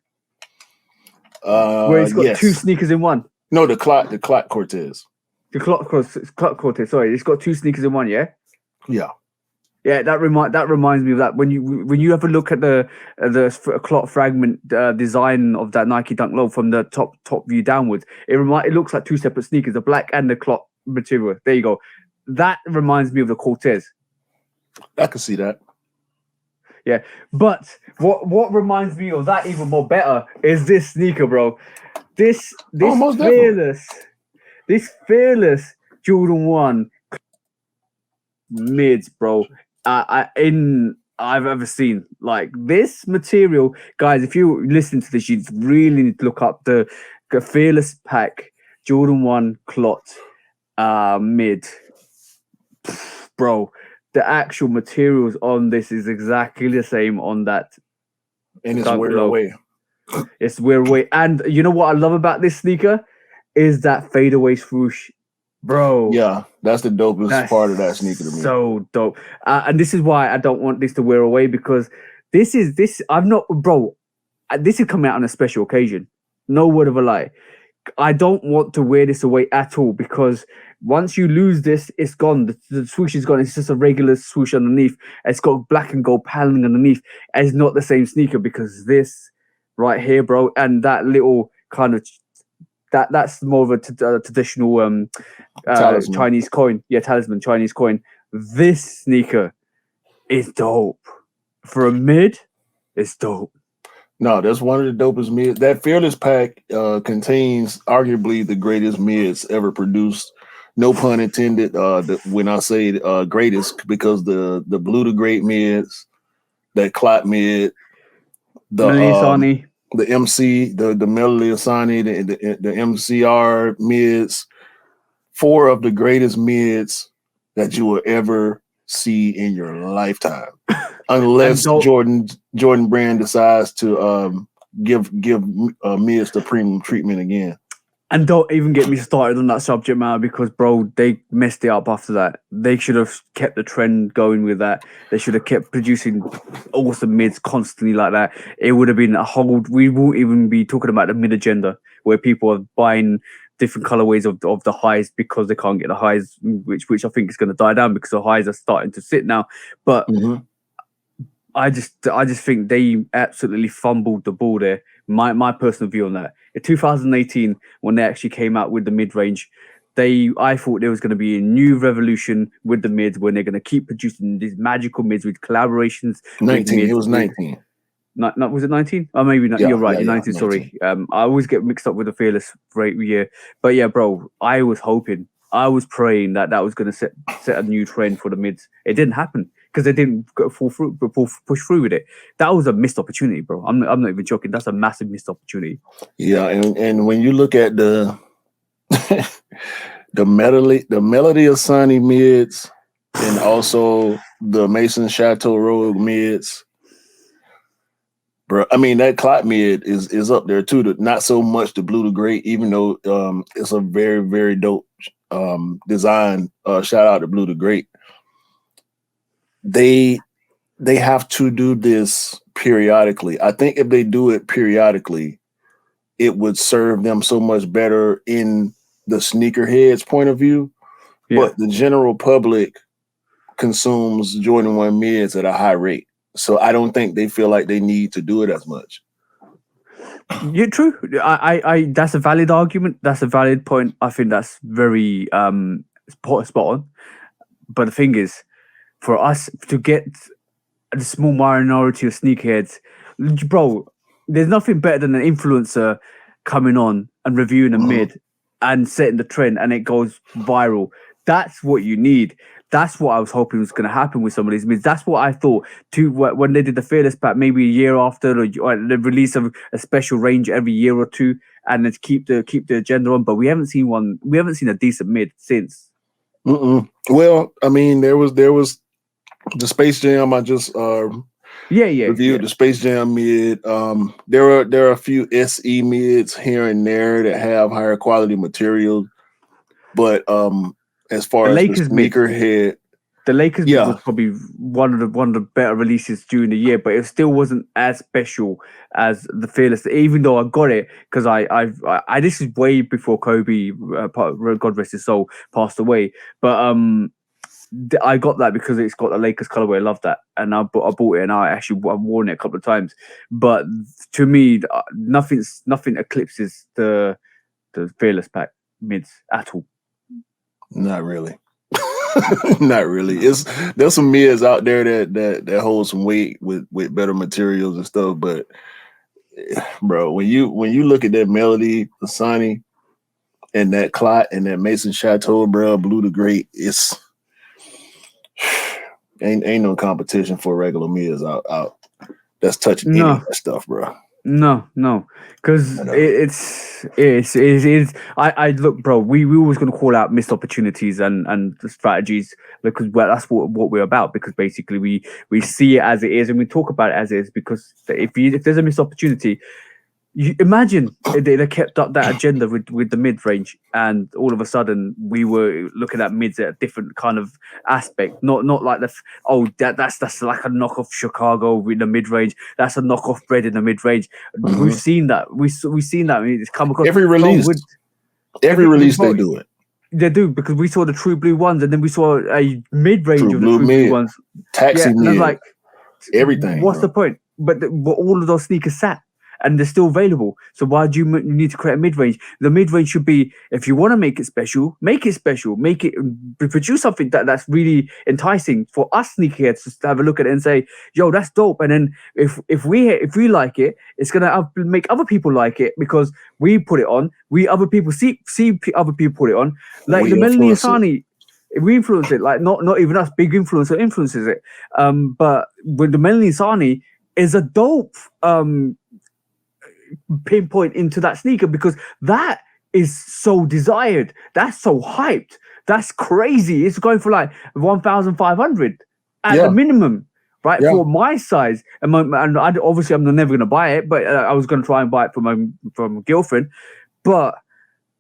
Where it's got two sneakers in one. No, the Clot Cortez. The Clot Cortez. Sorry, it's got two sneakers in one. Yeah. Yeah, that reminds me of that. When you have a look at the Clot Fragment design of that Nike Dunk Low from the top view downwards, it looks like two separate sneakers, the black and the Clot material. There you go. That reminds me of the Cortez. I can see that. Yeah, but what reminds me of that even more better is this sneaker, bro. This fearless Jordan 1 mids, bro. I've ever seen. Like this material, guys. If you listen to this, you really need to look up the fearless pack Jordan 1 Clot mid, bro. The actual materials on this is exactly the same on that. And it's wear away. It's wear away. And you know what I love about this sneaker is that fadeaway swoosh, bro. Yeah, that's the dopest part of that sneaker to me. So dope. And this is why I don't want this to wear away, because this is coming out on a special occasion. No word of a lie. I don't want to wear this away at all, because once you lose this, it's gone. The swoosh is gone. It's just a regular swoosh underneath. It's got black and gold paneling underneath. And it's not the same sneaker, because this right here, bro, and that little kind of that's more of a traditional Chinese coin. Yeah, talisman, Chinese coin. This sneaker is dope. For a mid, it's dope. No, that's one of the dopest mids. That Fearless pack contains arguably the greatest mids ever produced. No pun intended. When I say greatest, because the Blue to Great mids, that Clot mid, the the MC, the Melody Asani, the MCR mids, four of the greatest mids that you will ever see in your lifetime, And unless don't Jordan Brand decides to give mids the premium treatment again. And don't even get me started on that subject matter because, bro, they messed it up after that. They should have kept the trend going with that. They should have kept producing awesome mids constantly like that. It would have been a whole. We won't even be talking about the mid agenda where people are buying different colorways of the highs because they can't get the highs, which I think is going to die down because the highs are starting to sit now. But I just think they absolutely fumbled the ball there. My personal view on that. In 2018, when they actually came out with the mid range, I thought there was going to be a new revolution with the mids when they're going to keep producing these magical mids with collaborations. 19. With mids, it was 19. Not was it 19? Oh, maybe not. Yeah, You're right. yeah, You're yeah, 19. 19. Sorry. I always get mixed up with the Fearless rate year. But yeah, bro, I was hoping, I was praying that was going to set a new trend for the mids. It didn't happen because they didn't push through with it. That was a missed opportunity, bro. I'm not even joking. That's a massive missed opportunity. Yeah, and when you look at the the Melody of Sunny mids and also the Mason Chateau Road mids, bro. I mean that clot mid is up there too. Not so much the blue to gray, even though it's a very, very dope design. Shout out to Blue to Great. They have to do this periodically. I think if they do it periodically, it would serve them so much better in the sneakerheads point of view. Yeah. But the general public consumes Jordan 1 mids at a high rate. So I don't think they feel like they need to do it as much. Yeah, true. I that's a valid argument. That's a valid point. I think that's very spot on. But the thing is, for us to get the small minority of sneakerheads, bro, there's nothing better than an influencer coming on and reviewing a mid and setting the trend and it goes viral. That's what you need. That's what I was hoping was going to happen with some of these mids. That's what I thought too when they did the Fearless pack, maybe a year after, or the release of a special range every year or two, and then keep the agenda on. But we haven't seen one. We haven't seen a decent mid since. Well, I mean, there was the Space Jam. I just reviewed the Space Jam mid. There are a few SE mids here and there that have higher quality material, but as far as the sneakerhead, the Lakers mid was probably one of the better releases during the year, but it still wasn't as special as the Fearless. Even though I got it because I this is way before Kobe, God rest his soul, passed away, but I got that because it's got the Lakers colorway. I love that, and I bought it, and I've worn it a couple of times. But to me, nothing eclipses the Fearless pack mids at all. Not really. Not really. There's some mids out there that hold some weight with better materials and stuff. But bro, when you look at that Melody, the Sonny, and that Clot and that Mason Chateau, bro, Blue to Great, it's ain't no competition for regular mids out that's touching any of that stuff, bro. No, because it's. I look, bro. We always going to call out missed opportunities and the strategies because that's what we're about. Because basically we see it as it is and we talk about it as it is. Because if there's a missed opportunity, you imagine they kept up that agenda with the mid range, and all of a sudden we were looking at mids at a different kind of aspect. Not like that's like a knockoff Chicago with the mid range. That's a knockoff bread in the mid range. We've seen that. We've seen that. I mean, it's come across every release. Every release they do it. They do because we saw the True Blue ones, and then we saw a mid range of the True Blue ones. Taxi mid. Like everything. What's the point? But all of those sneakers sat. And they're still available. So why do you need to create a mid-range? The mid-range should be, if you want to make it special, make it special. Make it, produce something that's really enticing for us sneakerheads to have a look at it and say, yo, that's dope. And then if we like it, it's going to make other people like it because we put it on. Other people see other people put it on. Like the Melanie Asani, we influence it. Like not even us, big influencer influences it. But with the Melanie Asani is a dope pinpoint into that sneaker because that is so desired. That's so hyped. That's crazy. It's going for like 1,500 at the Yeah, minimum, right? yeah, For my size, and obviously I'm never gonna buy it, but I was gonna try and buy it from my girlfriend. But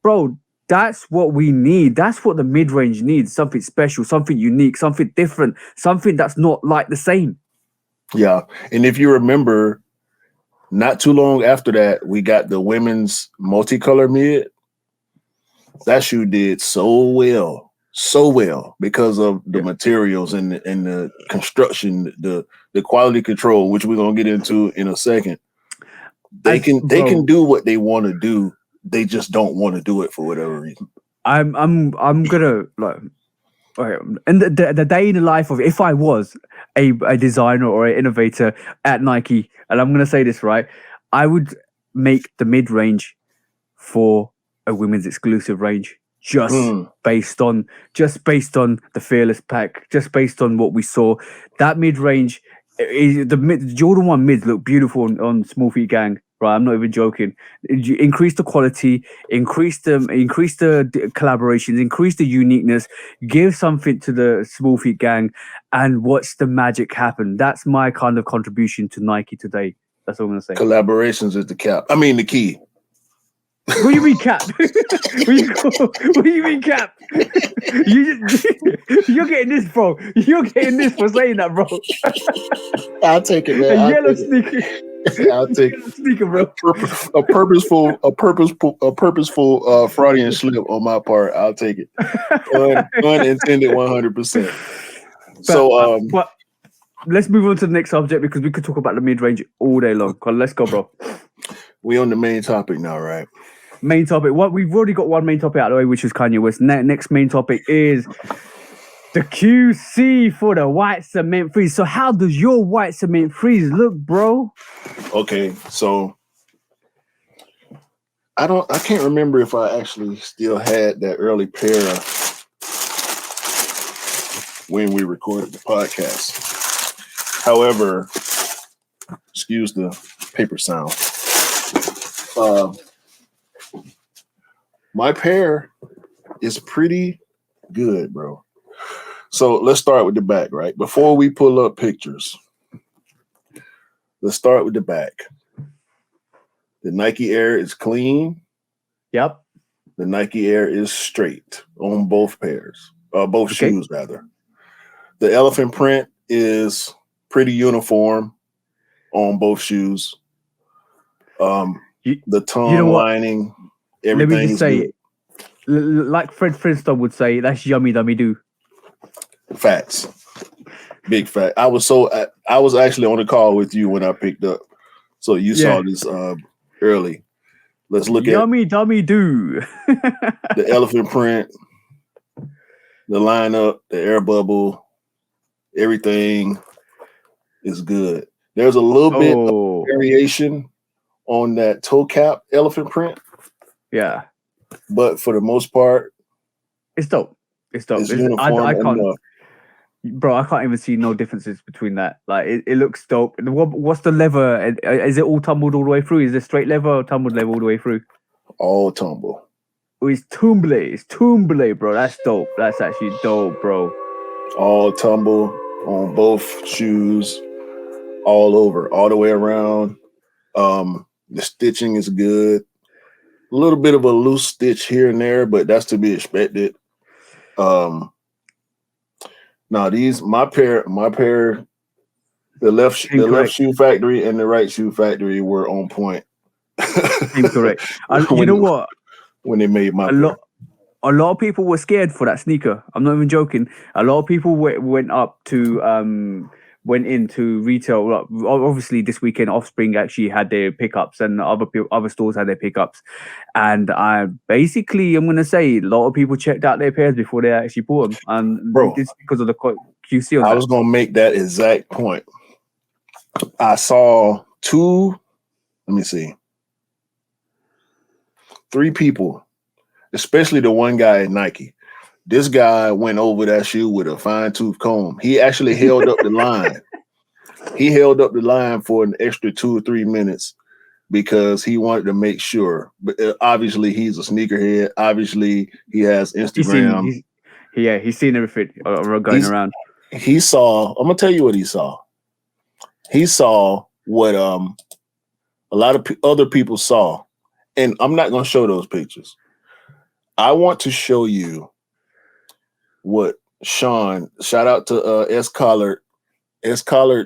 bro, that's what we need. That's what the mid range needs. Something special, something unique, something different, something that's not like the same. yeah. And if you remember, not too long after that, we got the women's multicolor mid. That shoe did so well because of the Yeah. materials and the construction, the quality control, which we're gonna get into in a second. They As can bro, do what they want to do. They just don't want to do it for whatever reason. I'm gonna like. Okay, and the day in the life of if I was a designer or an innovator at Nike, and I'm gonna say this right, I would make the mid range for a women's exclusive range Mm, just based on the fearless pack, just based on what we saw. That mid range, the Jordan 1 mids look beautiful on Small Feet Gang. Right, I'm not even joking. Increase the quality, increase the collaborations, increase the uniqueness, give something to the Small Feet Gang, and watch the magic happen. That's my kind of contribution to Nike today. That's all I'm gonna say. collaborations is the cap. I mean the key. What do you mean, Cap? What do you mean, Cap? You're getting this, bro. You're getting this for saying that, bro. I'll take it, man. A I'll yellow take it. sneaker. I'll take it. Sneaker, bro. A purposeful Freudian slip on my part. I'll take it. Unintended 100%. So But let's move on to the next subject because we could talk about the mid range all day long. Let's go, bro. we on the main topic now, right? Main topic. What we've already got one main topic out of the way, which is Kanye West. Next main topic is the QC for the white cement freeze. So how does your white cement freeze look, bro? Okay, so I can't remember if I actually still had that early pair when we recorded the podcast. However, excuse the paper sound. My pair is pretty good, bro. So let's start with the back, right? Before we pull up pictures, let's start with the back. The Nike Air is clean. Yep. The Nike Air is straight on both pairs, both Okay. shoes rather. The elephant print is pretty uniform on both shoes. The tongue lining, everything. Let me just say, like Fred Flintstone would say, that's yummy dummy do. Facts. Big fact. I was actually on the call with you when I picked up. So you saw this early. Let's look yummy dummy do. The elephant print, the lineup, the air bubble, everything is good. There's a little bit of variation on that toe cap elephant print. Yeah. But for the most part, it's dope. It's dope. I can't, bro. I can't even see no differences between that. Like it looks dope. What's the leather? Is it all tumbled all the way through? Is it straight leather or tumbled leather all the way through? All tumble. Oh, it's tumble. It's tumble, bro. That's dope. That's actually dope, bro. All tumble on both shoes, all over, all the way around. The stitching is good. A little bit of a loose stitch here and there, but that's to be expected. Now my pair, the left shoe factory and the right shoe factory were on point. Incorrect. You know what? When they made my pair. A lot of people were scared for that sneaker. I'm not even joking. A lot of people went into retail. Obviously, this weekend, Offspring actually had their pickups, and other stores had their pickups. And I'm going to say a lot of people checked out their pairs before they actually bought them. And bro, it's because of the QC on I was going to make that exact point. I saw three people, especially the one guy at Nike. This guy went over that shoe with a fine-tooth comb. He actually held up the line. He held up the line for an extra 2 or 3 minutes because he wanted to make sure. But obviously, he's a sneakerhead. Obviously, he has He's seen Instagram. he's seen everything going He's around. he saw. I'm gonna tell you what he saw. He saw what a lot of other people saw, and I'm not gonna show those pictures. I want to show you what Sean. Shout out to S Collard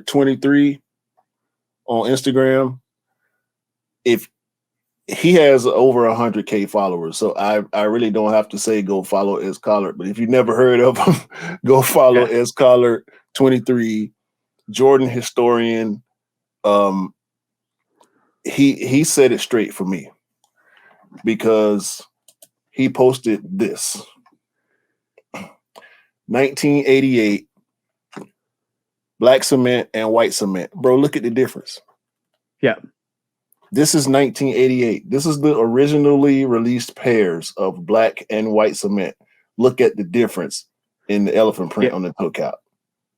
23 on Instagram. If he has over 100K followers, so I really don't have to say go follow S Collard. But if you never heard of him, go follow S Collard 23, Jordan historian. He said it straight for me because he posted this 1988 black cement and white cement. Bro, look at the difference. Yeah. This is 1988. This is the originally released pairs of black and white cement. Look at the difference in the elephant print on the toe cap.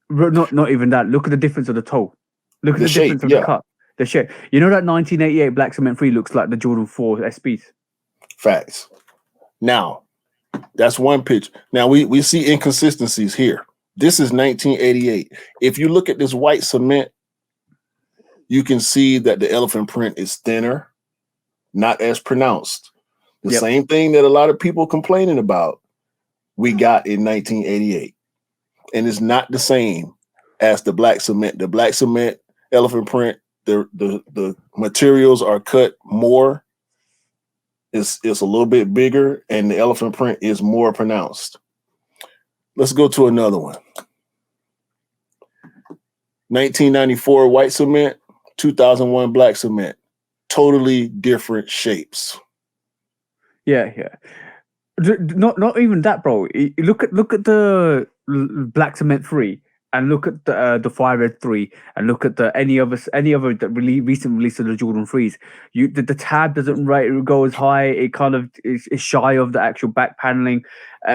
Not even that. Look at the difference of the toe. Look at the shape, difference of the cut. The shape. You know that 1988 black cement 3 looks like the Jordan 4 SBs. Facts. Now, that's one picture. Now we see inconsistencies here. This is 1988. If you look at this white cement, you can see that the elephant print is thinner, not as pronounced. The same thing that a lot of people complaining about, we got in 1988. And it's not the same as the black cement. The black cement elephant print, the materials are cut more. It's a little bit bigger, and the elephant print is more pronounced. Let's go to another one. 1994 white cement, 2001 black cement. Totally different shapes. Yeah. Not even that, bro. Look at the black cement 3 and look at the fire red 3 and look at any other that recent release of the Jordan 3s. The tab doesn't go as high. It kind of is shy of the actual back paneling.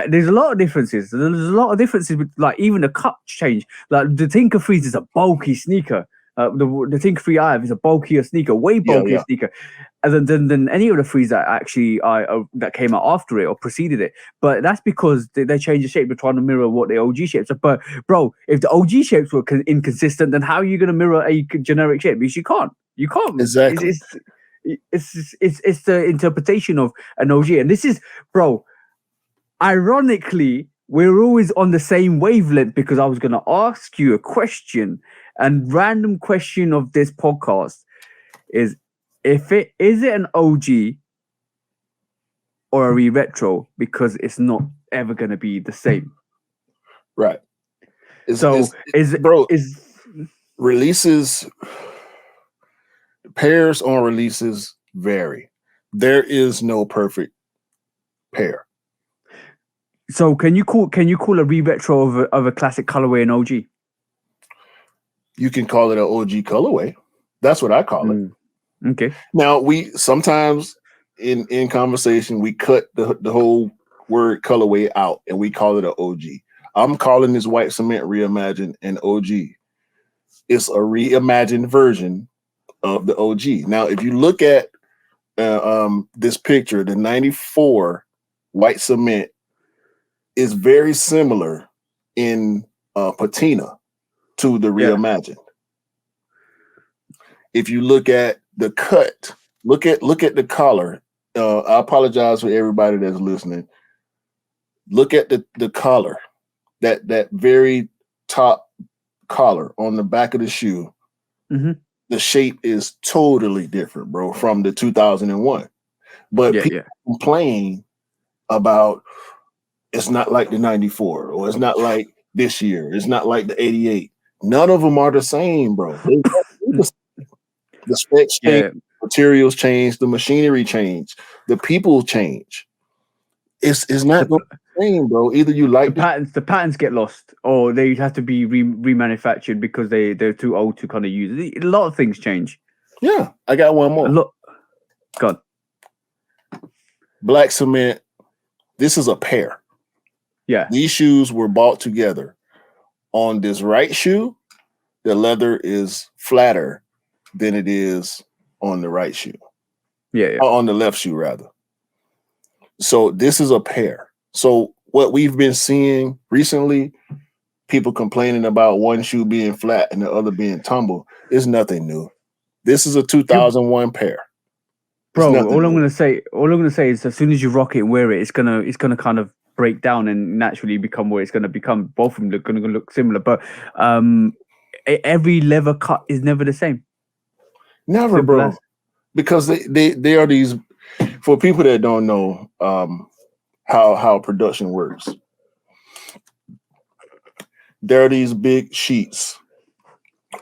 There's a lot of differences. There's a lot of differences with, like, even the cut change. Like the Tinker 3s is a bulky sneaker. The Tinker 3 I have is a bulkier sneaker, way bulkier sneaker, than any of the 3s that actually that came out after it or preceded it. But that's because they changed the shape. They're trying to mirror what the OG shapes are. But bro, if the OG shapes were inconsistent, then how are you going to mirror a generic shape? Because you can't. You can't. Exactly. It's the interpretation of an OG, and this is, bro. Ironically, we're always on the same wavelength because I was going to ask you a question, and random question of this podcast is is it an OG or a re-retro, because it's not ever going to be the same. Right. Releases, pairs on releases vary. There is no perfect pair. So can you call a re-retro of a classic colorway an OG? You can call it an OG colorway. That's what I call it. Okay. Now we sometimes in conversation we cut the whole word colorway out and we call it an OG. I'm calling this white cement reimagined an OG. It's a reimagined version of the OG. Now, if you look at this picture, the 94 white cement is very similar in patina to the reimagined. If you look at the cut, look at the collar. I apologize for everybody that's listening. Look at the collar, that very top collar on the back of the shoe. Mm-hmm. The shape is totally different, bro, from the 2001. But people complain about it's not like the 94, or it's not like this year. It's not like the 88. None of them are the same, bro. The specs change, materials change, the machinery change, the people change. It's not going to be the same, bro. Either you like the patterns get lost, or they have to be remanufactured because they're too old to kind of use. A lot of things change. Yeah, I got one more. God. Black cement. This is a pair. Yeah. These shoes were bought together. On this right shoe, the leather is flatter than it is on the right shoe, Yeah. or on the left shoe rather. So this is a pair. So what we've been seeing recently, people complaining about one shoe being flat and the other being tumble, is nothing new. This is a 2001 pair. It's Bro, nothing new. all I'm gonna say is as soon as you rock it and wear it, it's gonna kind of break down and naturally become what it's gonna become. Both of them look gonna look similar, but every leather cut is never the same. Never, Simple bro. as. Because they are these, for people that don't know how production works. There are these big sheets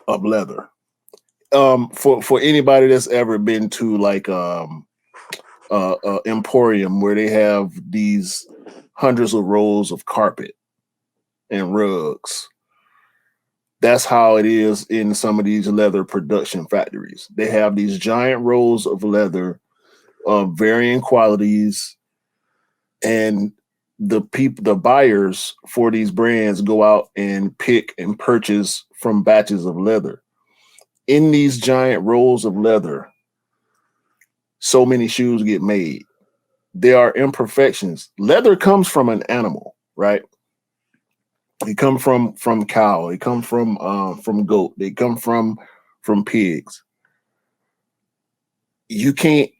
of leather. For anybody that's ever been to like emporium where they have these hundreds of rolls of carpet and rugs, that's how it is in some of these leather production factories. They have these giant rolls of leather of varying qualities, and the buyers for these brands go out and pick and purchase from batches of leather. In these giant rolls of leather, so many shoes get made. There are imperfections. Leather comes from an animal, right? They come from cow. They come from goat. They come from pigs. You can't.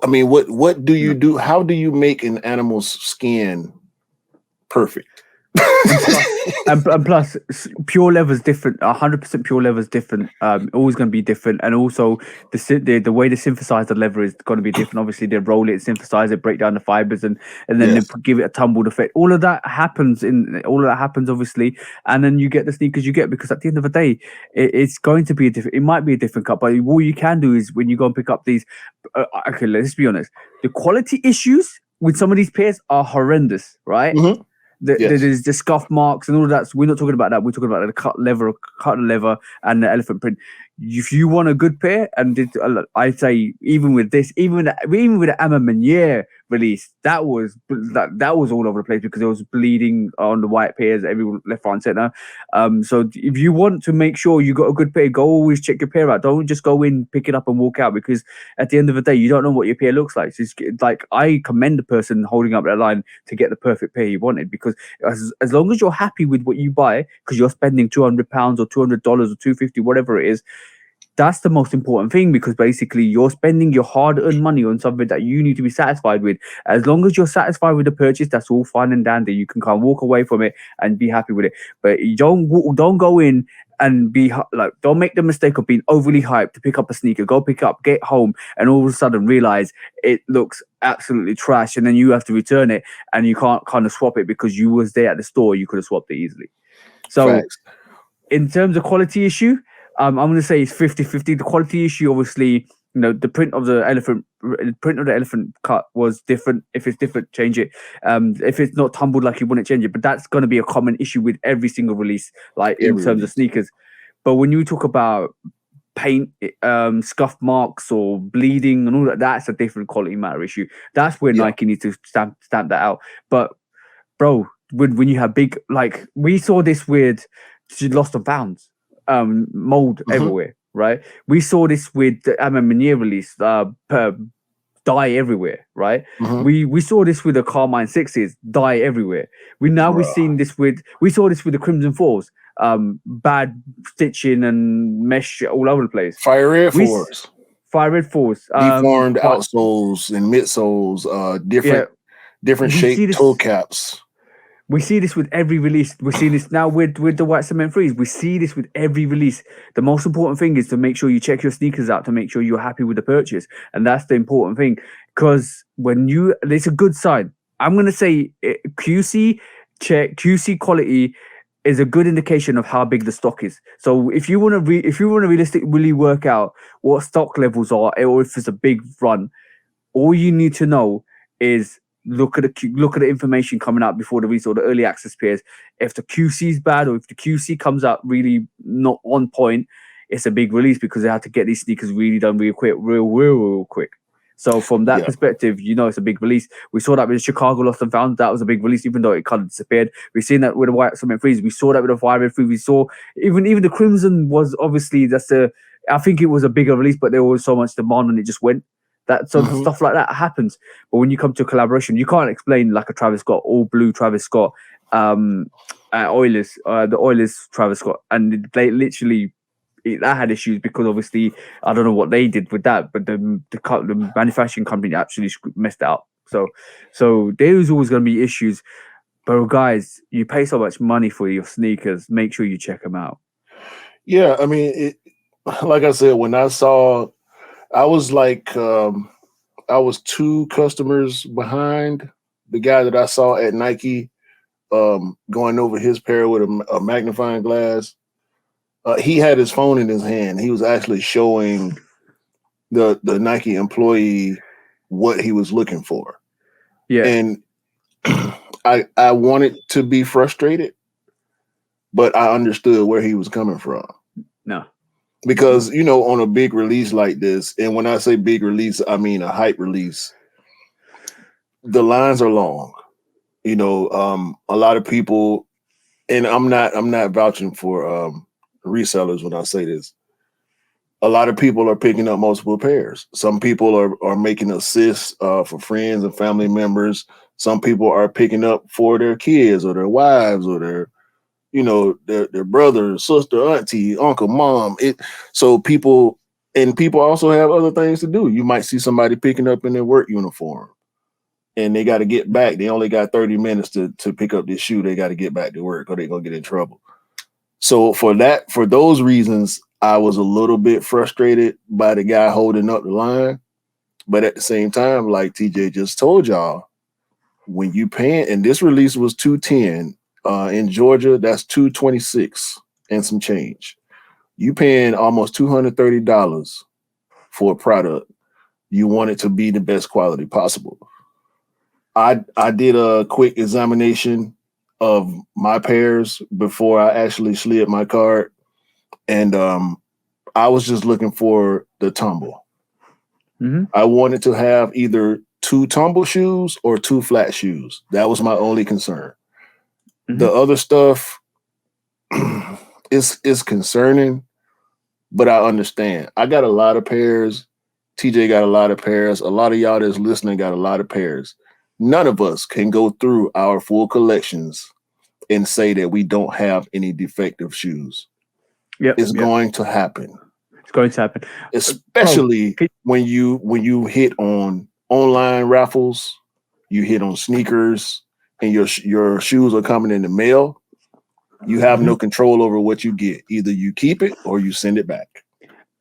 I mean, what do you do? How do you make an animal's skin perfect? And plus, pure leather is different. 100% pure leather is different. Always going to be different, and also the way they synthesize the leather is going to be different. Obviously, they roll it, synthesize it, break down the fibers, and then Yes. they give it a tumbled effect. All of that happens obviously, and then you get the sneakers you get because at the end of the day, it's going to be a different. It might be a different cut, but all you can do is when you go and pick up these. Okay, let's be honest. The quality issues with some of these pairs are horrendous, right? Mm-hmm. Yes. There's the scuff marks and all of that. So we're not talking about that. We're talking about the cut leather, and the elephant print. If you want a good pair, and I'd say even with this, even with the Amma Meunier release, that was all over the place because it was bleeding on the white pairs, everyone left, right, and center. So if you want to make sure you got a good pair, go always check your pair out. Don't just go in, pick it up, and walk out because at the end of the day, you don't know what your pair looks like. So it's like I commend the person holding up that line to get the perfect pair you wanted because as long as you're happy with what you buy, because you're spending £200 or $200 or $250, whatever it is, that's the most important thing because basically you're spending your hard-earned money on something that you need to be satisfied with. As long as you're satisfied with the purchase, that's all fine and dandy. You can kind of walk away from it and be happy with it. But you don't go in and be like, don't make the mistake of being overly hyped to pick up a sneaker. Go pick up, get home, and all of a sudden realize it looks absolutely trash, and then you have to return it, and you can't kind of swap it because you was there at the store. You could have swapped it easily. So, Facts. in terms of quality issue, I'm going to say it's 50-50. The quality issue, obviously, the print of the elephant cut was different. If it's different, change it. If it's not tumbled like you want to change it. But that's going to be a common issue with every single release, like in terms of sneakers. But when you talk about paint, scuff marks or bleeding and all that, that's a different quality matter issue. That's where Nike needs to stamp that out. But bro, when you have big, like we saw this with Lost and Founds, mold everywhere, right? We saw this with the Amma Meunier release, dye everywhere, right? We saw this with the Carmine Sixes, dye everywhere. We saw this with the Crimson Fours, bad stitching and mesh all over the place. Fire Red Fours. Fire Red Fours. Deformed outsoles and midsoles, different shaped toe caps. We see this with every release. We're seeing this now with the white cement threes. We see this with every release. The most important thing is to make sure you check your sneakers out to make sure you're happy with the purchase. And that's the important thing. Because it's a good sign. I'm going to say QC quality is a good indication of how big the stock is. So if you want to realistically work out what stock levels are, or if it's a big run, all you need to know is look at the information coming out before the release or the early access pairs. If the QC is bad or if the QC comes out really not on point, it's a big release because they have to get these sneakers really done real quick. So from that perspective, it's a big release. We saw that with Chicago Lost and Found. That was a big release, even though it kind of disappeared. We've seen that with the White Cement Freeze. We saw that with the Fire Red Free. We saw even the Crimson was obviously that's the I think it was a bigger release, but there was so much demand and it just went. That so Mhm. stuff like that happens. But when you come to a collaboration, you can't explain like a Travis Scott, all blue Travis Scott, Oilers, the Oilers Travis Scott, and they literally that had issues because obviously I don't know what they did with that, but the manufacturing company actually messed it up. So there's always going to be issues. But guys, you pay so much money for your sneakers, make sure you check them out. Yeah, I mean, like I said, when I saw, I was like, I was two customers behind the guy that I saw at Nike, going over his pair with a magnifying glass. He had his phone in his hand. He was actually showing the Nike employee what he was looking for, Yeah, and I wanted to be frustrated, but I understood where he was coming from. no, Because on a big release like this, and when I say big release, I mean a hype release, the lines are long. A lot of people, and I'm not vouching for resellers when I say this. A lot of people are picking up multiple pairs. Some people are making assists for friends and family members. Some people are picking up for their kids or their wives or their brother, sister, auntie, uncle, mom. So people also have other things to do. You might see somebody picking up in their work uniform and they got to get back. They only got 30 minutes to pick up this shoe. They got to get back to work or they're gonna get in trouble. So for those reasons, I was a little bit frustrated by the guy holding up the line. But at the same time, like TJ just told y'all, when you paying, and this release was 210 in Georgia, that's 226 and some change. You paying almost $230 for a product. You want it to be the best quality possible. I did a quick examination of my pairs before I actually slid my card, and I was just looking for the tumble. mm-hmm. I wanted to have either two tumble shoes or two flat shoes. That was my only concern. Mm-hmm. The other stuff is concerning, but I understand. I got a lot of pairs. TJ got a lot of pairs. A lot of y'all that's listening got a lot of pairs. None of us can go through our full collections and say that we don't have any defective shoes. It's going to happen. It's going to happen, Especially when you hit on online raffles, you hit on sneakers, and your shoes are coming in the mail. You have no control over what you get. Either you keep it or you send it back.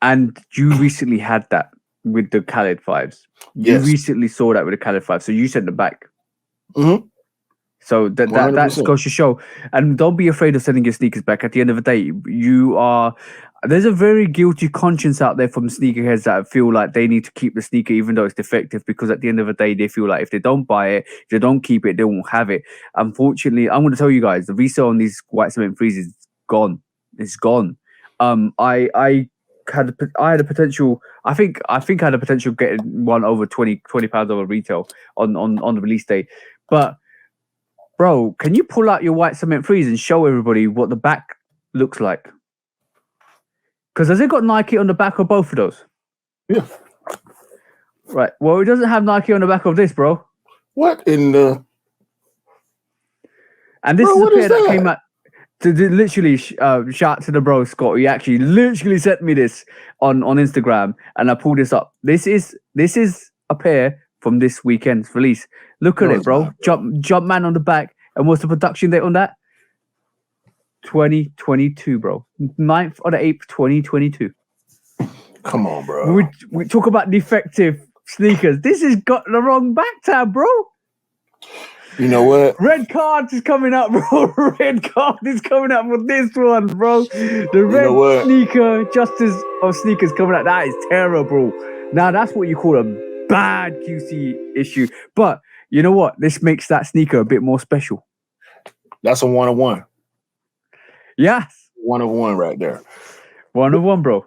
And you recently had that with the Khaled fives. You Yes. recently saw that with the Khaled five, so you sent it back. Mm-hmm. So that goes to show. And don't be afraid of sending your sneakers back. At the end of the day, there's a very guilty conscience out there from sneakerheads that feel like they need to keep the sneaker even though it's defective, because at the end of the day they feel like if they don't buy it, if they don't keep it, they won't have it. Unfortunately, I'm going to tell you guys, the resale on these white cement freezes is gone. It's gone. I had a potential. I think I had a potential getting one over 20 pounds over retail on the release day, but bro, can you pull out your white cement freeze and show everybody what the back looks like? Because has it got Nike on the back of both of those? Yeah. Right. Well, it doesn't have Nike on the back of this, bro. What in the? And this is a pair that came out. Literally, shout to the bro Scott. He actually literally sent me this on Instagram, and I pulled this up. This is a pair from this weekend's release. Look at it, bro. Jump man on the back. And what's the production date on that? 2022, bro. 9th or the 8th, 2022. Come on, bro. We talk about defective sneakers. This has got the wrong back tab, bro. You know what? Red card is coming up, bro. Red card is coming up for this one, bro. The red sneaker, justice of sneakers coming out. That is terrible. Now, that's what you call a bad QC issue. But you know what? This makes that sneaker a bit more special. That's a 1-of-1. Yes. 1-of-1 right there. 1-of-1, bro.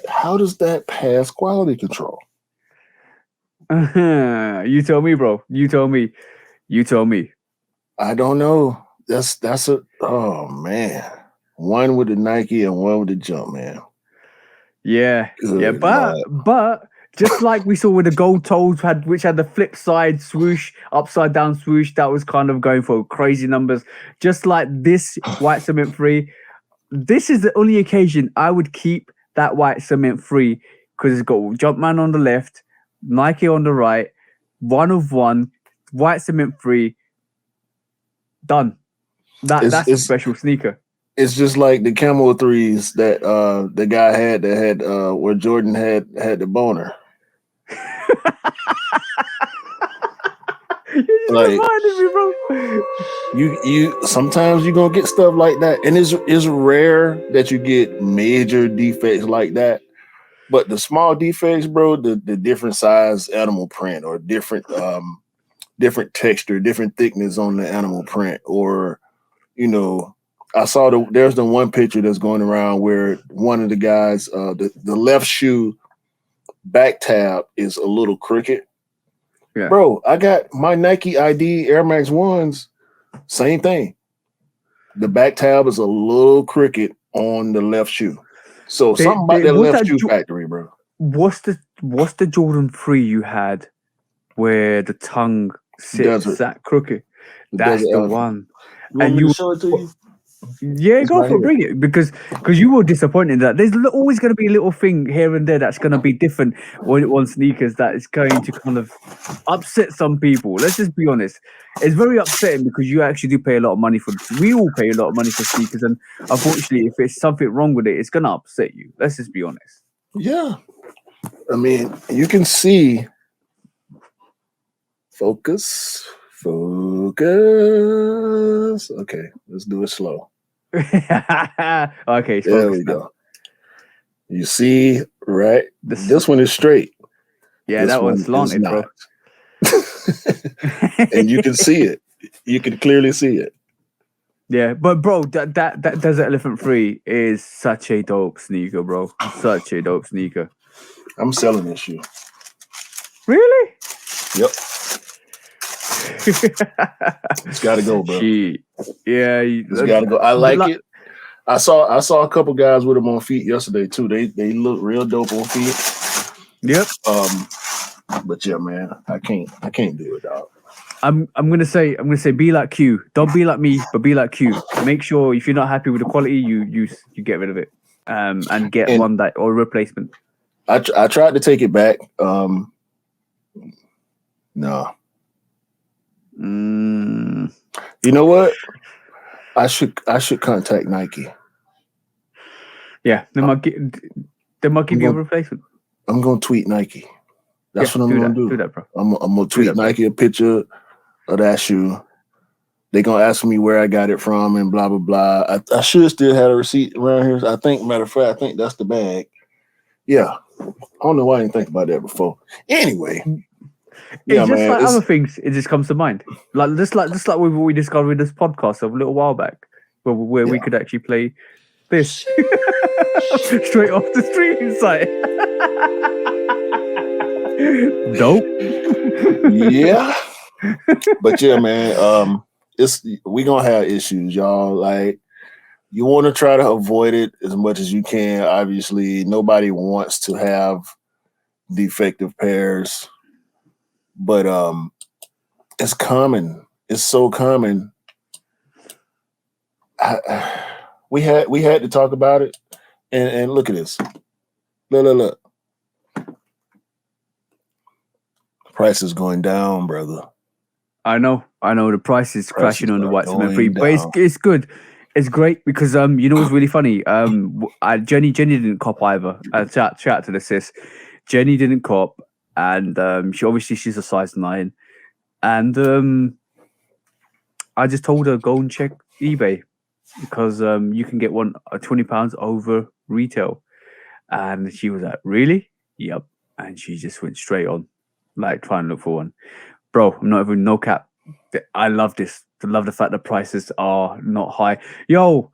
How does that pass quality control? You tell me, bro. You tell me. I don't know. Oh man. One with the Nike and one with the Jump, man. Yeah, yeah, Good Lord. but just like we saw with the gold toes which had the flip side swoosh, upside down swoosh, that was kind of going for crazy numbers. Just like this white cement free, this is the only occasion I would keep that white cement free because it's got Jumpman on the left, Nike on the right, one of one, white cement free, done. It's That's a it's special sneaker. it's just like the camo threes that the guy had that had where Jordan had the boner. You just Like reminded me, bro. you sometimes you gonna get stuff like that, and it's rare that you get major defects like that. But the small defects, bro, the different size animal print or different texture, different thickness on the animal print, or you know, I saw there's the one picture that's going around where one of the guys, the left shoe back tab is a little crooked. Yeah. Bro, I got my Nike ID Air Max ones, same thing. The back tab is a little crooked on the left shoe. So something about that What's left that? shoe factory, bro. What's the Jordan 3 you had where the tongue Desert, sat crooked? the That's desert the elephant. one. You want And me to you, show it to you? yeah, It's go right for it, here. bring it because you were disappointed in that. There's always going to be a little thing here and there that's going to be different on sneakers that is going to kind of upset some people. Let's just be honest. It's very upsetting because you actually do pay a lot of money for. We all pay a lot of money for sneakers, and unfortunately, if it's something wrong with it, it's going to upset you. Let's just be honest. Yeah. I mean, you can see focus. Okay, let's do it slow. Okay, it's There focused we now. go. You see, right? This, This one is straight. yeah, This that one one's is slanted, bro. not. And you can see it. You can clearly see it. Yeah, but bro, that Desert Elephant 3 is such a dope sneaker, bro. Such a dope sneaker. I'm selling this shoe. Really? Yep. It's got to go, bro. Yeah, It's got to go. I like it. I saw a couple guys with them on feet yesterday too. They look real dope on feet. Yep. But yeah, man, I can't do it, dog. I'm gonna say be like Q. Don't be like me, but be like Q. Make sure if you're not happy with the quality, you get rid of it. And get one that or replacement. I tried to take it back. No. You know what? I should contact Nike. Yeah, they might give you a replacement. I'm gonna tweet Nike. That's what I'm gonna do. Do that, bro. I'm gonna tweet Nike a picture of that shoe. They're gonna ask me where I got it from and blah blah blah. I should still have a receipt around here. I think, matter of fact, I think that's the bag. Yeah. I don't know why I didn't think about that before. Anyway. Yeah, it's just man, like other things, it just comes to mind. Like just like what we discovered with this podcast a little while back, where we could actually play this straight off the streaming site. Dope. Yeah. But yeah, man, we gonna have issues, y'all. Like, you want to try to avoid it as much as you can. Obviously, nobody wants to have defective pairs. But it's common. It's so common. We had to talk about it, and look at this. Look. The price is going down, brother. I know. The price is crashing on the white cement free, but it's good. It's great because you know what's really funny. Jenny didn't cop either. Chat to the sis. Jenny didn't cop. And she's a size 9, and I just told her go and check eBay because you can get one £20 over retail, and she was like, really? Yep. And she just went straight on, like trying to look for one. Bro, I'm not even no cap. I love this. I love the fact the prices are not high. Yo,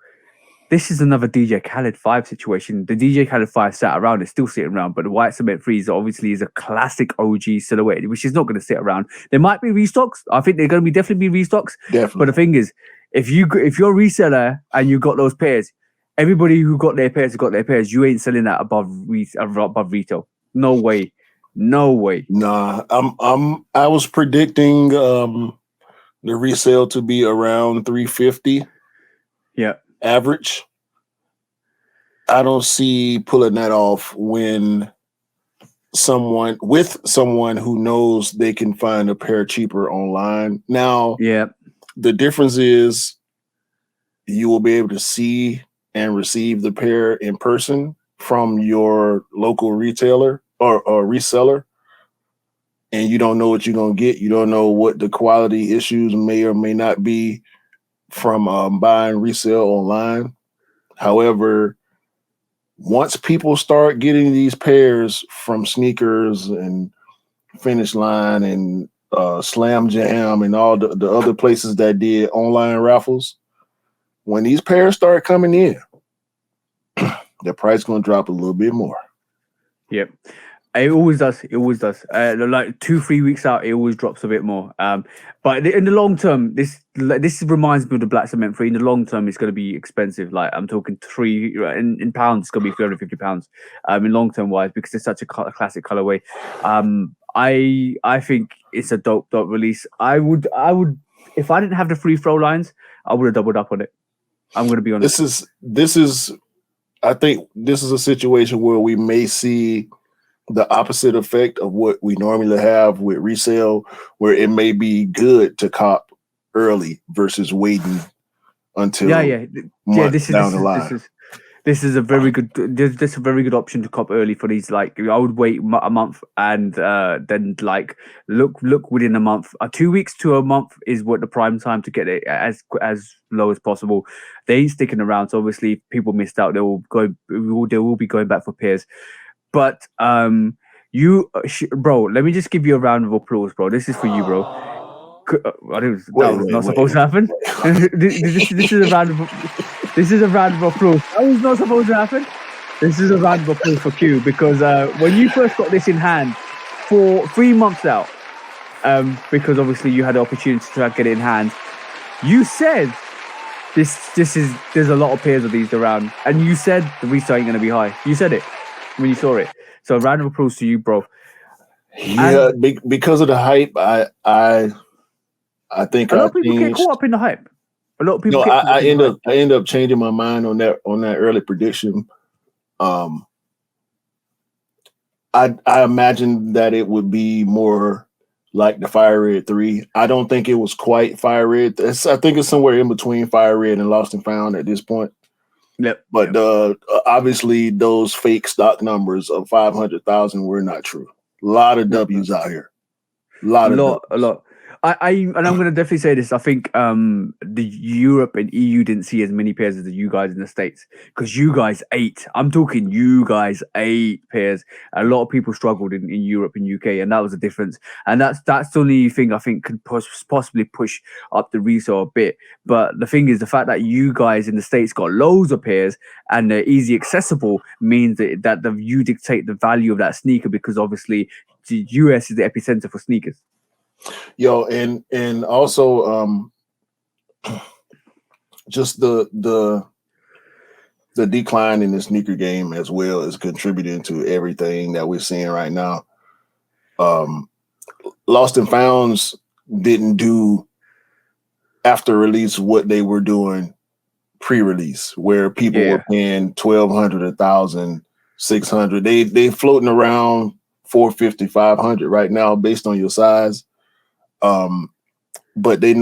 this is another DJ Khaled 5 situation. The DJ Khaled 5 sat around, it's still sitting around, but the white cement freeze obviously is a classic OG silhouette, which is not going to sit around. There might be restocks. I think they're going to definitely be restocks. Definitely. But the thing is, if you're a reseller and you got those pairs, Everybody who got their pairs got their pairs. You ain't selling that above retail. No way. No way. Nah, I was predicting the resale to be around 350 Yeah. average. I don't see pulling that off when someone who knows they can find a pair cheaper online. Now, Yeah. the difference is you will be able to see and receive the pair in person from your local retailer or reseller, and you don't know what you're going to get. You don't know what the quality issues may or may not be from buying resale online. However, once people start getting these pairs from sneakers and Finish Line and Slam Jam and all the other places that did online raffles, when these pairs start coming in, the price going to drop a little bit more. Yep. It always does. It always does. Like 2-3 weeks out, it always drops a bit more. But in the long term, this reminds me of the Black Cement Free. In the long term, it's going to be expensive. Like I'm talking in pounds, it's going to be £350. In long term wise, because it's such a classic colorway. I think it's a dope release. I would if I didn't have the free throw lines, I would have doubled up on it. I'm going to be honest. This is. I think this is a situation where we may see the opposite effect of what we normally have with resale, where it may be good to cop early versus waiting until This is a very good. This is a very good option to cop early for these. Like I would wait a month and then like look within a month. 2 weeks to a month is what the prime time to get it as low as possible. They ain't sticking around, so obviously if people missed out. They will be going back for pairs. But bro, let me just give you a round of applause, bro. This is for you, bro. That was not supposed to happen. This is a round of. This is a round of applause. That was not supposed to happen. This is a round of applause for Q because when you first got this in hand for 3 months out, because obviously you had the opportunity to get it in hand, you said there's a lot of pairs of these around, and you said the resale ain't gonna be high. You said it when you saw it. So a round of applause to you, bro. Yeah, because of the hype, I think a lot of people get caught up in the hype. A lot of people. No, I end up changing my mind on that early prediction. I imagined that it would be more like the Fire Red 3. I don't think it was quite Fire Red. I think it's somewhere in between Fire Red and Lost and Found at this point. Yep. But obviously those fake stock numbers of 500,000 were not true. A lot of W's out here. A lot. And I'm going to definitely say this. I think the Europe and EU didn't see as many pairs as you guys in the States because you guys ate. I'm talking you guys ate pairs. A lot of people struggled in Europe and UK, and that was the difference. And that's the only thing I think could possibly push up the resale a bit. But the thing is, the fact that you guys in the States got loads of pairs and they're easy accessible means that you dictate the value of that sneaker because obviously the US is the epicenter for sneakers. Yo, and also just the decline in the sneaker game as well is contributing to everything that we're seeing right now. Lost and Founds didn't do after release what they were doing pre-release, where people were paying 1,200, 1,000, 600. They floating around 450, 500 right now based on your size. But they're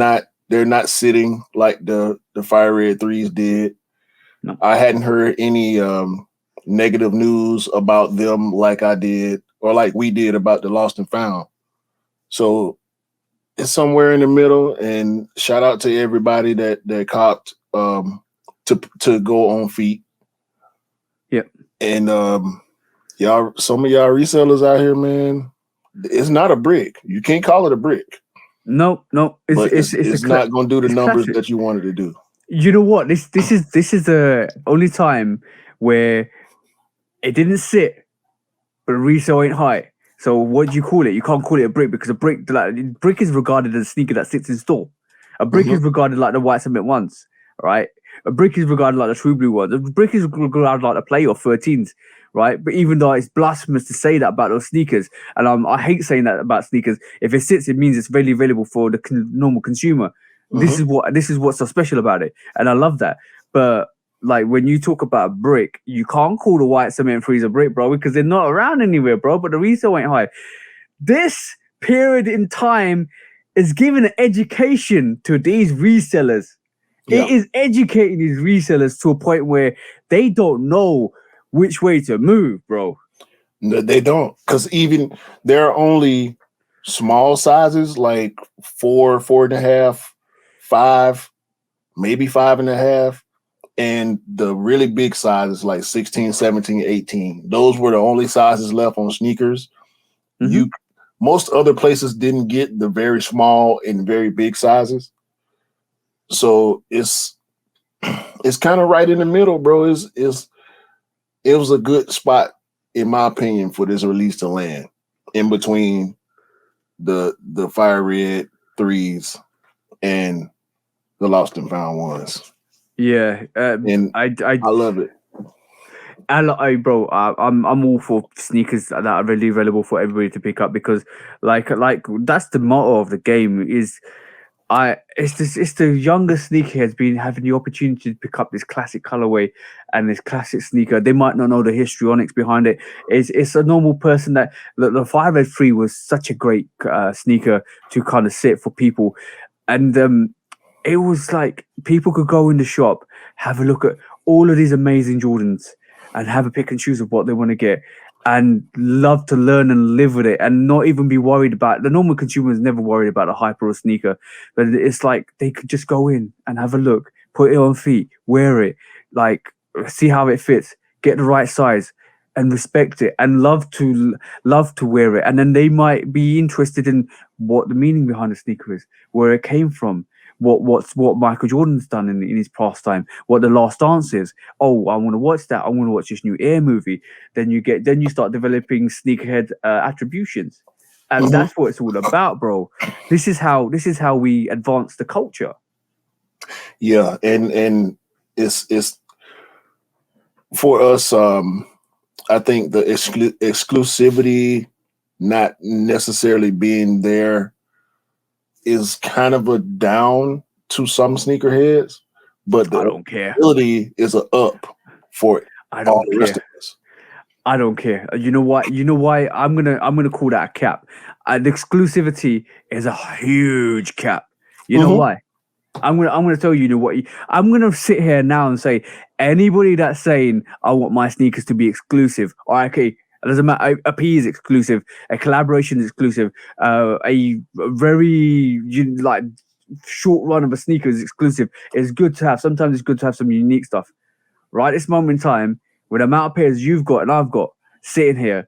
not sitting like the Fire Red 3s did. No. I hadn't heard any negative news about them like I did or like we did about the Lost and Found. So it's somewhere in the middle, and shout out to everybody that copped to go on feet. Yep. And some of y'all resellers out here, man, it's not a brick. You can't call it a brick. No, it's not going to do the numbers that you wanted to do. You know what? This is the only time where it didn't sit, but resale ain't high. So what do you call it? You can't call it a brick because a brick is regarded as a sneaker that sits in store. A brick is regarded like the white cement ones, right? A brick is regarded like the true blue ones. A brick is regarded like the playoff 13s, right? But even though it's blasphemous to say that about those sneakers, and I hate saying that about sneakers. If it sits, it means it's readily available for the normal consumer. Mhm. This is what's so special about it, and I love that. But like when you talk about a brick, you can't call the white cement freezer brick, bro, because they're not around anywhere, bro. But the resale ain't high. This period in time is giving an education to these resellers. Yeah. It is educating these resellers to a point where they don't know which way to move, bro. No, they don't, because even there are only small sizes like 4.5, 5, maybe 5.5. And the really big sizes like 16, 17, 18. Those were the only sizes left on sneakers. Mhm. Most other places didn't get the very small and very big sizes. So it's kind of right in the middle, bro. It was a good spot, in my opinion, for this release to land in between the fire red threes and the lost and found ones. Yeah, And I love it. bro, I'm all for sneakers that are readily available for everybody to pick up because, like that's the motto of the game. Is it's the younger sneakerheads been having the opportunity to pick up this classic colorway and this classic sneaker. They might not know the histrionics behind it. It's a normal person that the 503 was such a great sneaker to kind of sit for people, and it was like people could go in the shop, have a look at all of these amazing Jordans, and have a pick and choose of what they want to get, and love to learn and live with it, and not even be worried about the normal consumer is never worried about a hype or a sneaker, but it's like they could just go in and have a look, put it on feet, wear it, like see how it fits, get the right size, and respect it, and love to wear it, and then they might be interested in what the meaning behind the sneaker is, where it came from, what Michael Jordan's done in his pastime, what the last dance is. Oh, I want to watch that. I want to watch this new Air movie. Then you start developing sneakerhead attributions, and Mhm. that's what it's all about, bro. This is how we advance the culture. Yeah, and it's for us. I think the exclusivity not necessarily being there is kind of a down to some sneakerheads, but I the don't care. ability is a up for I all don't the rest care. of us. I don't care. You know what? You know why? I'm gonna call that a cap. The exclusivity is a huge cap. You know Mhm. why? I'm gonna tell you, you know what? I'm gonna sit here now and say anybody that's saying I want my sneakers to be exclusive. All right, okay, it doesn't matter. A P is exclusive. A collaboration is exclusive. A very like short run of a sneaker is exclusive. It's good to have. Sometimes it's good to have some unique stuff. Right, this moment in time, with the amount of pairs you've got and I've got sitting here,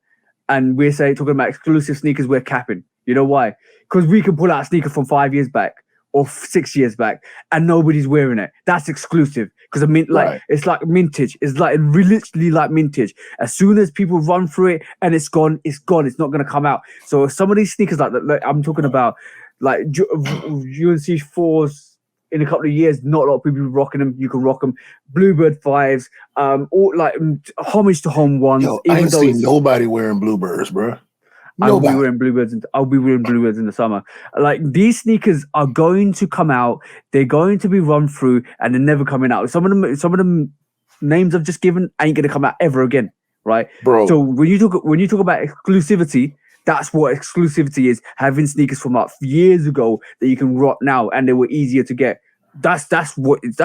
and we're saying talking about exclusive sneakers, we're capping. You know why? Because we can pull out a sneaker from 5 years back or 6 years back, and nobody's wearing it. That's exclusive. Because I mean, like Right. it's like vintage. It's like literally like vintage. As soon as people run through it and it's gone, it's gone. It's not gonna come out. So some of these sneakers, like I'm talking about, like UNC fours. In a couple of years, not a lot of people rocking them. You can rock them. Bluebird fives, all like homage to home ones. Yo, I Even ain't though seen it's, nobody wearing Bluebirds, bro. I'll be Nobody. wearing bluebirds. I'll be wearing bluebirds in the summer. Like these sneakers are going to come out. They're going to be run through, and they're never coming out. Some of them names I've just given ain't gonna come out ever again, right? So Bro, when you talk about exclusivity, that's what exclusivity is. Having sneakers from like years ago that you can rock now, and they were easier to get. That's what it's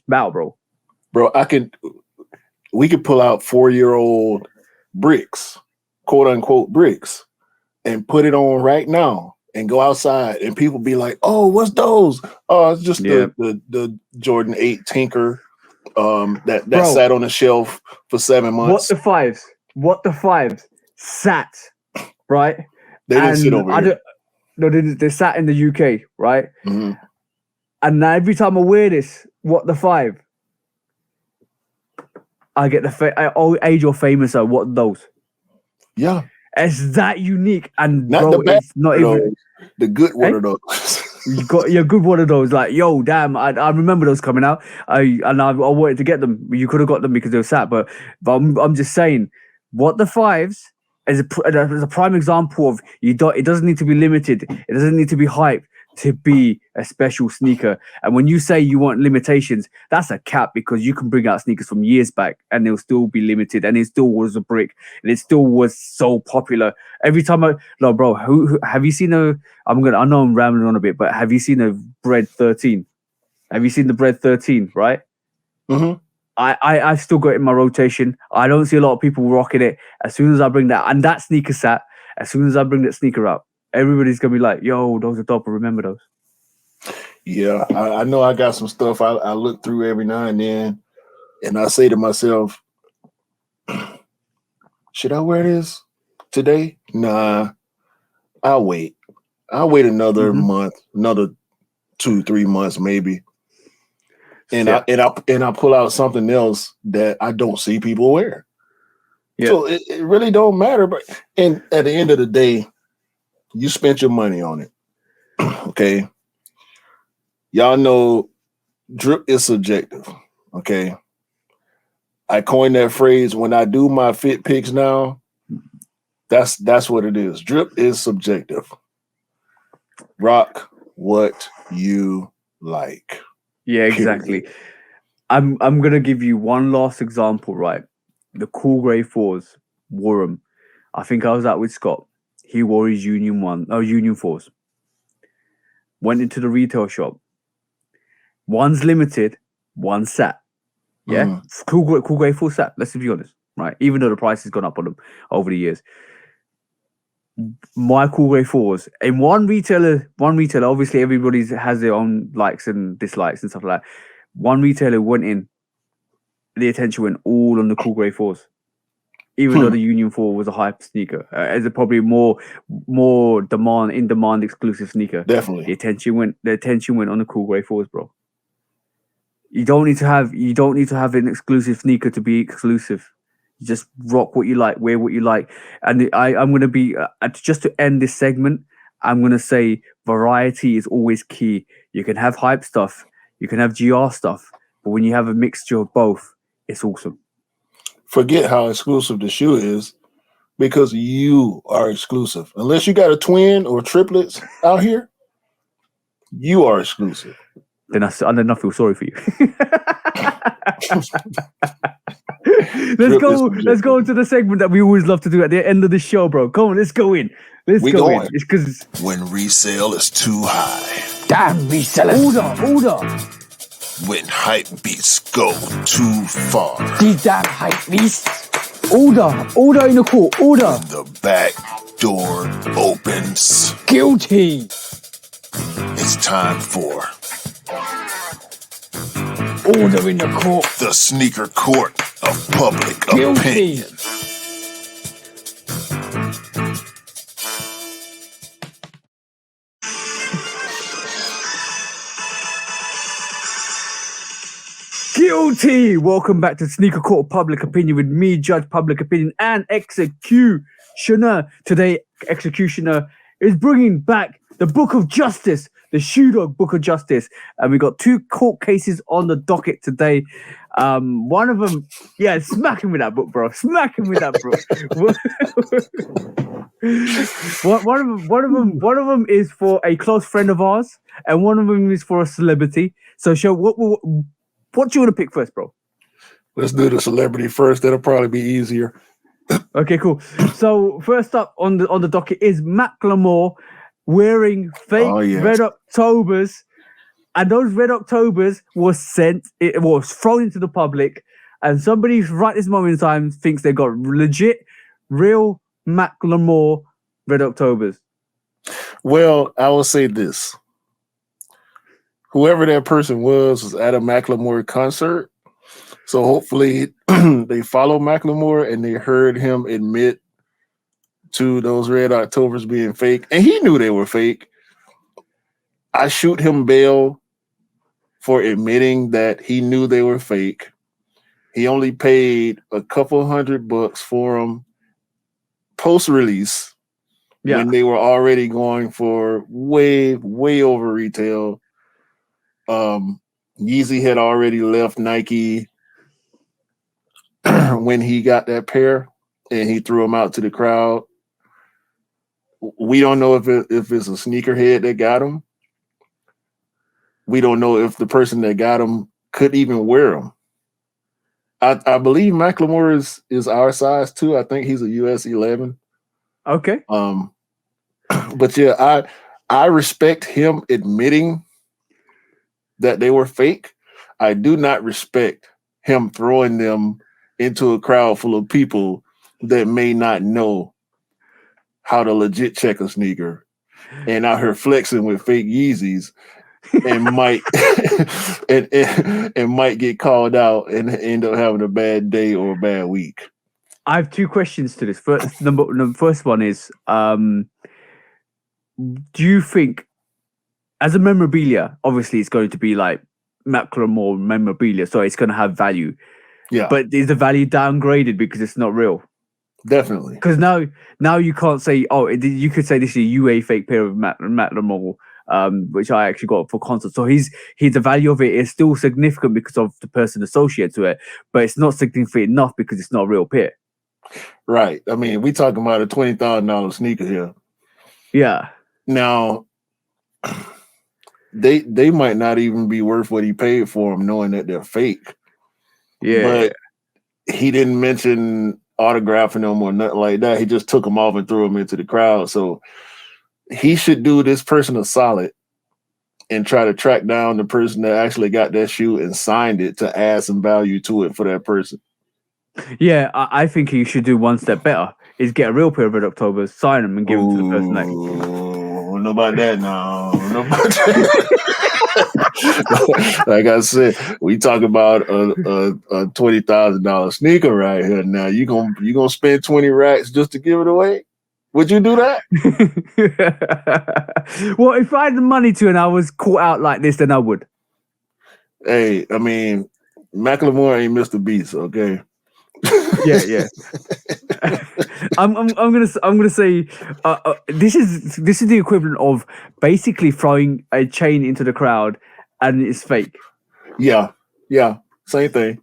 about, bro. bro, we could pull out 4-year-old bricks, quote unquote bricks, and put it on right now and go outside and people be like, "Oh, what's those?" Oh, it's just Yeah, the Jordan 8 Tinker that bro. sat on the shelf for 7 What months. the fives? What the fives sat right? They didn't sit And over I here. don't. No, they sat in the UK, right? Mhm. And now every time I wear this, what the five? I get old age or famous. What those? Yeah. It's that unique, and Not the bro, bad it's not one of even. those, the good one Hey, of those. You're a good one of those. Like, yo, damn, I remember those coming out. I wanted to get them. You could have got them because they were sat, but I'm just saying, what the fives is as a prime example of you don't. It doesn't need to be limited. It doesn't need to be hype to be a special sneaker. And when you say you want limitations, that's a cap because you can bring out sneakers from years back and they'll still be limited and it still was a brick and it still was so popular. Every time no, bro, who have you seen I know I'm rambling on a bit, but have you seen a Bread 13? Have you seen the Bread 13, right? Mm-hmm. I've still got it in my rotation. I don't see a lot of people rocking it. As soon as I bring that, and that sneaker sat, as soon as I bring that sneaker out, everybody's gonna be like, yo, those are dope. I remember those. Yeah, I know I got some stuff I look through every now and then, and I say to myself, should I wear this today? Nah, I'll wait. I'll wait another month, another 2-3 months maybe. And Yeah. I pull out something else that I don't see people wear. Yeah. So it really don't matter. But and at the end of the day, you spent your money on it. Okay. Y'all know drip is subjective. Okay. I coined that phrase when I do my fit picks now. That's what it is. Drip is subjective. Rock what you like. Yeah, exactly. Period. I'm gonna give you one last example, right? The Cool Grey Fours wore 'em. I think I was out with Scott. He wore his Union Fours. Went into the retail shop. One's limited, one's sat. Yeah, Cool Grey Four sat. Let's be honest, right? Even though the price has gone up on them over the years. My Cool Grey Fours in one retailer. Obviously, everybody has their own likes and dislikes and stuff like that. One retailer went in. The attention went all on the Cool Grey Fours, even though the Union 4 was a hype sneaker, as a probably more in demand exclusive sneaker. Definitely. The attention went on the Cool Grey Fours, bro. You don't need to have an exclusive sneaker to be exclusive. You just rock what you like, wear what you like. And I'm gonna be just to end this segment. I'm gonna say variety is always key. You can have hype stuff, you can have GR stuff, but when you have a mixture of both, it's awesome. Forget how exclusive the shoe is because you are exclusive. Unless you got a twin or triplets out here, you are exclusive. Then I feel sorry for you. Let's go into the segment that we always love to do at the end of the show, bro. Come on, let's go in. It's because when resale is too high. Damn resellers. Order. When hype beats go too far. These damn hype beasts. Order in the court. Order. When the back door opens. Guilty. It's time for order in the court. The sneaker court of public Guilty. opinion. Guilty. Welcome back to Sneaker Court of Public Opinion with me, Judge Public Opinion, and Executioner. Today, Executioner is bringing back the Book of Justice, the Shoe Dog Book of Justice. And we got 2 court cases on the docket today. One of them, smacking with that book, bro. Smacking with that, bro. One of them is for a close friend of ours, and one of them is for a celebrity. So, what do you want to pick first, bro? Let's do the celebrity first. That'll probably be easier. Okay, cool. So first up on the docket is Macklemore wearing fake Red Octobers, and those Red Octobers was thrown into the public, and somebody right this moment in time thinks they got legit, real Macklemore Red Octobers. Well, I will say this. Whoever that person was at a Macklemore concert. So hopefully they follow Macklemore and they heard him admit to those Red Octobers being fake. And he knew they were fake. I shoot him bail for admitting that he knew they were fake. He only paid a couple $100 for them post-release. Yeah. when they were already going for way, way over retail. Yeezy had already left Nike when he got that pair and he threw them out to the crowd. We don't know if it's a sneakerhead that got them. We don't know if the person that got them could even wear them. I believe Macklemore is our size too. I think he's a US 11. Okay. But yeah, I respect him admitting that they were fake. I do not respect him throwing them into a crowd full of people that may not know how to legit check a sneaker and out here flexing with fake Yeezys and might and might get called out and end up having a bad day or a bad week. I have two questions to this. First, the first one is, do you think, as a memorabilia, obviously it's going to be like Macklemore memorabilia, so it's going to have value. Yeah, But is the value downgraded because it's not real? definitely. Because now you can't say, oh, you could say this is a UA fake pair of Macklemore, which I actually got for concert. So the value of it is still significant because of the person associated to it, but it's not significant enough because it's not a real pair. Right. I mean, we talking about a $20,000 sneaker here. Yeah. Now, they might not even be worth what he paid for them, knowing that they're fake. Yeah. But he didn't mention autographing them or nothing like that. He just took them off and threw them into the crowd. So he should do this person a solid and try to track down the person that actually got that shoe and signed it to add some value to it for that person. Yeah, I think he should do one step better. Is get a real pair of Red Octobers, sign them, and give them to the person. Know about that now. Know about that. Like I said, we talk about a $20,000 sneaker right here. Now you gonna spend 20 racks just to give it away? Would you do that? Well, if I had the money to and I was caught out like this, then I would. Hey, I mean, Macklemore ain't Mr. Beast, okay? Yeah. I'm gonna say this is the equivalent of basically throwing a chain into the crowd and it's fake. Yeah, same thing.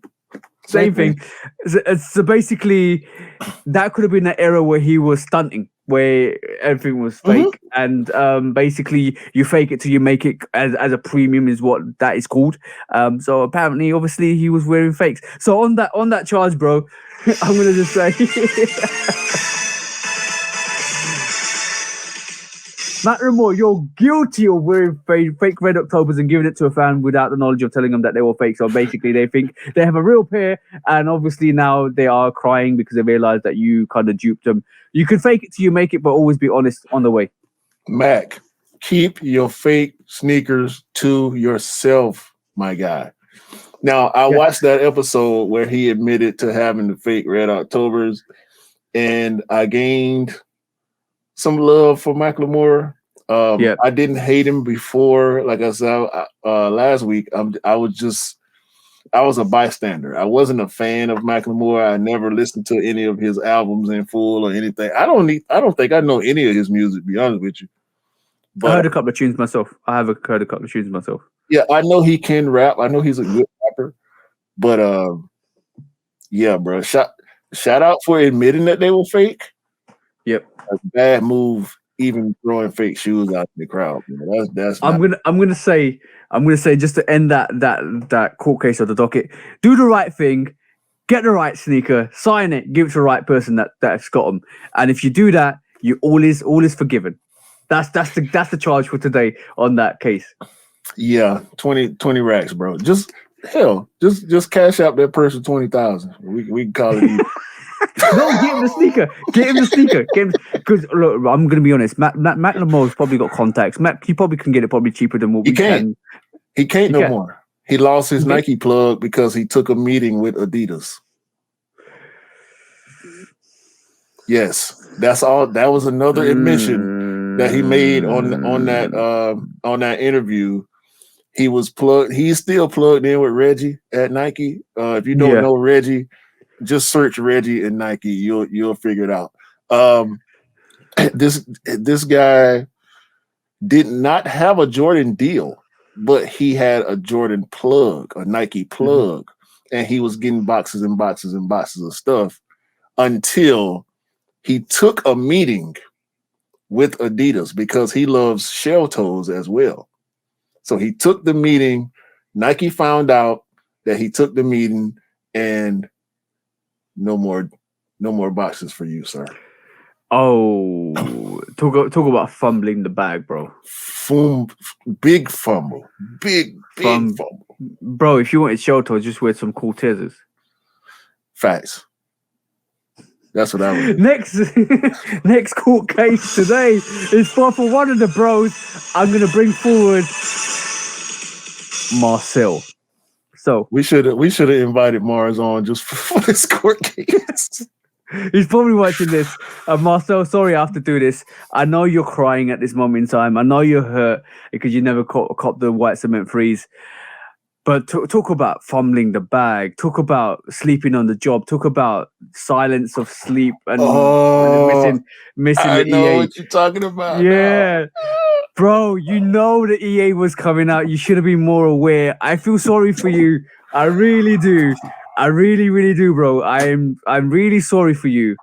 Same thing. So basically, that could have been an era where he was stunting, where everything was fake, and basically you fake it till you make it as a premium is what that is called. So apparently, obviously, he was wearing fakes. So on that charge, bro, I'm gonna just say. Macklemore, you're guilty of wearing fake Red Octobers and giving it to a fan without the knowledge of telling them that they were fake. So basically, they think they have a real pair, and obviously now they are crying because they realize that you kind of duped them. You can fake it till you make it, but always be honest on the way. Mac, keep your fake sneakers to yourself, my guy. Now, I watched that episode where he admitted to having the fake Red Octobers, and I gained some love for Macklemore. I didn't hate him before. Like I said last week, I was a bystander. I wasn't a fan of Macklemore. I never listened to any of his albums in full or anything. I don't think I know any of his music, to be honest with you. But I heard a couple of tunes myself. Heard a couple of tunes myself. Yeah, I know he can rap. I know he's a good rapper. But yeah, bro. Shout out for admitting that they were fake. Yep. A bad move, even throwing fake shoes out in the crowd. Man. That's I'm gonna say just to end that court case of the docket, do the right thing, get the right sneaker, sign it, give it to the right person that's got them, and if you do that, you all is forgiven. That's the charge for today on that case. Yeah, 20 racks, bro. Just cash out that person 20,000. We can call it. No, get him the sneaker. Because look, I'm gonna be honest. Macklemore's probably got contacts. He probably can get it probably cheaper than what we can. He can't no more. He lost his Nike plug because he took a meeting with Adidas. Yes, that's all. That was another admission that he made on that interview. He was plugged. He's still plugged in with Reggie at Nike. If you don't know Reggie, just search Reggie and Nike. You'll figure it out. this guy did not have a Jordan deal, but he had a Jordan plug, a Nike plug, and he was getting boxes and boxes and boxes of stuff until he took a meeting with Adidas because he loves shell toes as well. So he took the meeting. Nike found out that he took the meeting, and no more boxes for you, sir. Oh, talk about fumbling the bag, bro. Big fumble. Big fumble. Bro, if you wanted shelter, just wear some Cortezes. Facts. That's what I would do. Next court case today is for one of the bros. I'm going to bring forward MARCEL. So we should have invited Mars on just for this court case. He's probably watching this. MARCEL, sorry I have to do this. I know you're crying at this moment in time. I know you're hurt because you never caught the white cement freeze. But talk about fumbling the bag. Talk about sleeping on the job. Talk about silence of sleep and missing I the know EA. what you're talking about. Yeah. No. Bro, you know the EA was coming out. You should have been more aware. I feel sorry for you. I really do. I really, really do, bro. I'm really sorry for you.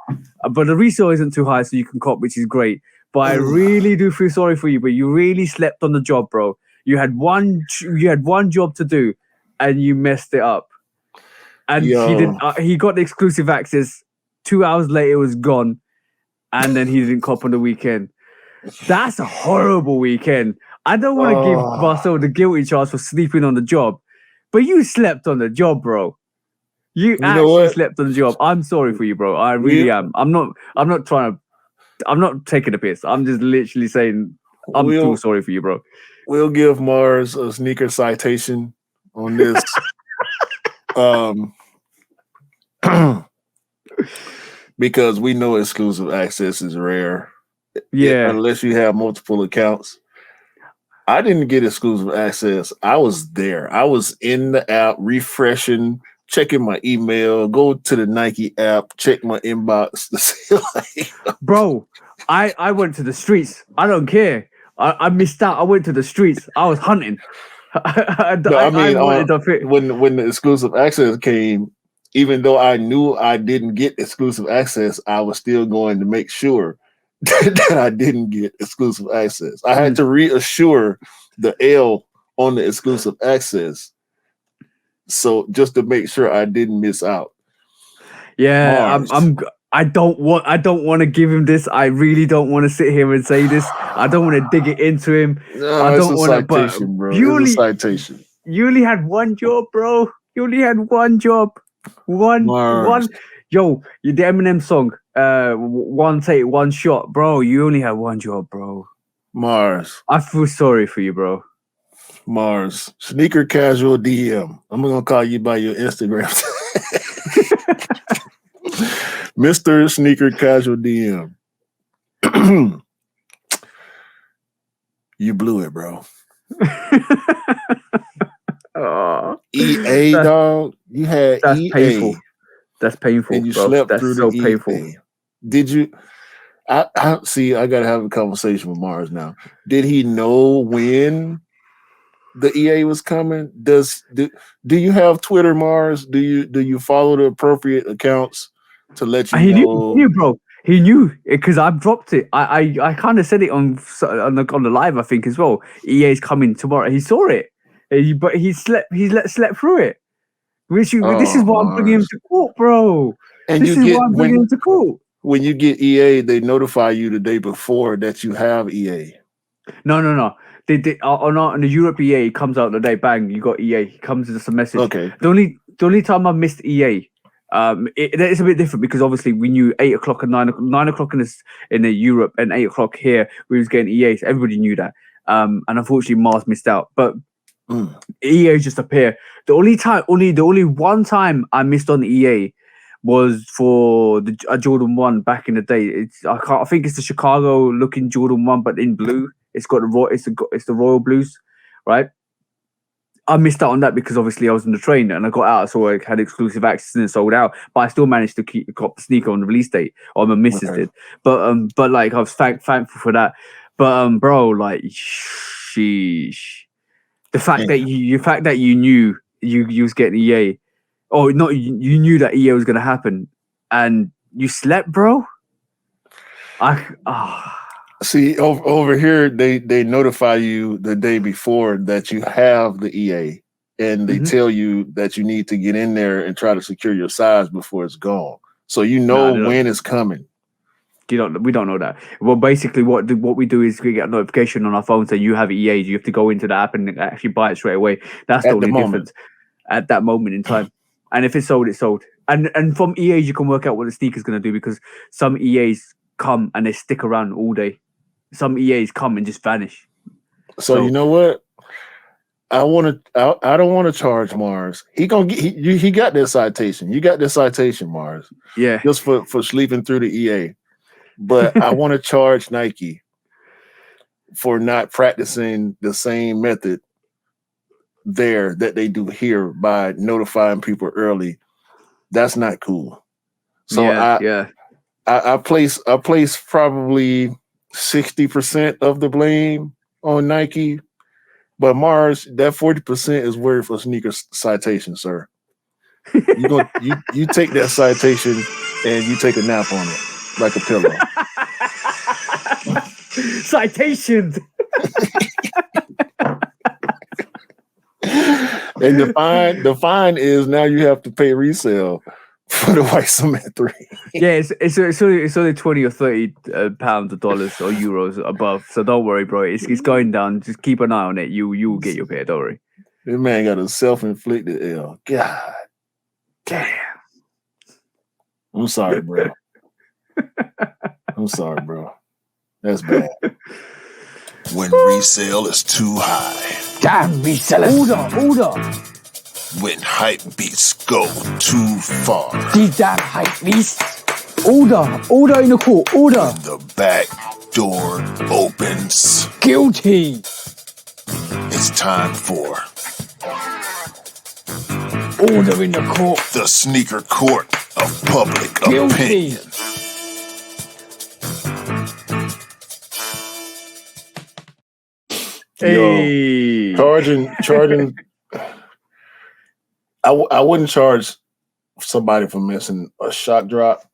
But the resale isn't too high, so you can cop, which is great. But I really do feel sorry for you. But you really slept on the job, bro. You had one job to do, and you messed it up. And he didn't. He got the exclusive access. 2 hours later, it was gone, and then he didn't cop on the weekend. That's a horrible weekend. I don't want to give MARCEL the guilty charge for sleeping on the job, but you slept on the job, bro. You actually slept on the job. I'm sorry for you, bro. I really am. I'm not taking a piss. I'm just literally saying I'm too sorry for you, bro. We'll give Mars a sneaker citation on this. Because we know exclusive access is rare. Yeah. Unless you have multiple accounts. I didn't get exclusive access. I was there. I was in the app refreshing, checking my email, go to the Nike app, check my inbox to see Bro, I went to the streets. I don't care. I missed out. I went to the streets. I was hunting. When the exclusive access came, even though I knew I didn't get exclusive access, I was still going to make sure that I didn't get exclusive access. I had to reassure the L on the exclusive access, so just to make sure I didn't miss out. Yeah, I don't want to give him this. I really don't want to sit here and say this. I don't want to dig it into him. No, I don't want to. But bro. It's a citation. You only had one job, bro. You only had one job. One. Yo, the Eminem song, one take, one shot, bro. You only had one job, bro. Mars. I feel sorry for you, bro. Mars. Sneaker Casual DM. I'm gonna call you by your Instagram. Mr. Sneaker Casual DM. You blew it, bro. EA, dog. You had that's EA. Painful. That's painful, and you bro. slept That's through so the painful. EA. Did you? I see. I gotta have a conversation with Mars now. Did he know when the EA was coming? Do you have Twitter, Mars? Do you follow the appropriate accounts to let you know? He knew, bro. He knew because I dropped it. I kind of said it on the live, I think, as well. EA's coming tomorrow. He saw it, but he slept through it. This is why I'm bringing him to court, bro. And this is why I'm bringing him to court. When you get EA, they notify you the day before that you have EA. No. They on the Europe EA, it comes out the day, bang, you got EA. It comes as a message. Okay. The only time I missed EA, it's a bit different because obviously we knew 8 o'clock and 9 o'clock in the Europe and 8 o'clock here we was getting EA. So everybody knew that. And unfortunately Mars missed out. But EA just appear. The only one time I missed on EA was for the Jordan 1 back in the day. I think it's the Chicago looking Jordan 1, but in blue. It's got the Royal Blues, right? I missed out on that because obviously I was on the train and I got out, so I had exclusive access and it sold out. But I still managed to cop the sneaker on the release date, or my missus Okay. did. But like I was thankful for that. But bro, like, sheesh, the fact that you knew you was getting EA, or not, you knew that EA was gonna happen, and you slept, bro. See, over here, they notify you the day before that you have the EA, and they tell you that you need to get in there and try to secure your size before it's gone. So you know when it's coming. We don't know that. Well, basically, what we do is we get a notification on our phone saying you have EAs. You have to go into the app and actually buy it straight away. That's the only difference at that moment in time. And if it's sold, it's sold. And from EAs, you can work out what the sneaker's going to do, because some EAs come and they stick around all day. Some EAs come and just vanish. So you know what? I don't want to charge Mars. He got that citation. You got that citation, Mars. Yeah. Just for sleeping through the EA. But I want to charge Nike for not practicing the same method there that they do here by notifying people early. That's not cool. So I place probably 60% of the blame on Nike, but Mars, that 40% is worth a sneaker citation, sir. You take that citation and you take a nap on it like a pillow. Citations. And the fine is now you have to pay resale for the white cement 3. Yeah, it's only 20 or 30 pounds or dollars or euros above. So don't worry, bro. It's going down. Just keep an eye on it. You will get your pay. Don't worry. This man got a self-inflicted L. God damn. I'm sorry, bro. I'm sorry, bro. That's bad. When resale is too high. Damn resellers. Order. When hype beats go too far. These damn hype beasts. Order in the court. Order. When the back door opens. Guilty. It's time for order in the court. The sneaker court of public Guilty. opinion. Hey. Yo, charging. I wouldn't charge somebody for missing a shock drop,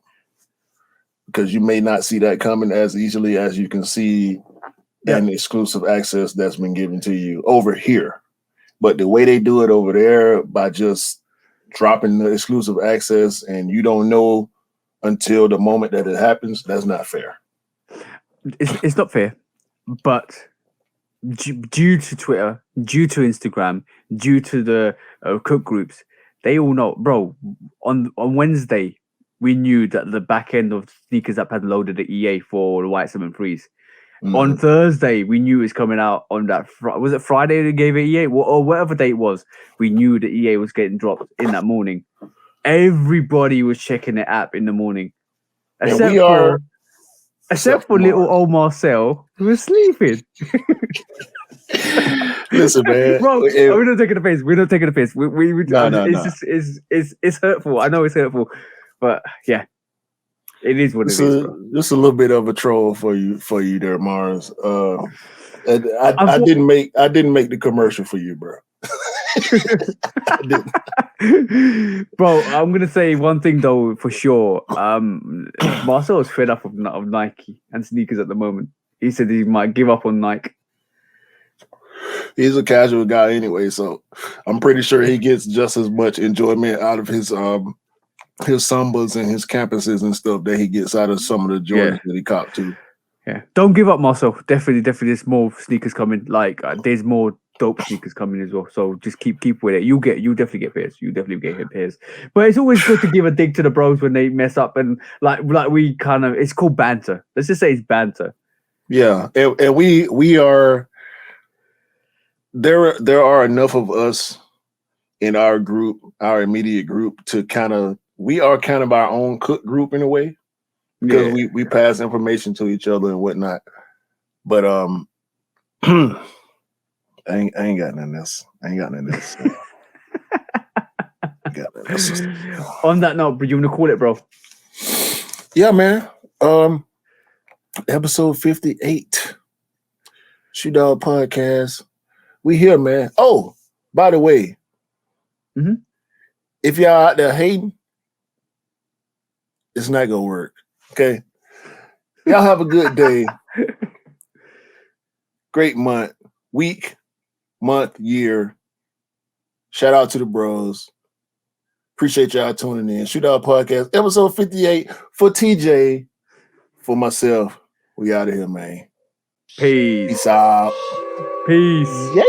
because you may not see that coming as easily as you can see an exclusive access that's been given to you over here. But the way they do it over there, by just dropping the exclusive access and you don't know until the moment that it happens, that's not fair. It's not fair, but due to Twitter, due to Instagram, due to the cook groups, they all know, bro. On Wednesday, we knew that the back end of Sneakers App had loaded the EA for the White 7.3s. On Thursday, we knew it was coming out on that. Was it Friday they gave it EA, or whatever date it was? We knew the EA was getting dropped in that morning. Everybody was checking the app in the morning, except for little old Marcel, who was sleeping. Listen, man, bro, we're not taking the piss. We're not taking the piss. It's hurtful. I know it's hurtful, but yeah, it is what it is. Bro. Just a little bit of a troll for you there, Mars. I didn't make the commercial for you, bro. Bro, I'm gonna say one thing though for sure. Marcel is fed up of Nike and sneakers at the moment. He said he might give up on Nike. He's a casual guy anyway, so I'm pretty sure he gets just as much enjoyment out of his Sambas and his campuses and stuff that he gets out of some of the Jordans that he copped to. Yeah, don't give up, Marcel. Definitely, there's more sneakers coming. Like there's more dope sneakers coming as well. So just keep with it. You definitely get pairs. You definitely get pairs. But it's always good to give a dig to the bros when they mess up, and like we kind of, it's called banter. Let's just say it's banter. Yeah, and we are. There are enough of us in our group, our immediate group, to we are kind of our own cook group in a way, because we pass information to each other and whatnot. But I ain't got none else. I ain't got nothing else to say. Got nothing else to say. On that note, bro, you want to call it, bro? Yeah, man. Episode 58. Shoot Dog Podcast. We here, man. Oh, by the way, if y'all out there hating, it's not gonna work. Okay. Y'all have a good day. Great month, week, month, year. Shout out to the bros. Appreciate y'all tuning in. Shoot Dog Podcast, episode 58 for TJ, for myself. We out of here, man. Peace. Peace out. Peace. Yeah.